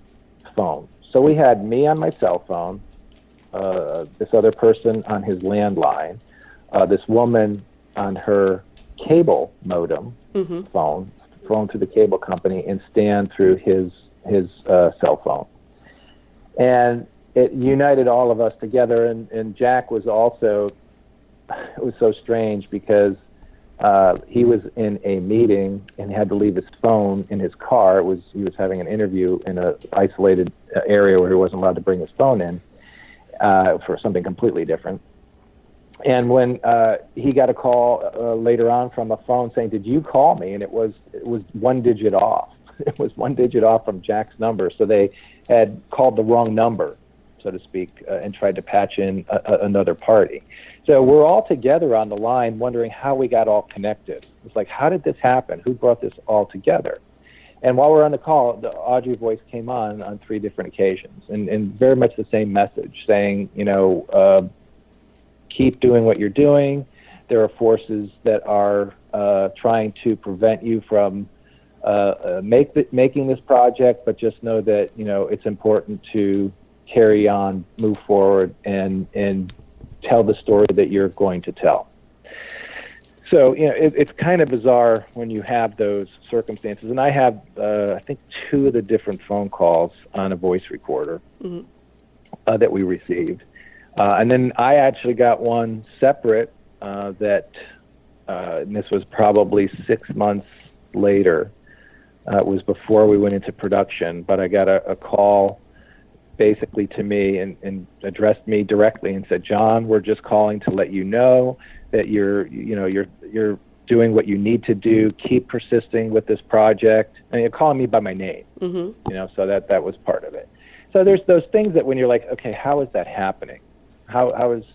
phone. So we had me on my cell phone, this other person on his landline, this woman on her cable modem phone through the cable company, and Stan through his cell phone. And it united all of us together, and Jack was also, it was so strange because he was in a meeting and had to leave his phone in his car. He was having an interview in an isolated area where he wasn't allowed to bring his phone in for something completely different. And when he got a call later on from a phone saying, did you call me? And it was 1 digit off. It was 1 digit off from Jack's number, so they had called the wrong number so to speak, and tried to patch in another party. So we're all together on the line wondering how we got all connected. It's like, how did this happen? Who brought this all together? And while we're on the call, the Audrey voice came on 3 different occasions, and very much the same message, saying, keep doing what you're doing. There are forces that are trying to prevent you from making this project, but just know that, it's important to carry on, move forward, and tell the story that you're going to tell. So, it's kind of bizarre when you have those circumstances. And I have, I think, 2 of the different phone calls on a voice recorder that we received. And then I actually got one separate and this was probably 6 months later. It was before we went into production, but I got a call basically to me and addressed me directly and said, "Jon, we're just calling to let you know that you're doing what you need to do. Keep persisting with this project." And you're calling me by my name, so that was part of it. So there's those things that when you're like, okay, how is that happening? How is,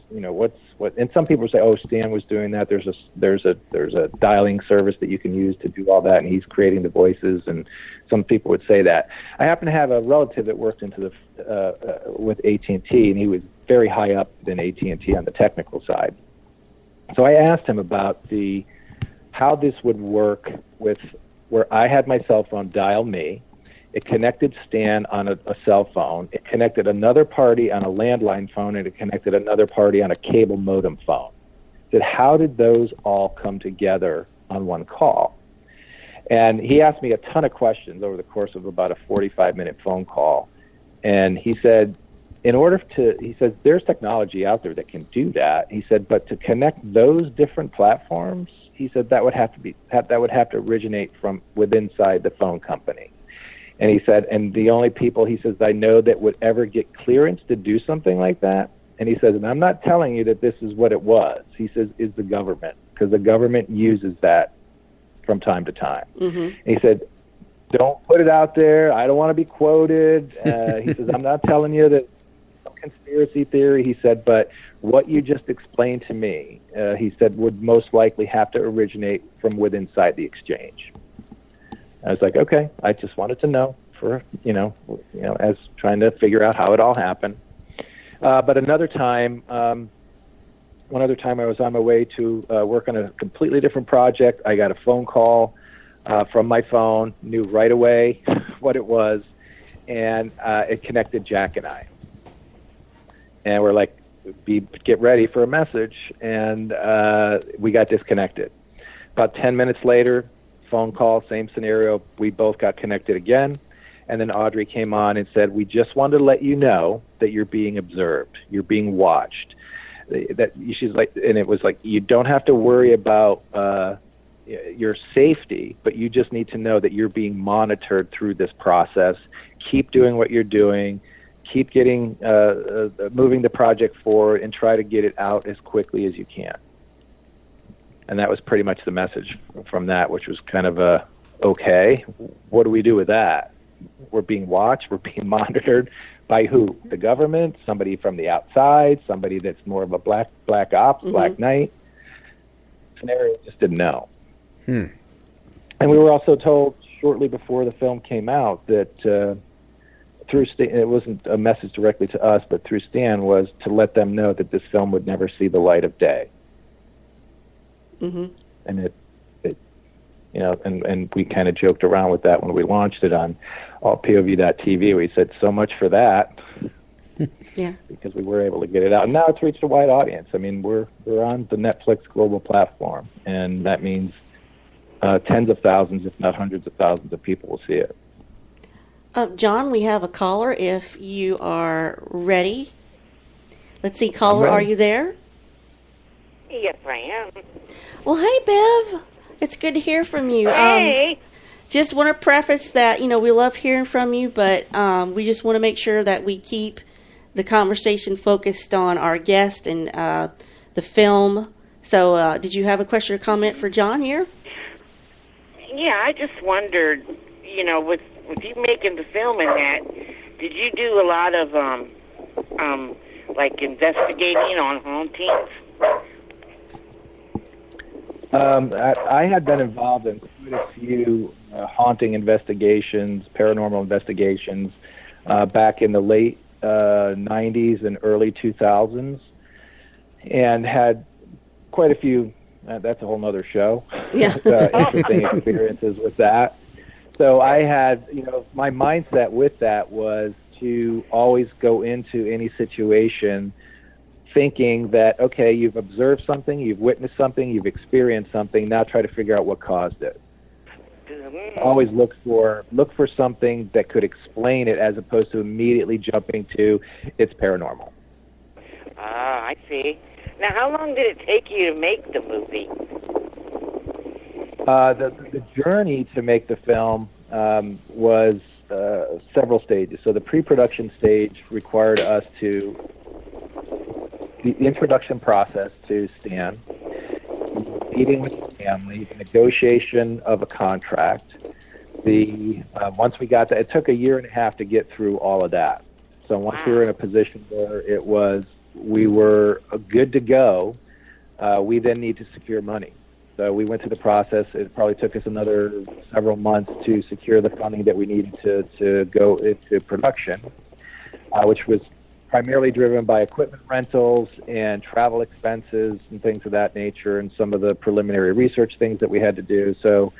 what? And some people say, oh, Stan was doing that. There's a dialing service that you can use to do all that, and he's creating the voices. And some people would say that. I happen to have a relative that worked with AT&T, and he was very high up in AT&T on the technical side. So I asked him about how this would work with where I had my cell phone dial me. It connected Stan on a cell phone. It connected another party on a landline phone, and it connected another party on a cable modem phone. I said, how did those all come together on one call? And he asked me a ton of questions over the course of about a 45-minute phone call. And he said, he says, there's technology out there that can do that. He said, but to connect those different platforms, he said that would have to originate from within inside the phone company. And he said, and the only people, he says, I know that would ever get clearance to do something like that, and he says, and I'm not telling you that this is what it was, he says, is the government, because the government uses that from time to time. And he said, don't put it out there. I don't want to be quoted. He says, I'm not telling you that conspiracy theory. He said, but what you just explained to me, he said, would most likely have to originate from within inside the exchange. I was like, okay, I just wanted to know for, as trying to figure out how it all happened. But one other time I was on my way to work on a completely different project. I got a phone call from my phone, knew right away what it was, and it connected Jack and I. And we're like, get ready for a message, and we got disconnected. About 10 minutes later, phone call, same scenario. We both got connected again, and then Audrey came on and said, "We just wanted to let you know that you're being observed, you're being watched." She's like, and it was like, you don't have to worry about your safety, but you just need to know that you're being monitored through this process. Keep doing what you're doing. Keep getting moving the project forward, and try to get it out as quickly as you can. And that was pretty much the message from that, which was kind of okay, what do we do with that? We're being watched, we're being monitored by who? The government, somebody from the outside, somebody that's more of a black ops, black knight. Scenario just didn't know. And we were also told shortly before the film came out that through Stan, it wasn't a message directly to us, but through Stan, was to let them know that this film would never see the light of day. And it and we kind of joked around with that when we launched it on allpov.tv. We said, so much for that. Yeah. Because we were able to get it out. And now it's reached a wide audience. I mean, we're on the Netflix global platform, and that means tens of thousands, if not hundreds of thousands of people will see it. Jon, we have a caller if you are ready. Let's see, caller, are you there? Yes, I am. Well, hey, Bev. It's good to hear from you. Hey. Just want to preface that, we love hearing from you, but we just want to make sure that we keep the conversation focused on our guest and the film. So did you have a question or comment for Jon here? Yeah, I just wondered, with you making the film and that, did you do a lot of like investigating on hauntings? I had been involved in quite a few haunting investigations, paranormal investigations, back in the late 90s and early 2000s, and had quite a few, that's a whole nother show, interesting experiences with that. So I had, my mindset with that was to always go into any situation thinking that, okay, you've observed something, you've witnessed something, you've experienced something, now try to figure out what caused it. Always look for something that could explain it as opposed to immediately jumping to it's paranormal. Ah, I see. Now, how long did it take you to make the movie? The journey to make the film was several stages. So the pre-production stage required us to, the introduction process to Stan, meeting with the family, the negotiation of a contract. Once we got that, it took 1.5 years to get through all of that. So once we were in a position where we were good to go, we then need to secure money. So we went through the process. It probably took us another several months to secure the funding that we needed to go into production, which was primarily driven by equipment rentals and travel expenses and things of that nature, and some of the preliminary research things that we had to do. So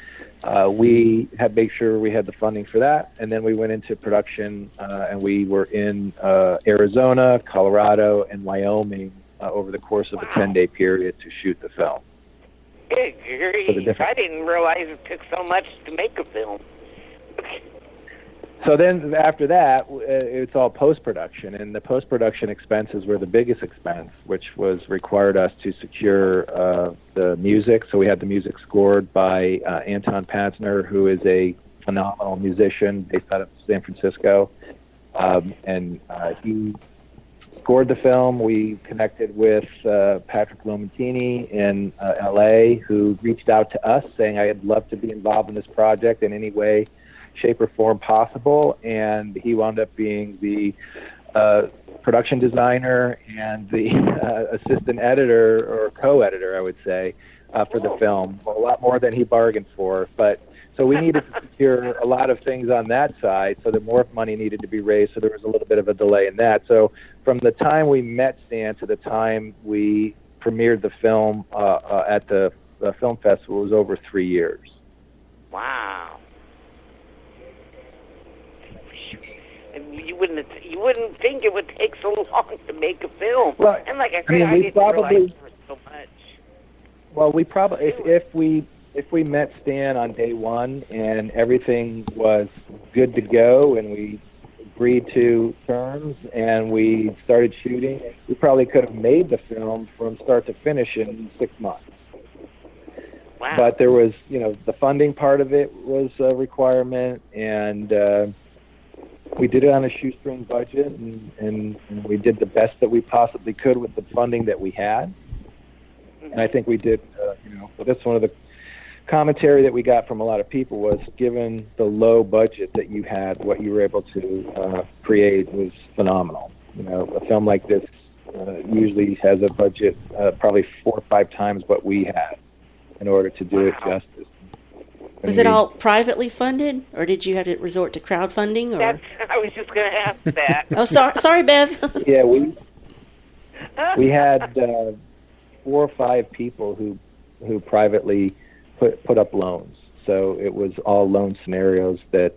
we had to make sure we had the funding for that, and then we went into production, and we were in Arizona, Colorado, and Wyoming over the course of a 10-day period to shoot the film. Good grief. I didn't realize it took so much to make a film. So then after that, it's all post-production, and the post-production expenses were the biggest expense, which was required us to secure the music. So we had the music scored by Anton Panzner, who is a phenomenal musician based out of San Francisco, and he scored the film. We connected with Patrick Lomentini in L.A., who reached out to us saying, I'd love to be involved in this project in any way, shape, or form possible, and he wound up being the production designer and the assistant editor, or co-editor, I would say, for the film. A lot more than he bargained for, but so we needed to secure a lot of things on that side, so that more money needed to be raised, so there was a little bit of a delay in that. So from the time we met Stan to the time we premiered the film at the film festival was over 3 years. Wow. You wouldn't think it would take so long to make a film. Well, and like I said, I didn't realize it was so much. Well, we probably, if we met Stan on day one and everything was good to go and we agreed to terms and we started shooting, we probably could have made the film from start to finish in 6 months. Wow. But there was, the funding part of it was a requirement, and we did it on a shoestring budget, and we did the best that we possibly could with the funding that we had. And I think we did, so that's one of the commentary that we got from a lot of people was, given the low budget that you had, what you were able to create was phenomenal. A film like this usually has a budget probably 4 or 5 times what we had in order to do it justice. Was it all privately funded, or did you have to resort to crowdfunding? Or? I was just going to ask that. Oh, sorry, Bev. Yeah, we had 4 or 5 people who privately put up loans. So it was all loan scenarios that,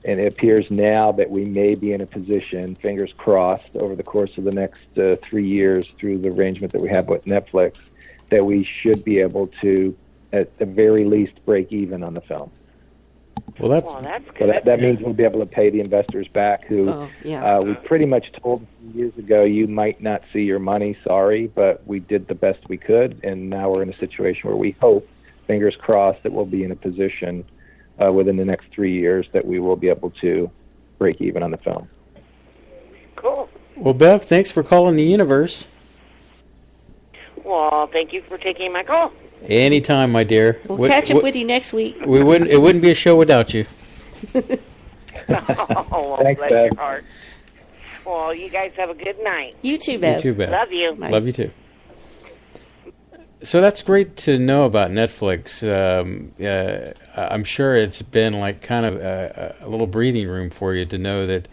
and it appears now that we may be in a position, fingers crossed, over the course of the next 3 years through the arrangement that we have with Netflix, that we should be able to, at the very least, break even on the film. Well, that's good. So that means we'll be able to pay the investors back who we pretty much told a few years ago, you might not see your money, sorry, but we did the best we could, and now we're in a situation where we hope, fingers crossed, that we'll be in a position within the next 3 years that we will be able to break even on the film. Cool. Well, Bev, thanks for calling the universe. Well, thank you for taking my call. Anytime, my dear. We'll catch up with you next week. It wouldn't be a show without you. Oh, Thanks, bless Bev. your heart. wonderful. You guys have a good night. You too, Bev. You too, Bev. Love you. Bye. Love you too. So that's great to know about Netflix. I'm sure it's been like kind of a little breathing room for you to know that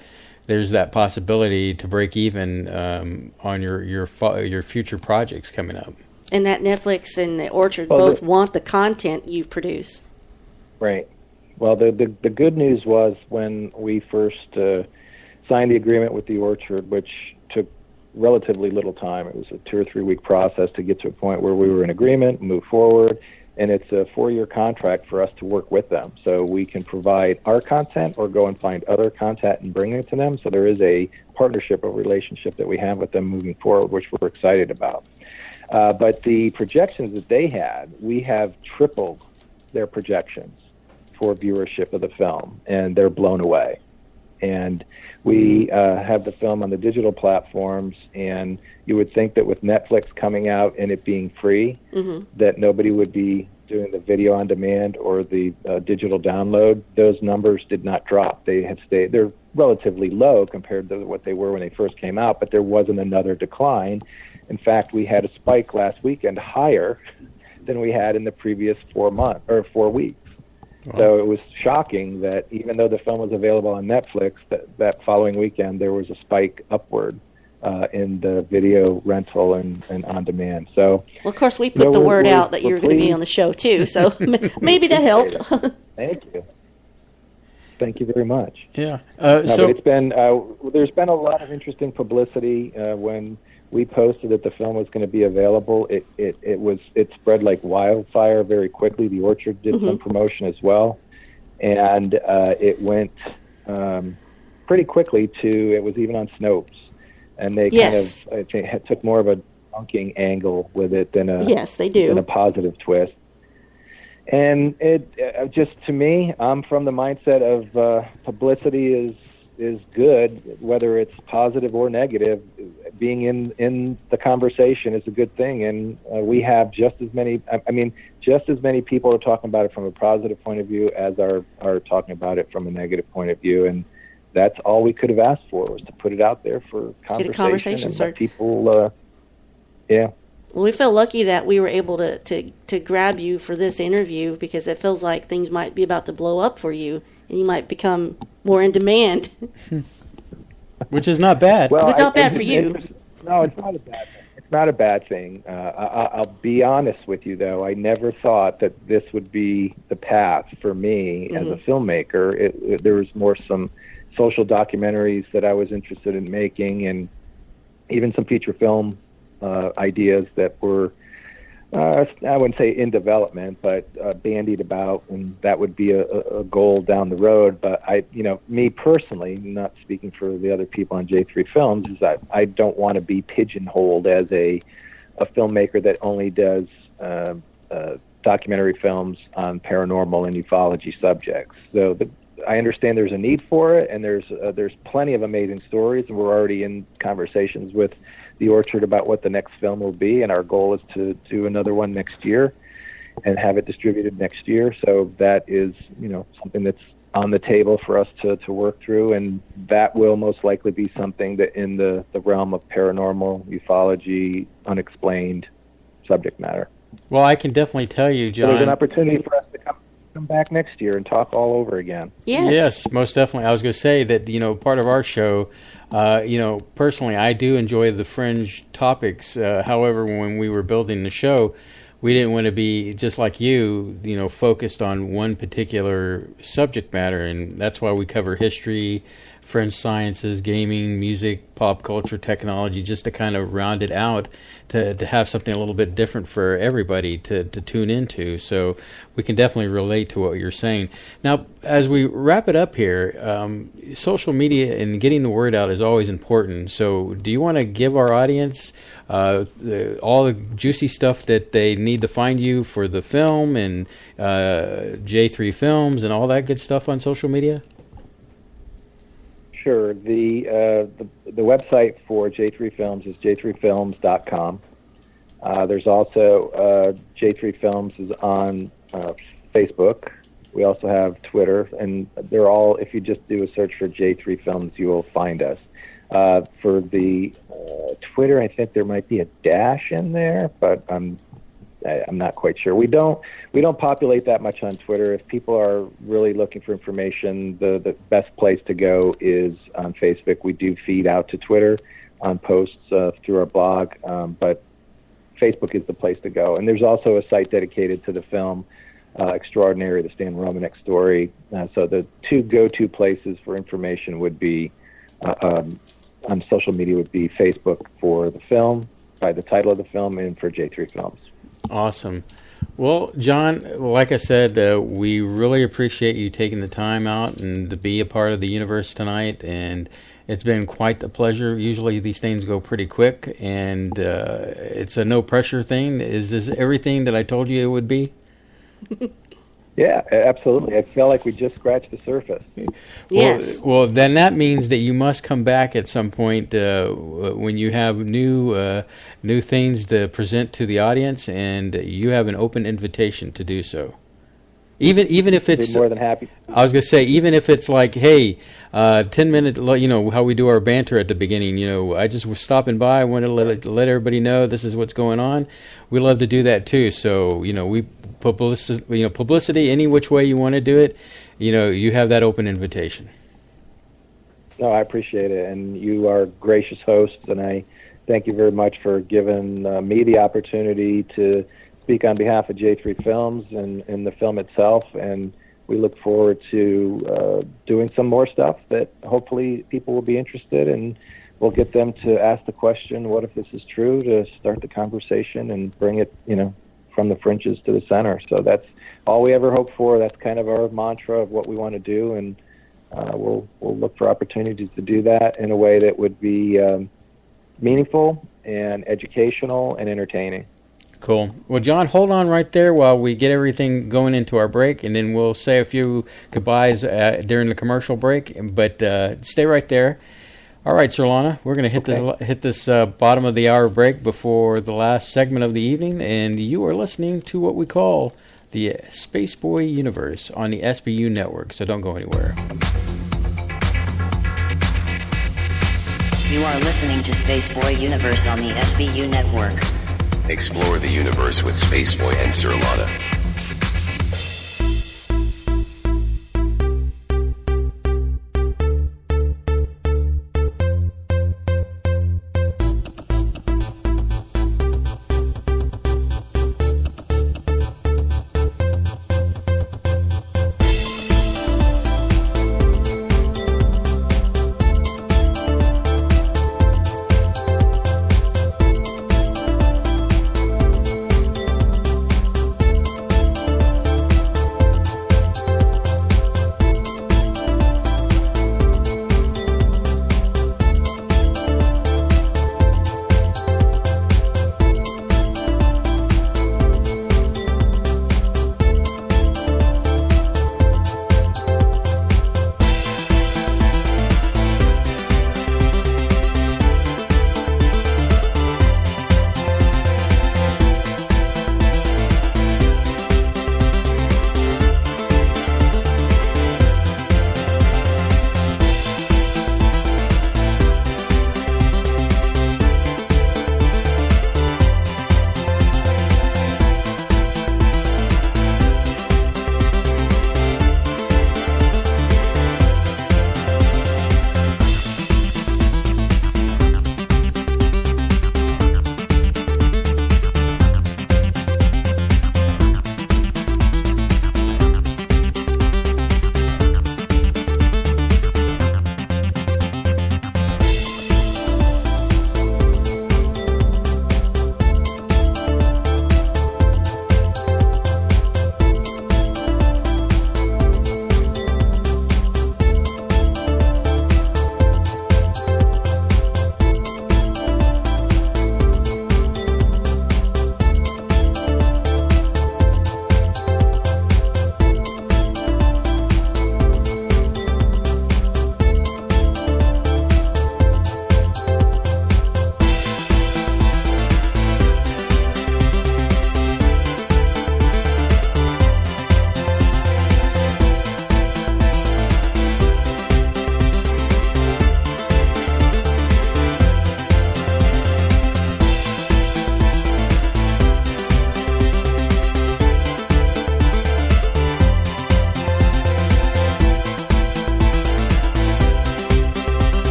there's that possibility to break even on your future projects coming up. And that Netflix and the Orchard both want the content you produce. Right. Well, the good news was when we first signed the agreement with the Orchard, which took relatively little time. It was a 2 or 3 week process to get to a point where we were in agreement, move forward, and it's a 4-year contract for us to work with them. So we can provide our content or go and find other content and bring it to them. So there is a partnership, a relationship that we have with them moving forward, which we're excited about. But the projections that they had, we have tripled their projections for viewership of the film, and they're blown away. And we have the film on the digital platforms, and you would think that with Netflix coming out and it being free, that nobody would be doing the video on demand or the digital download. Those numbers did not drop. They have stayed. They're relatively low compared to what they were when they first came out, but there wasn't another decline. In fact, we had a spike last weekend higher than we had in the previous 4 weeks. Wow. So it was shocking that even though the film was available on Netflix, that following weekend there was a spike upward in the video rental and on demand. So, well, of course, we put the word out that you're going to be on the show too, so maybe that helped. Thank you. Thank you very much. Yeah. But it's been there's been a lot of interesting publicity when we posted that the film was going to be available. It spread like wildfire very quickly. The Orchard did some promotion as well, and it went pretty quickly it was even on Snopes, and they kind of took more of a debunking angle with it than a positive twist. And it just, to me, I'm from the mindset of publicity is good, whether it's positive or negative. Being in the conversation is a good thing, and we have just as many people are talking about it from a positive point of view as are talking about it from a negative point of view, and that's all we could have asked for, was to put it out there for conversation and let people, Well, we feel lucky that we were able to grab you for this interview, because it feels like things might be about to blow up for you, and you might become more in demand. Which is not bad. Well, it's not bad for you. No, it's not a bad thing. It's not a bad thing. I'll be honest with you, though. I never thought that this would be the path for me as a filmmaker. There was more some social documentaries that I was interested in making, and even some feature film ideas that were, I wouldn't say in development, but bandied about, and that would be a goal down the road. But me personally, not speaking for the other people on J3 Films, is that I don't want to be pigeonholed as a filmmaker that only does documentary films on paranormal and ufology subjects. So I understand there's a need for it, and there's plenty of amazing stories, and we're already in conversations with the Orchard about what the next film will be, and our goal is to do another one next year and have it distributed next year. So that is, something that's on the table for us to work through, and that will most likely be something that in the realm of paranormal, ufology, unexplained subject matter. Well, I can definitely tell you, John. So there's an opportunity for us to come back next year and talk all over again. Yes, most definitely. I was going to say that, part of our show, personally, I do enjoy the fringe topics. However, when we were building the show, we didn't want to be, just like you, focused on one particular subject matter, and that's why we cover history, fringe sciences, gaming, music, pop culture, technology, just to kind of round it out, to have something a little bit different for everybody to tune into. So we can definitely relate to what you're saying. Now, as we wrap it up here, social media and getting the word out is always important. So do you want to give our audience all the juicy stuff that they need to find you for the film, and J3 Films and all that good stuff on social media? Sure. The website for J3 Films is j3films.com. There's also J3 Films is on Facebook. We also have Twitter, and they're all, if you just do a search for J3 Films, you will find us. For the Twitter, I think there might be a dash in there, but I'm not quite sure. We don't populate that much on Twitter. If people are really looking for information, the best place to go is on Facebook. We do feed out to Twitter on posts through our blog, but Facebook is the place to go. And there's also a site dedicated to the film Extraordinary, the stan-romanek story. So the two go-to places for information would be on social media would be Facebook for the film, by the title of the film, and for J3Films. Awesome. Well, Jon, like I said, we really appreciate you taking the time out and to be a part of the universe tonight, and it's been quite the pleasure. Usually these things go pretty quick, and it's a no-pressure thing. Is this everything that I told you it would be? Yeah, absolutely. I feel like we just scratched the surface. Yes. Well, then that means that you must come back at some point when you have new things to present to the audience, and you have an open invitation to do so. Even if it's more than happy. I was going to say, even if it's like, hey, 10-minute, how we do our banter at the beginning. I just was stopping by. I wanted to let everybody know this is what's going on. We love to do that too. So we publicity any which way you want to do it. You have that open invitation. No, I appreciate it, and you are gracious hosts, and I thank you very much for giving me the opportunity to speak on behalf of J3Films and the film itself, and we look forward to doing some more stuff that hopefully people will be interested in. We'll get them to ask the question, what if this is true, to start the conversation and bring it, from the fringes to the center. So that's all we ever hope for. That's kind of our mantra of what we want to do, and we'll look for opportunities to do that in a way that would be meaningful and educational and entertaining. Cool. Well, Jon, hold on right there while we get everything going into our break, and then we'll say a few goodbyes during the commercial break. But stay right there. All right, Sir Lana, we're going to hit this bottom of the hour break before the last segment of the evening, and you are listening to what we call the Space Boy Universe on the SBU network. So don't go anywhere. You are listening to Space Boy Universe on the SBU network. Explore the universe with Spaceboy and Sir Lana.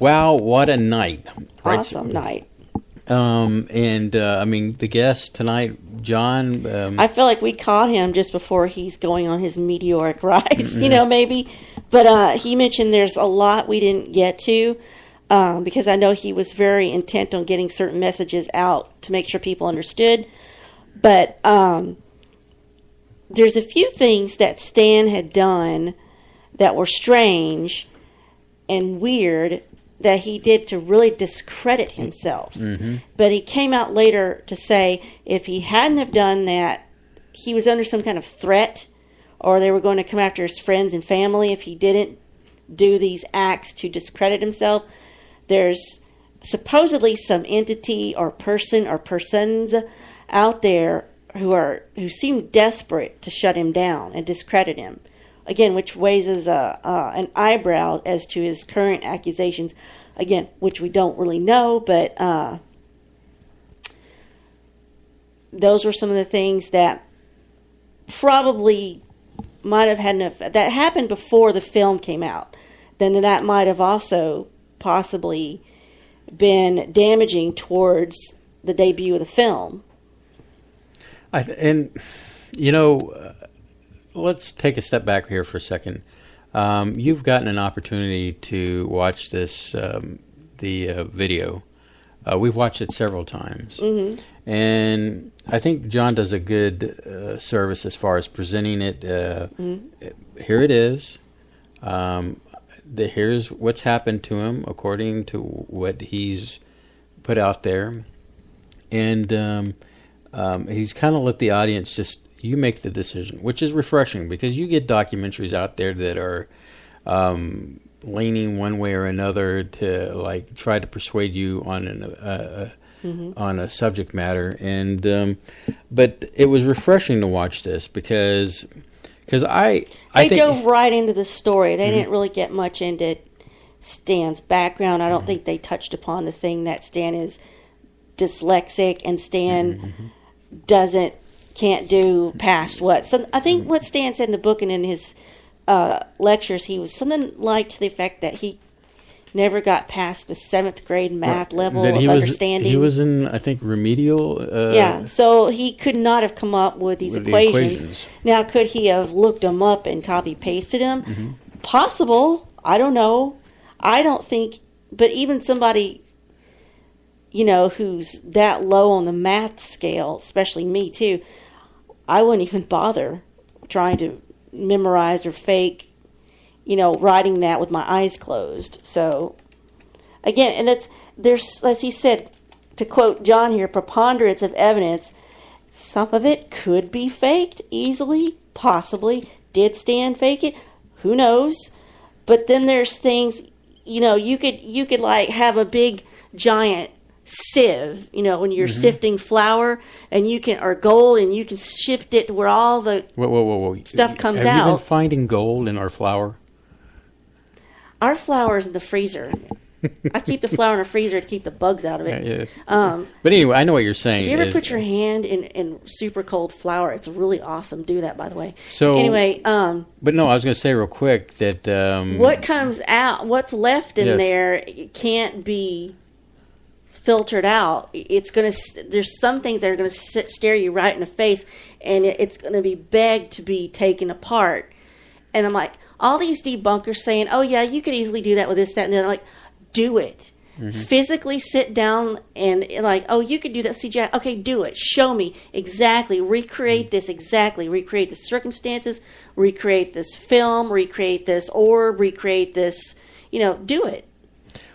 Wow, what a night. Awesome night. I mean, the guest tonight, Jon. I feel like we caught him just before he's going on his meteoric rise, maybe. But he mentioned there's a lot we didn't get to because I know he was very intent on getting certain messages out to make sure people understood. But there's a few things that Stan had done that were strange and weird that he did to really discredit himself. But he came out later to say if he hadn't have done that, he was under some kind of threat, or they were going to come after his friends and family if he didn't do these acts to discredit himself. There's supposedly some entity or person or persons out there who seem desperate to shut him down and discredit him. Again, which raises an eyebrow as to his current accusations. Again, which we don't really know, but those were some of the things that probably might have had enough. That happened before the film came out. Then that might have also possibly been damaging towards the debut of the film. Let's take a step back here for a second. You've gotten an opportunity to watch this, the video. We've watched it several times. And I think Jon does a good service as far as presenting it. Here it is. Here's what's happened to him according to what he's put out there. And he's kind of let the audience just... You make the decision, which is refreshing because you get documentaries out there that are leaning one way or another to like try to persuade you on on a subject matter, and but it was refreshing to watch this because I think, dove right into the story. They didn't really get much into Stan's background. I don't think they touched upon the thing that Stan is dyslexic and Stan can't do past what. So I think what Stan said in the book and in his lectures, he was something like to the effect that he never got past the 7th grade math level of understanding. He was in, I think, remedial. So he could not have come up with these equations. Now, could he have looked them up and copy-pasted them? Possible. I don't know. I don't think, but even somebody, who's that low on the math scale, especially me too, I wouldn't even bother trying to memorize or fake, writing that with my eyes closed. So, again, and there's, as he said, to quote Jon here, preponderance of evidence. Some of it could be faked easily, possibly. Did Stan fake it? Who knows? But then there's things, you could like have a big giant sieve, when you're sifting flour, and or gold, and you can shift it to where all the stuff comes out. Have you been finding gold in our flour? Our flour is in the freezer. I keep the flour in the freezer to keep the bugs out of it. But anyway, I know what you're saying. If you ever put your hand in super cold flour, it's really awesome. Do that, by the way. So anyway, but no, I was going to say real quick that what comes out, what's left in there, it can't be filtered out. There's some things that are going to stare you right in the face, and it's going to be begged to be taken apart. And I'm like, all these debunkers saying, oh yeah, you could easily do that with this, that, and then I'm like, do it. Physically sit down and like, oh, you could do that CGI. Okay, do it. Show me exactly. Recreate this exactly. Recreate the circumstances. Recreate this film. Recreate this orb. Recreate this. Do it.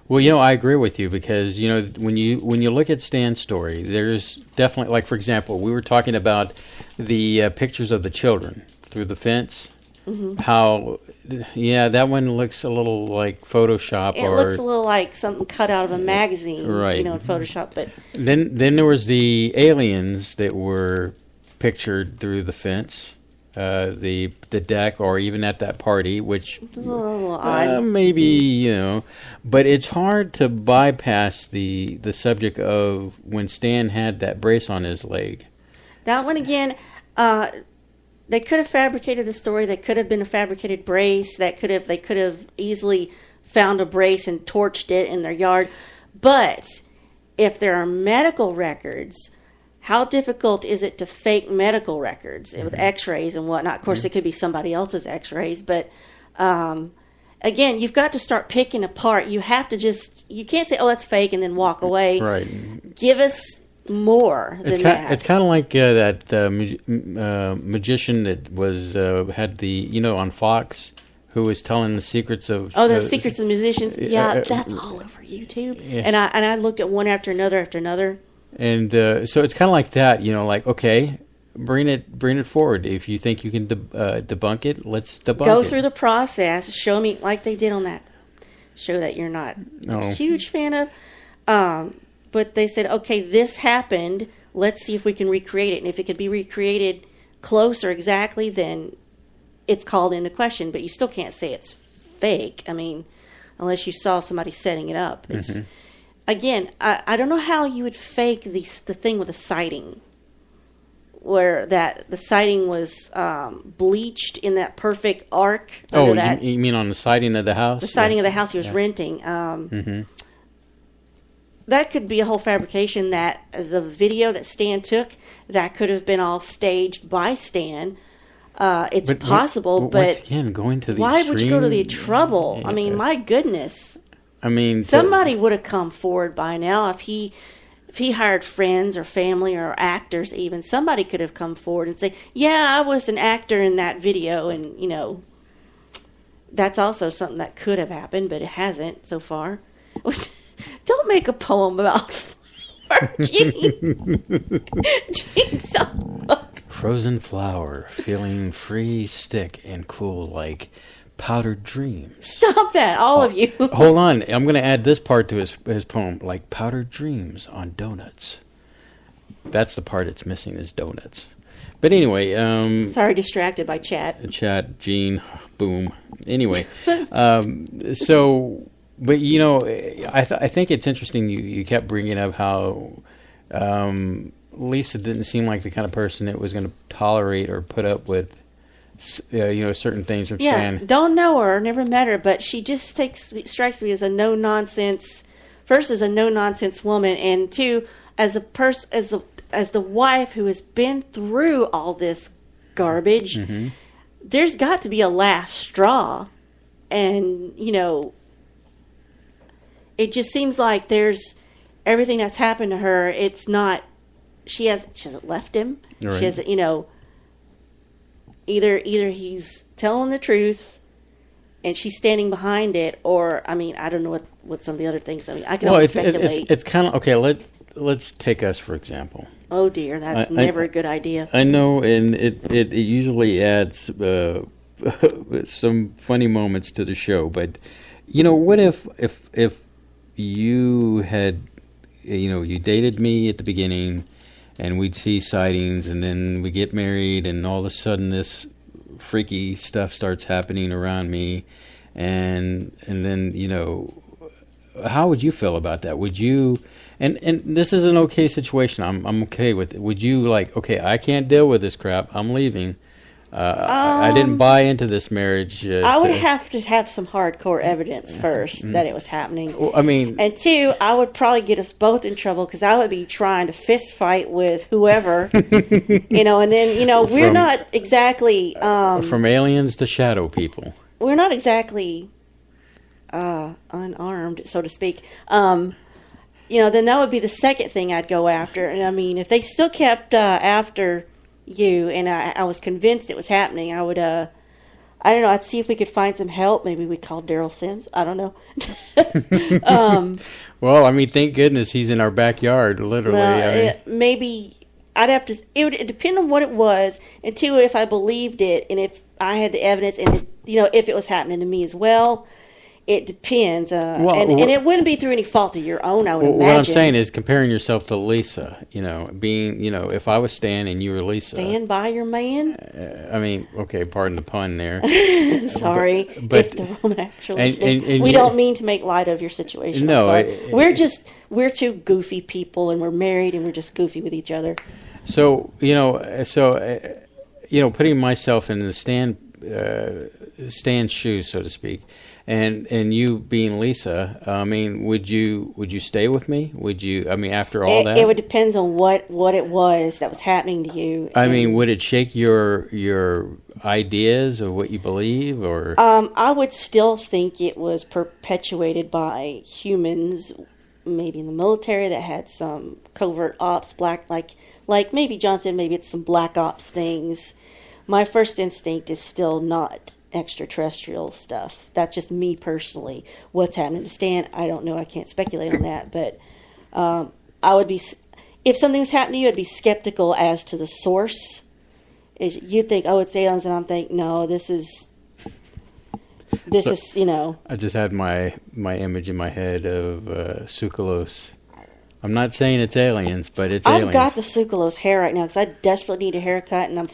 Well, I agree with you because when you look at Stan's story, there's definitely, like, for example, we were talking about the pictures of the children through the fence. How, that one looks a little like Photoshop. It looks a little like something cut out of a magazine, right? In Photoshop. But then there was the aliens that were pictured through the fence. The deck, or even at that party, which maybe but it's hard to bypass the subject of when Stan had that brace on his leg. That one again, they could have fabricated the story. That could have been a fabricated brace. They could have easily found a brace and torched it in their yard. But if there are medical records, how difficult is it to fake medical records with x-rays and whatnot? Of course, it could be somebody else's x-rays, but again, you've got to start picking apart. You have to you can't say, oh, that's fake, and then walk away. Right. Give us more than that. It's kind of like that magician that was had on Fox, who was telling the secrets of... Oh, the secrets of musicians. Yeah, that's all over YouTube. Yeah. And I looked at one after another after another. And so it's kind of like that, like, okay, bring it forward. If you think you can debunk it, let's debunk it. Go through the process. Show me, like they did on that show that you're not a huge fan of. But they said, okay, this happened. Let's see if we can recreate it. And if it could be recreated close or exactly, then it's called into question. But you still can't say it's fake. I mean, unless you saw somebody setting it up. It's... Again, I don't know how you would fake the thing with a sighting, where the sighting was bleached in that perfect arc. Oh, you mean on the siding of the house? The siding of the house he was renting. That could be a whole fabrication. That the video that Stan took, that could have been all staged by Stan. It's possible, but once again, going to the why extreme, would you go to the trouble? I mean, my goodness. I mean, somebody would have come forward by now if he hired friends or family or actors. Even somebody could have come forward and say, "Yeah, I was an actor in that video," and that's also something that could have happened, but it hasn't so far. Don't make a poem about flower, Gene. Frozen flower, feeling free, stick, and cool like powdered dreams. Stop that, all of you. Hold on. I'm going to add this part to his poem, like powdered dreams on donuts. That's the part it's missing is donuts. But anyway. Sorry, distracted by chat. Chat, Gene, boom. Anyway. So, but I think it's interesting you kept bringing up how Lisa didn't seem like the kind of person that was going to tolerate or put up with certain things from Stan. Don't know her, never met her, but she just strikes me as a no nonsense. First, as a no nonsense woman, and two, as the wife who has been through all this garbage. There's got to be a last straw, and it just seems like there's everything that's happened to her. It's not. She hasn't left him. Right. She hasn't. Either he's telling the truth and she's standing behind it, or I don't know what some of the other things. I can only speculate. It's kind of okay. Let's take us for example. Oh dear, that's never a good idea. I know, and it usually adds some funny moments to the show. But what if you had you dated me at the beginning, and we'd see sightings, and then we get married, and all of a sudden this freaky stuff starts happening around me, and then how would you feel about that? Would you? And this is an okay situation. I'm okay with it. Would you okay? I can't deal with this crap. I'm leaving. I didn't buy into this marriage. I would have to have some hardcore evidence first that it was happening. Well, and two, I would probably get us both in trouble because I would be trying to fist fight with whoever, and then we're not exactly from aliens to shadow people. We're not exactly unarmed, so to speak. Then that would be the second thing I'd go after. And if they still kept after you, and I was convinced it was happening, I would, I don't know, I'd see if we could find some help. Maybe we'd call Daryl Sims. I don't know. Well, thank goodness he's in our backyard, literally. Maybe I'd have to, it would depend on what it was, and two, if I believed it, and if I had the evidence, and, if it was happening to me as well. It depends, and it wouldn't be through any fault of your own, I would imagine. What I'm saying is comparing yourself to Lisa, being, if I was Stan and you were Lisa. Stand by your man? Okay, pardon the pun there. Sorry, but if the woman actually we don't mean to make light of your situation. No. We're two goofy people, and we're married, and we're just goofy with each other. So, putting myself in the Stan's shoes, so to speak, And you being Lisa, I mean, would you stay with me? Would you? I mean, after all that, it would depend on what it was that was happening to you. I mean, would it shake your ideas of what you believe, or? I would still think it was perpetuated by humans, maybe in the military that had some covert ops, like maybe John said, maybe it's some black ops things. My first instinct is still not extraterrestrial stuff. That's just me personally. What's happening to Stan, I don't know. I can't speculate on that. But I would be, if something was happening to you, I'd be skeptical as to the source. You'd think, oh, it's aliens, and I'm thinking, no, this is, you know. I just had my image in my head of Sukalos. I'm not saying it's aliens, but it's aliens. I've got the Sukalos hair right now because I desperately need a haircut, and I'm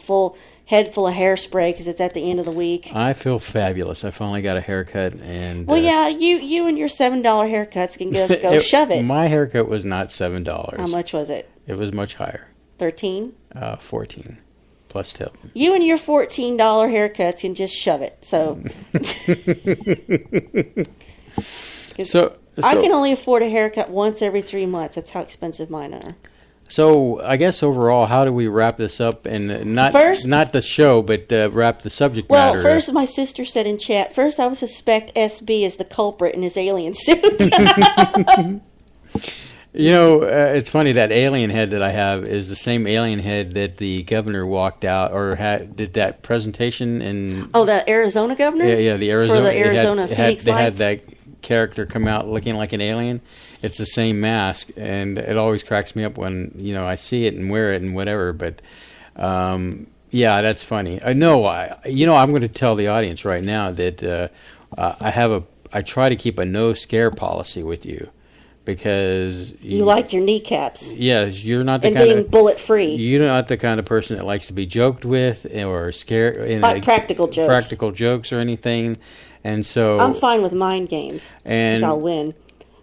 head full of hairspray because it's at the end of the week. I feel fabulous. I finally got a haircut, and well, yeah, you and your $7 haircuts can go shove it. My haircut was not $7. How much was it? It was much higher. 13? 14 plus tip. You and your $14 haircuts can just shove it. So, so I can only afford a haircut once every 3 months. That's how expensive mine are. So I guess overall, how do we wrap this up? And not the show, but wrap the subject matter. Well, first, my sister said in chat, first I would suspect SB is the culprit in his alien suit. You know, it's funny, that alien head that I have is the same alien head that the governor walked out or did that presentation in... Oh, the Arizona governor? Yeah, the Arizona... For the Arizona Phoenix They Lights? had that character come out looking like an alien. It's the same mask, and it always cracks me up when, you know, I see it and wear it and whatever, but... yeah, that's funny. I'm going to tell the audience right now that I try to keep a no scare policy with you. Because you like your kneecaps. Yes, you're not the and kind being of bullet free. You're not the kind of person that likes to be joked with or scared. Like practical jokes or anything. And so I'm fine with mind games because I'll win.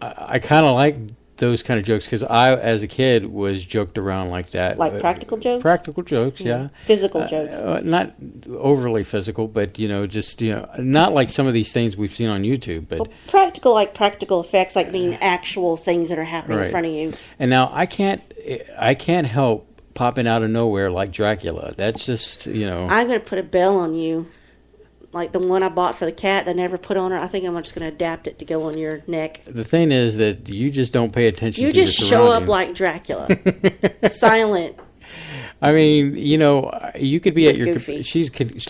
I kind of like those kind of jokes because I, as a kid, was joked around like that. Like practical jokes? Practical jokes, yeah. Physical jokes. Not overly physical, but, just, not like some of these things we've seen on YouTube. But practical, like practical effects, like being actual things that are happening in front of you. And now I can't help popping out of nowhere like Dracula. That's just, I'm going to put a bell on you. Like the one I bought for the cat that I never put on her. I think I'm just going to adapt it to go on your neck. The thing is that you just don't pay attention to your surroundings. You just show up like Dracula. Silent. I mean, you could be at your... Goofy.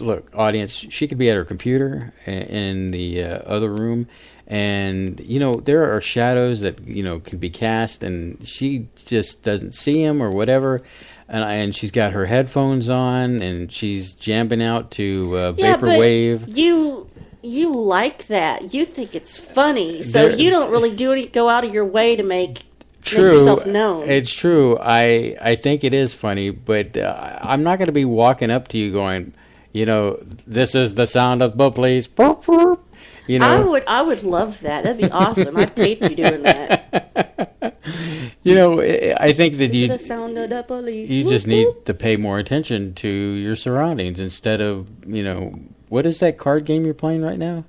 Look, audience, she could be at her computer in the other room. And, there are shadows that, can be cast. And she just doesn't see them or whatever. And she's got her headphones on, and she's jamming out to vaporwave. Yeah, you like that. You think it's funny, so you don't really go out of your way to make yourself known. It's true. I think it is funny, but I'm not going to be walking up to you going, this is the sound of the police. I would love that. That'd be awesome. I'd tape you doing that. I think that the sound of the police. You just need to pay more attention to your surroundings instead of, what is that card game you're playing right now?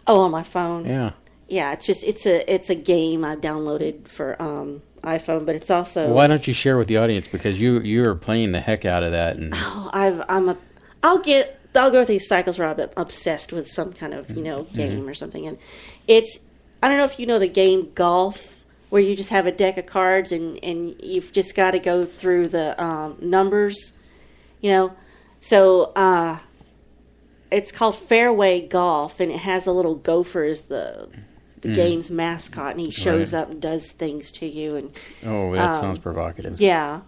Oh, on my phone. Yeah. Yeah, it's a game I've downloaded for iPhone, but it's also. Well, why don't you share with the audience, because you are playing the heck out of that, and I'll go through these cycles where I'm obsessed with some kind of game or something, and I don't know if you know the game Golf, where you just have a deck of cards and you've just got to go through the numbers, so it's called Fairway Golf, and it has a little gopher as the game's mascot, and he shows up and does things to you. And that sounds provocative. Yeah.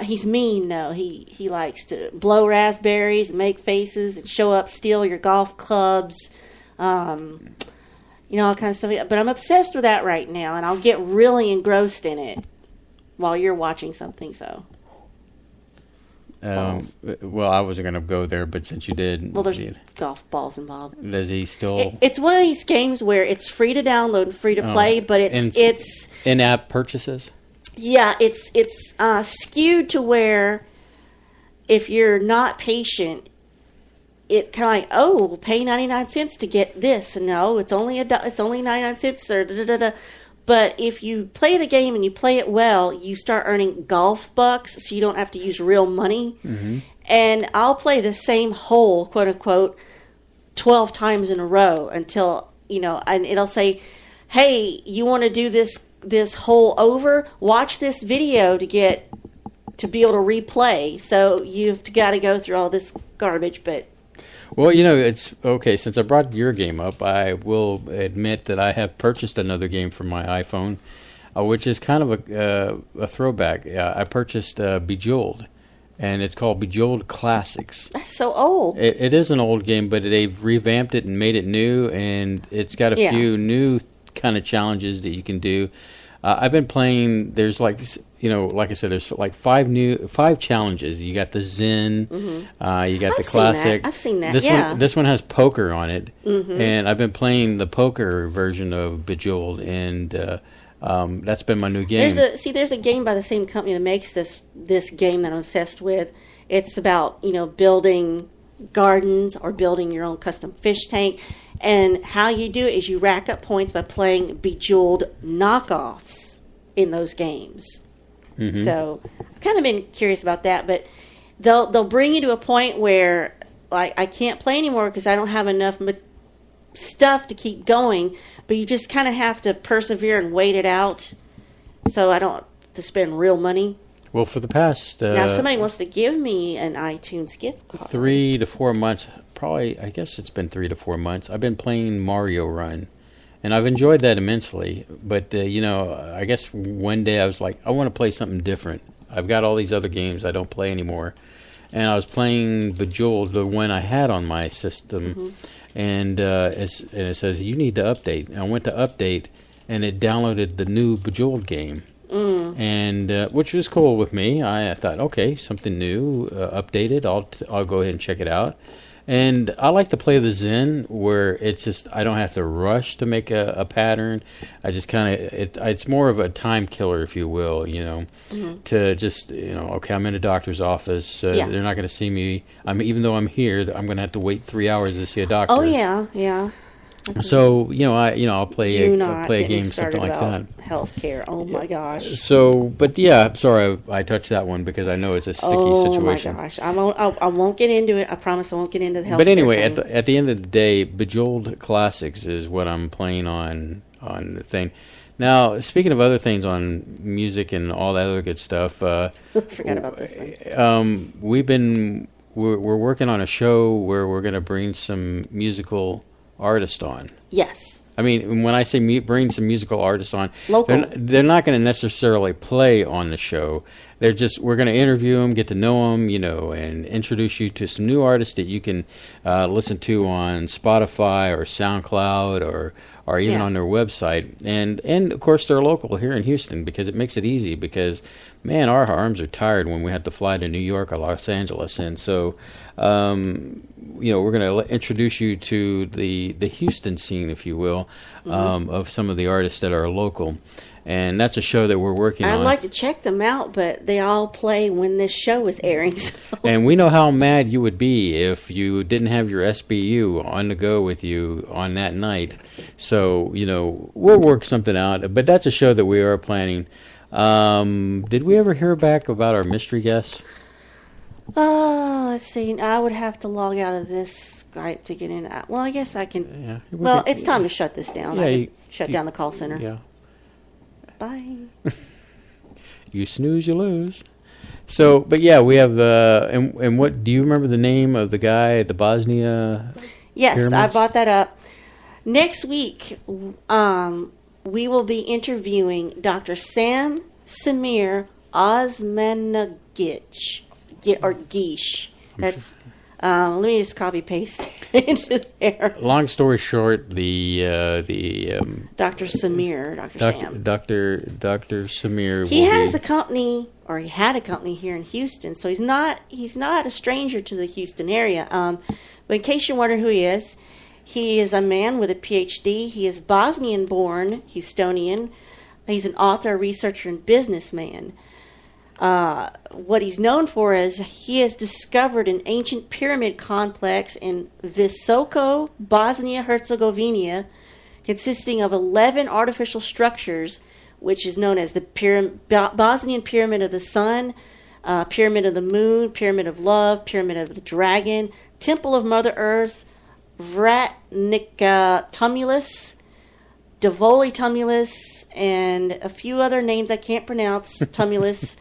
He's mean, though. He likes to blow raspberries, make faces, and show up, steal your golf clubs, all kind of stuff. But I'm obsessed with that right now, and I'll get really engrossed in it while you're watching something. So, well, I wasn't going to go there, but since you did, well, there's golf balls involved. Does he still? It's one of these games where it's free to download and free to play, but it's in-app purchases. Yeah, it's skewed to where if you're not patient, it kind of like, oh, we'll pay 99 cents to get this. And no, it's only it's only 99 cents or da-da-da-da. But if you play the game and you play it well, you start earning golf bucks, so you don't have to use real money. Mm-hmm. And I'll play the same hole, quote unquote, 12 times in a row until, and it'll say, hey, you want to do this hole over? Watch this video to be able to replay. So you've got to go through all this garbage, but... Well, it's okay. Since I brought your game up, I will admit that I have purchased another game for my iPhone, which is kind of a throwback. I purchased Bejeweled, and it's called Bejeweled Classics. That's so old. It is an old game, but they've revamped it and made it new, and it's got a few new kind of challenges that you can do. I've been playing. There's like I said, there's like five challenges. You got the Zen, you got the classic. I've seen that. This one has poker on it, Mm-hmm. and I've been playing the poker version of Bejeweled, and that's been my new game. There's a game by the same company that makes this game that I'm obsessed with. It's about building gardens or building your own custom fish tank. And how you do it is you rack up points by playing Bejeweled knockoffs in those games. Mm-hmm. So I've kind of been curious about that, but they'll bring you to a point where like I can't play anymore because I don't have enough stuff to keep going. But you just kind of have to persevere and wait it out, so I don't have to spend real money. Well, for the past now, if somebody wants to give me an iTunes gift card, 3 to 4 months. Probably, I guess it's been 3 to 4 months. I've been playing Mario Run, and I've enjoyed that immensely. But, I guess one day I was like, I want to play something different. I've got all these other games I don't play anymore. And I was playing Bejeweled, the one I had on my system, and it says, you need to update. And I went to update, and it downloaded the new Bejeweled game, and which was cool with me. I thought, okay, something new, updated. I'll go ahead and check it out. And I like to play the Zen, where it's just I don't have to rush to make a pattern. I just kind of it's more of a time killer, if you will, to just okay, I'm in a doctor's office. They're not going to see me. Even though I'm here, I'm going to have to wait 3 hours to see a doctor. Oh yeah. So I'll play a game something like that. Healthcare. Oh my gosh. So, but yeah, I'm sorry I touched that one because I know it's a sticky situation. Oh my gosh, I won't get into it. I promise I won't get into the healthcare. But anyway, thing. at the end of the day, Bejeweled Classics is what I'm playing on the thing. Now, speaking of other things on music and all that other good stuff, forgot about this thing. We're working on a show where we're going to bring some musical artists on. Yes. I mean, when I say bring some musical artists on, local, they're not going to necessarily play on the show. We're going to interview them, get to know them, and introduce you to some new artists that you can listen to on Spotify or SoundCloud or even on their website. And of course, they're local here in Houston because it makes it easy because, man, our arms are tired when we have to fly to New York or Los Angeles. And so, we're going to introduce you to the Houston scene, if you will, of some of the artists that are local. And that's a show that we're working on. I'd like to check them out, but they all play when this show is airing. So. And we know how mad you would be if you didn't have your SBU on the go with you on that night. So, we'll work something out. But that's a show that we are planning. Did we ever hear back about our mystery guests? Let's see. I would have to log out of this Skype to get in. Well, I guess I can. Yeah, well, it's time to shut this down. Yeah, shut down the call center. Yeah. Bye. You snooze, you lose. So, but yeah, we have. And what do you remember the name of the guy at the Bosnia? Yes, pyramids? I brought that up. Next week, we will be interviewing Dr. Sam Samir Osmanagic. Or Geesh. That's. Let me just copy paste into there. Long story short, the Dr. Samir, Dr. Samir. He has a company, or he had a company here in Houston, so he's not a stranger to the Houston area. But in case you're wondering who he is a man with a PhD. He is Bosnian-born, Houstonian. He's an author, researcher, and businessman. What he's known for is he has discovered an ancient pyramid complex in Visoko, Bosnia-Herzegovina, consisting of 11 artificial structures, which is known as the Bosnian Pyramid of the Sun, Pyramid of the Moon, Pyramid of Love, Pyramid of the Dragon, Temple of Mother Earth, Vratnica Tumulus, Davoli Tumulus, and a few other names I can't pronounce, Tumulus,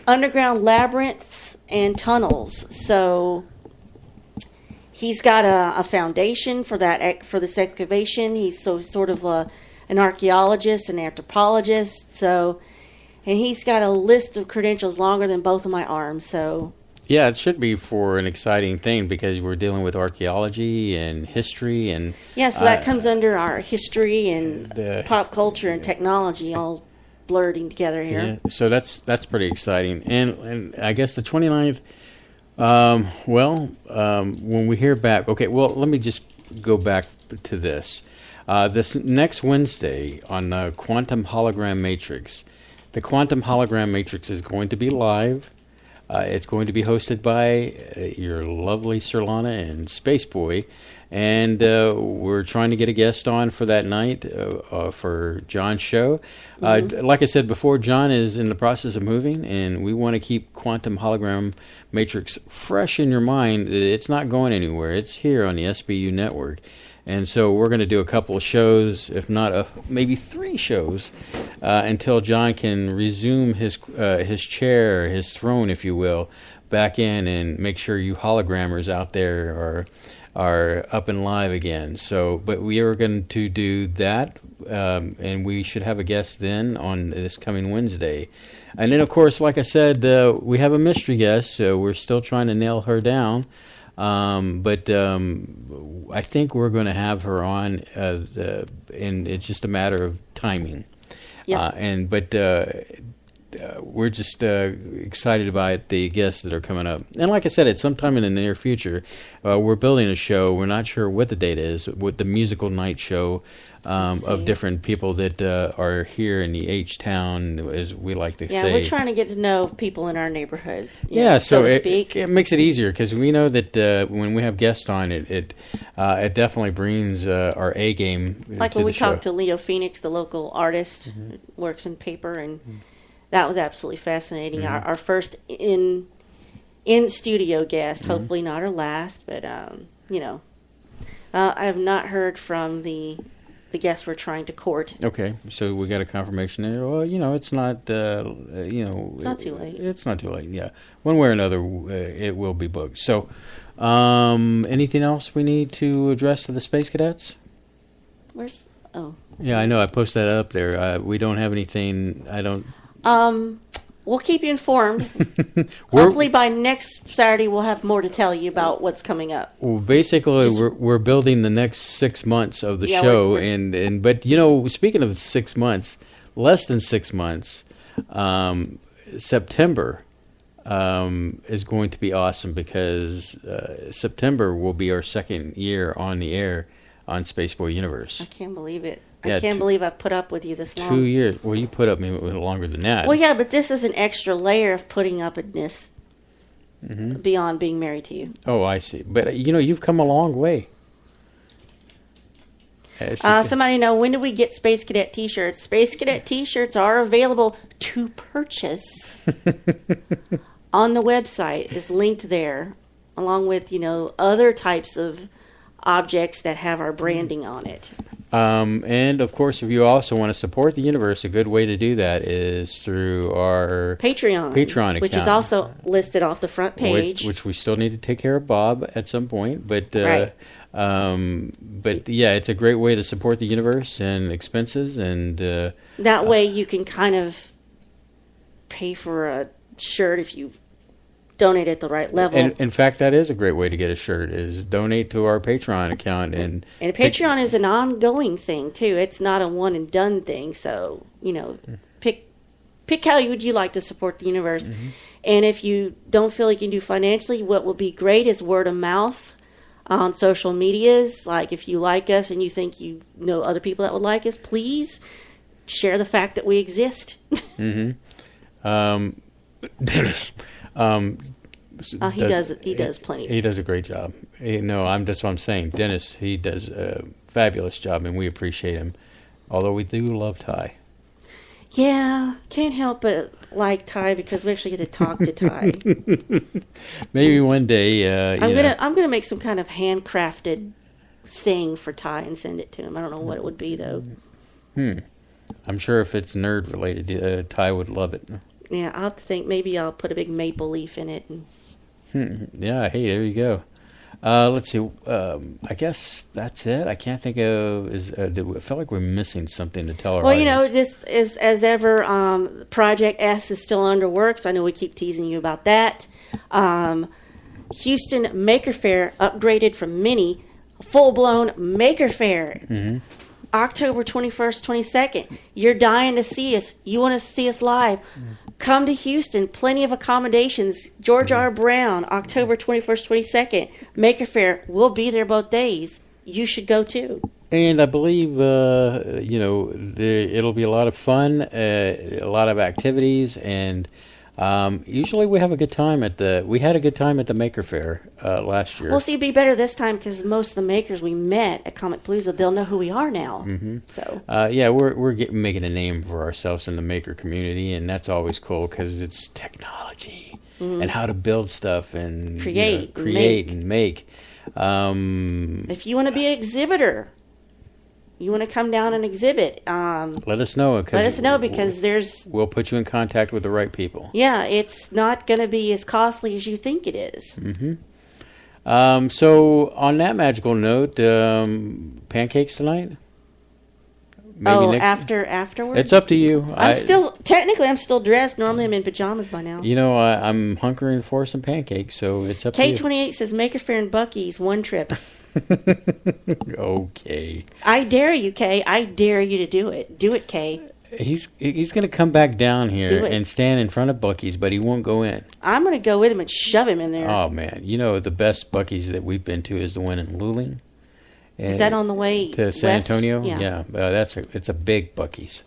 underground labyrinths, and tunnels. So he's got a foundation for this excavation. He's sort of an archaeologist, an anthropologist. So, and he's got a list of credentials longer than both of my arms. So yeah, it should be for an exciting thing because we're dealing with archaeology and history and yeah. So that comes under our history and pop culture and technology all blurring together here. Yeah, so that's pretty exciting. And I guess the 29th. When we hear back, okay. Well, let me just go back to this. This next Wednesday on Quantum Hologram Matrix. The Quantum Hologram Matrix is going to be live. It's going to be hosted by your lovely Sir Lana and Space Boy. And we're trying to get a guest on for that night for John's show. Like I said before, John is in the process of moving, and we want to keep Quantum Hologram Matrix fresh in your mind. It's not going anywhere. It's here on the SBU network. And so we're going to do a couple of shows, if not maybe 3 shows, until John can resume his chair, his throne, if you will, back in and make sure you hologrammers out there are up and live again. So, but we are going to do that, and we should have a guest then on this coming Wednesday. And then, of course, like I said, we have a mystery guest, so we're still trying to nail her down. But I think we're going to have her on, and it's just a matter of timing. Yeah. We're just excited about the guests that are coming up. And like I said, it's sometime in the near future. We're building a show. We're not sure what the date is, with the musical night show of different people that are here in the H-Town, as we like to say. Yeah, we're trying to get to know people in our neighborhood, so to speak. It makes it easier, because we know that when we have guests on, it definitely brings our A game like when we talked to Leo Phoenix, the local artist who works in paper, and that was absolutely fascinating. Our first in studio guest, hopefully not our last, but I have not heard from the guests we're trying to court. Okay, so we got a confirmation there. Well, it's not it's not too late. It's not too late. Yeah, one way or another, it will be booked. So, anything else we need to address to the Space Cadets? Yeah, I know. I posted that up there. We don't have anything. I don't. We'll keep you informed. Hopefully by next Saturday we'll have more to tell you about what's coming up. Well, basically we're building the next 6 months of the show, but speaking of 6 months, less than 6 months, September is going to be awesome, because September will be our second year on the air on Spaceboy Universe. I can't believe it. I can't believe I've put up with you this long. 2 years. Well, you put up maybe longer than that. Well, yeah, but this is an extra layer of putting up with this beyond being married to you. Oh, I see. But, you've come a long way. Somebody know, when do we get Space Cadet T-shirts? Space Cadet T-shirts are available to purchase on the website. It's linked there, along with, other types of objects that have our branding on it. And, of course, if you also want to support the universe, a good way to do that is through our Patreon account, which is also listed off the front page. Which we still need to take care of Bob at some point. But, yeah, it's a great way to support the universe and expenses. And that way you can kind of pay for a shirt if you donate at the right level. And in fact, that is a great way to get a shirt, is donate to our Patreon account. And Patreon is an ongoing thing too. It's not a one and done thing. So, pick how would you like to support the universe. And if you don't feel you can do financially, what will be great is word of mouth on social medias. Like, if you like us and you think you know other people that would like us, please share the fact that we exist. Dennis. He does plenty. He does a great job. That's what I'm saying. Dennis, he does a fabulous job, and we appreciate him. Although we do love Ty. Yeah, can't help but like Ty because we actually get to talk to Ty. Maybe one day. I'm gonna make some kind of handcrafted thing for Ty and send it to him. I don't know what it would be though. I'm sure if it's nerd related, Ty would love it. Yeah, I'll have to think. Maybe I'll put a big maple leaf in it. Yeah, hey, there you go. Let's see. I guess that's it. I can't think of. I feel like we're missing something to tell our audience. Just as ever, Project S is still under works. I know we keep teasing you about that. Houston Maker Faire upgraded from mini, full-blown Maker Faire. Mm-hmm. October 21st, 22nd. You're dying to see us. You want to see us live. Come to Houston. Plenty of accommodations. George R. Brown, October 21st, 22nd. Maker Faire. We'll be there both days. You should go too. And I believe, it'll be a lot of fun, a lot of activities, and usually we have a good time we had a good time at the Maker Faire last year. Well, see, it'd be better this time because most of the makers we met at Comic Palooza, they'll know who we are now. Mm-hmm. So we're making a name for ourselves in the maker community, and that's always cool because it's technology and how to build stuff and create and make. If you want to be an exhibitor, you want to come down and exhibit, let us know. Because we'll put you in contact with the right people. Yeah, it's not going to be as costly as you think it is. Mm-hmm. So on that magical note, pancakes tonight? Maybe afterwards? It's up to you. I'm still dressed. Normally I'm in pajamas by now. I'm hunkering for some pancakes, so it's up to you. K28 says Maker Faire and Buc-ee's one trip. Okay. I dare you, Kay. I dare you to do it. Do it, Kay. He's going to come back down here and stand in front of Buc-ee's, but he won't go in. I'm going to go with him and shove him in there. Oh, man. The best Buc-ee's that we've been to is the one in Luling. Is that on the way to San west? Antonio? Yeah. It's a big Buc-ee's.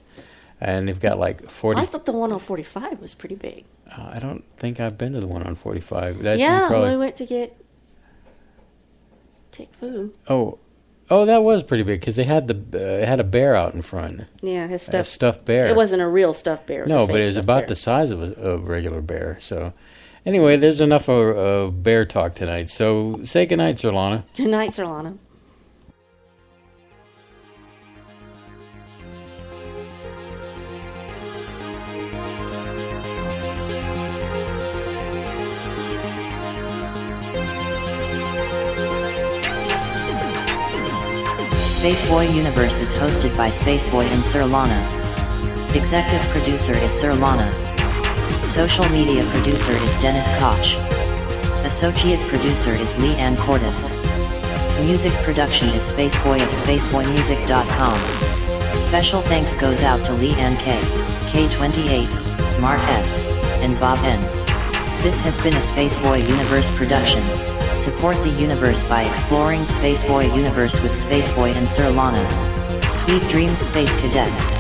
And they've got like 40... I thought the one on 45 was pretty big. I don't think I've been to the one on 45. We went to take food. Oh, that was pretty big because they had had a bear out in front. Yeah, his stuffed bear. It wasn't a real stuffed bear. But it was about the size of a regular bear. So, anyway, there's enough of bear talk tonight. So, say goodnight, Sir Lana. Good night, Sir Lana. Spaceboy Universe is hosted by Spaceboy and Sir Lana. Executive producer is Sir Lana. Social media producer is Dennis Koch. Associate producer is Lee Ann Cordes. Music production is Spaceboy of SpaceboyMusic.com. Special thanks goes out to Lee Ann K, K28, Mark S, and Bob N. This has been a Spaceboy Universe production. Support the universe by exploring Spaceboy Universe with Spaceboy and Sir Lana. Sweet dreams, Space Cadets.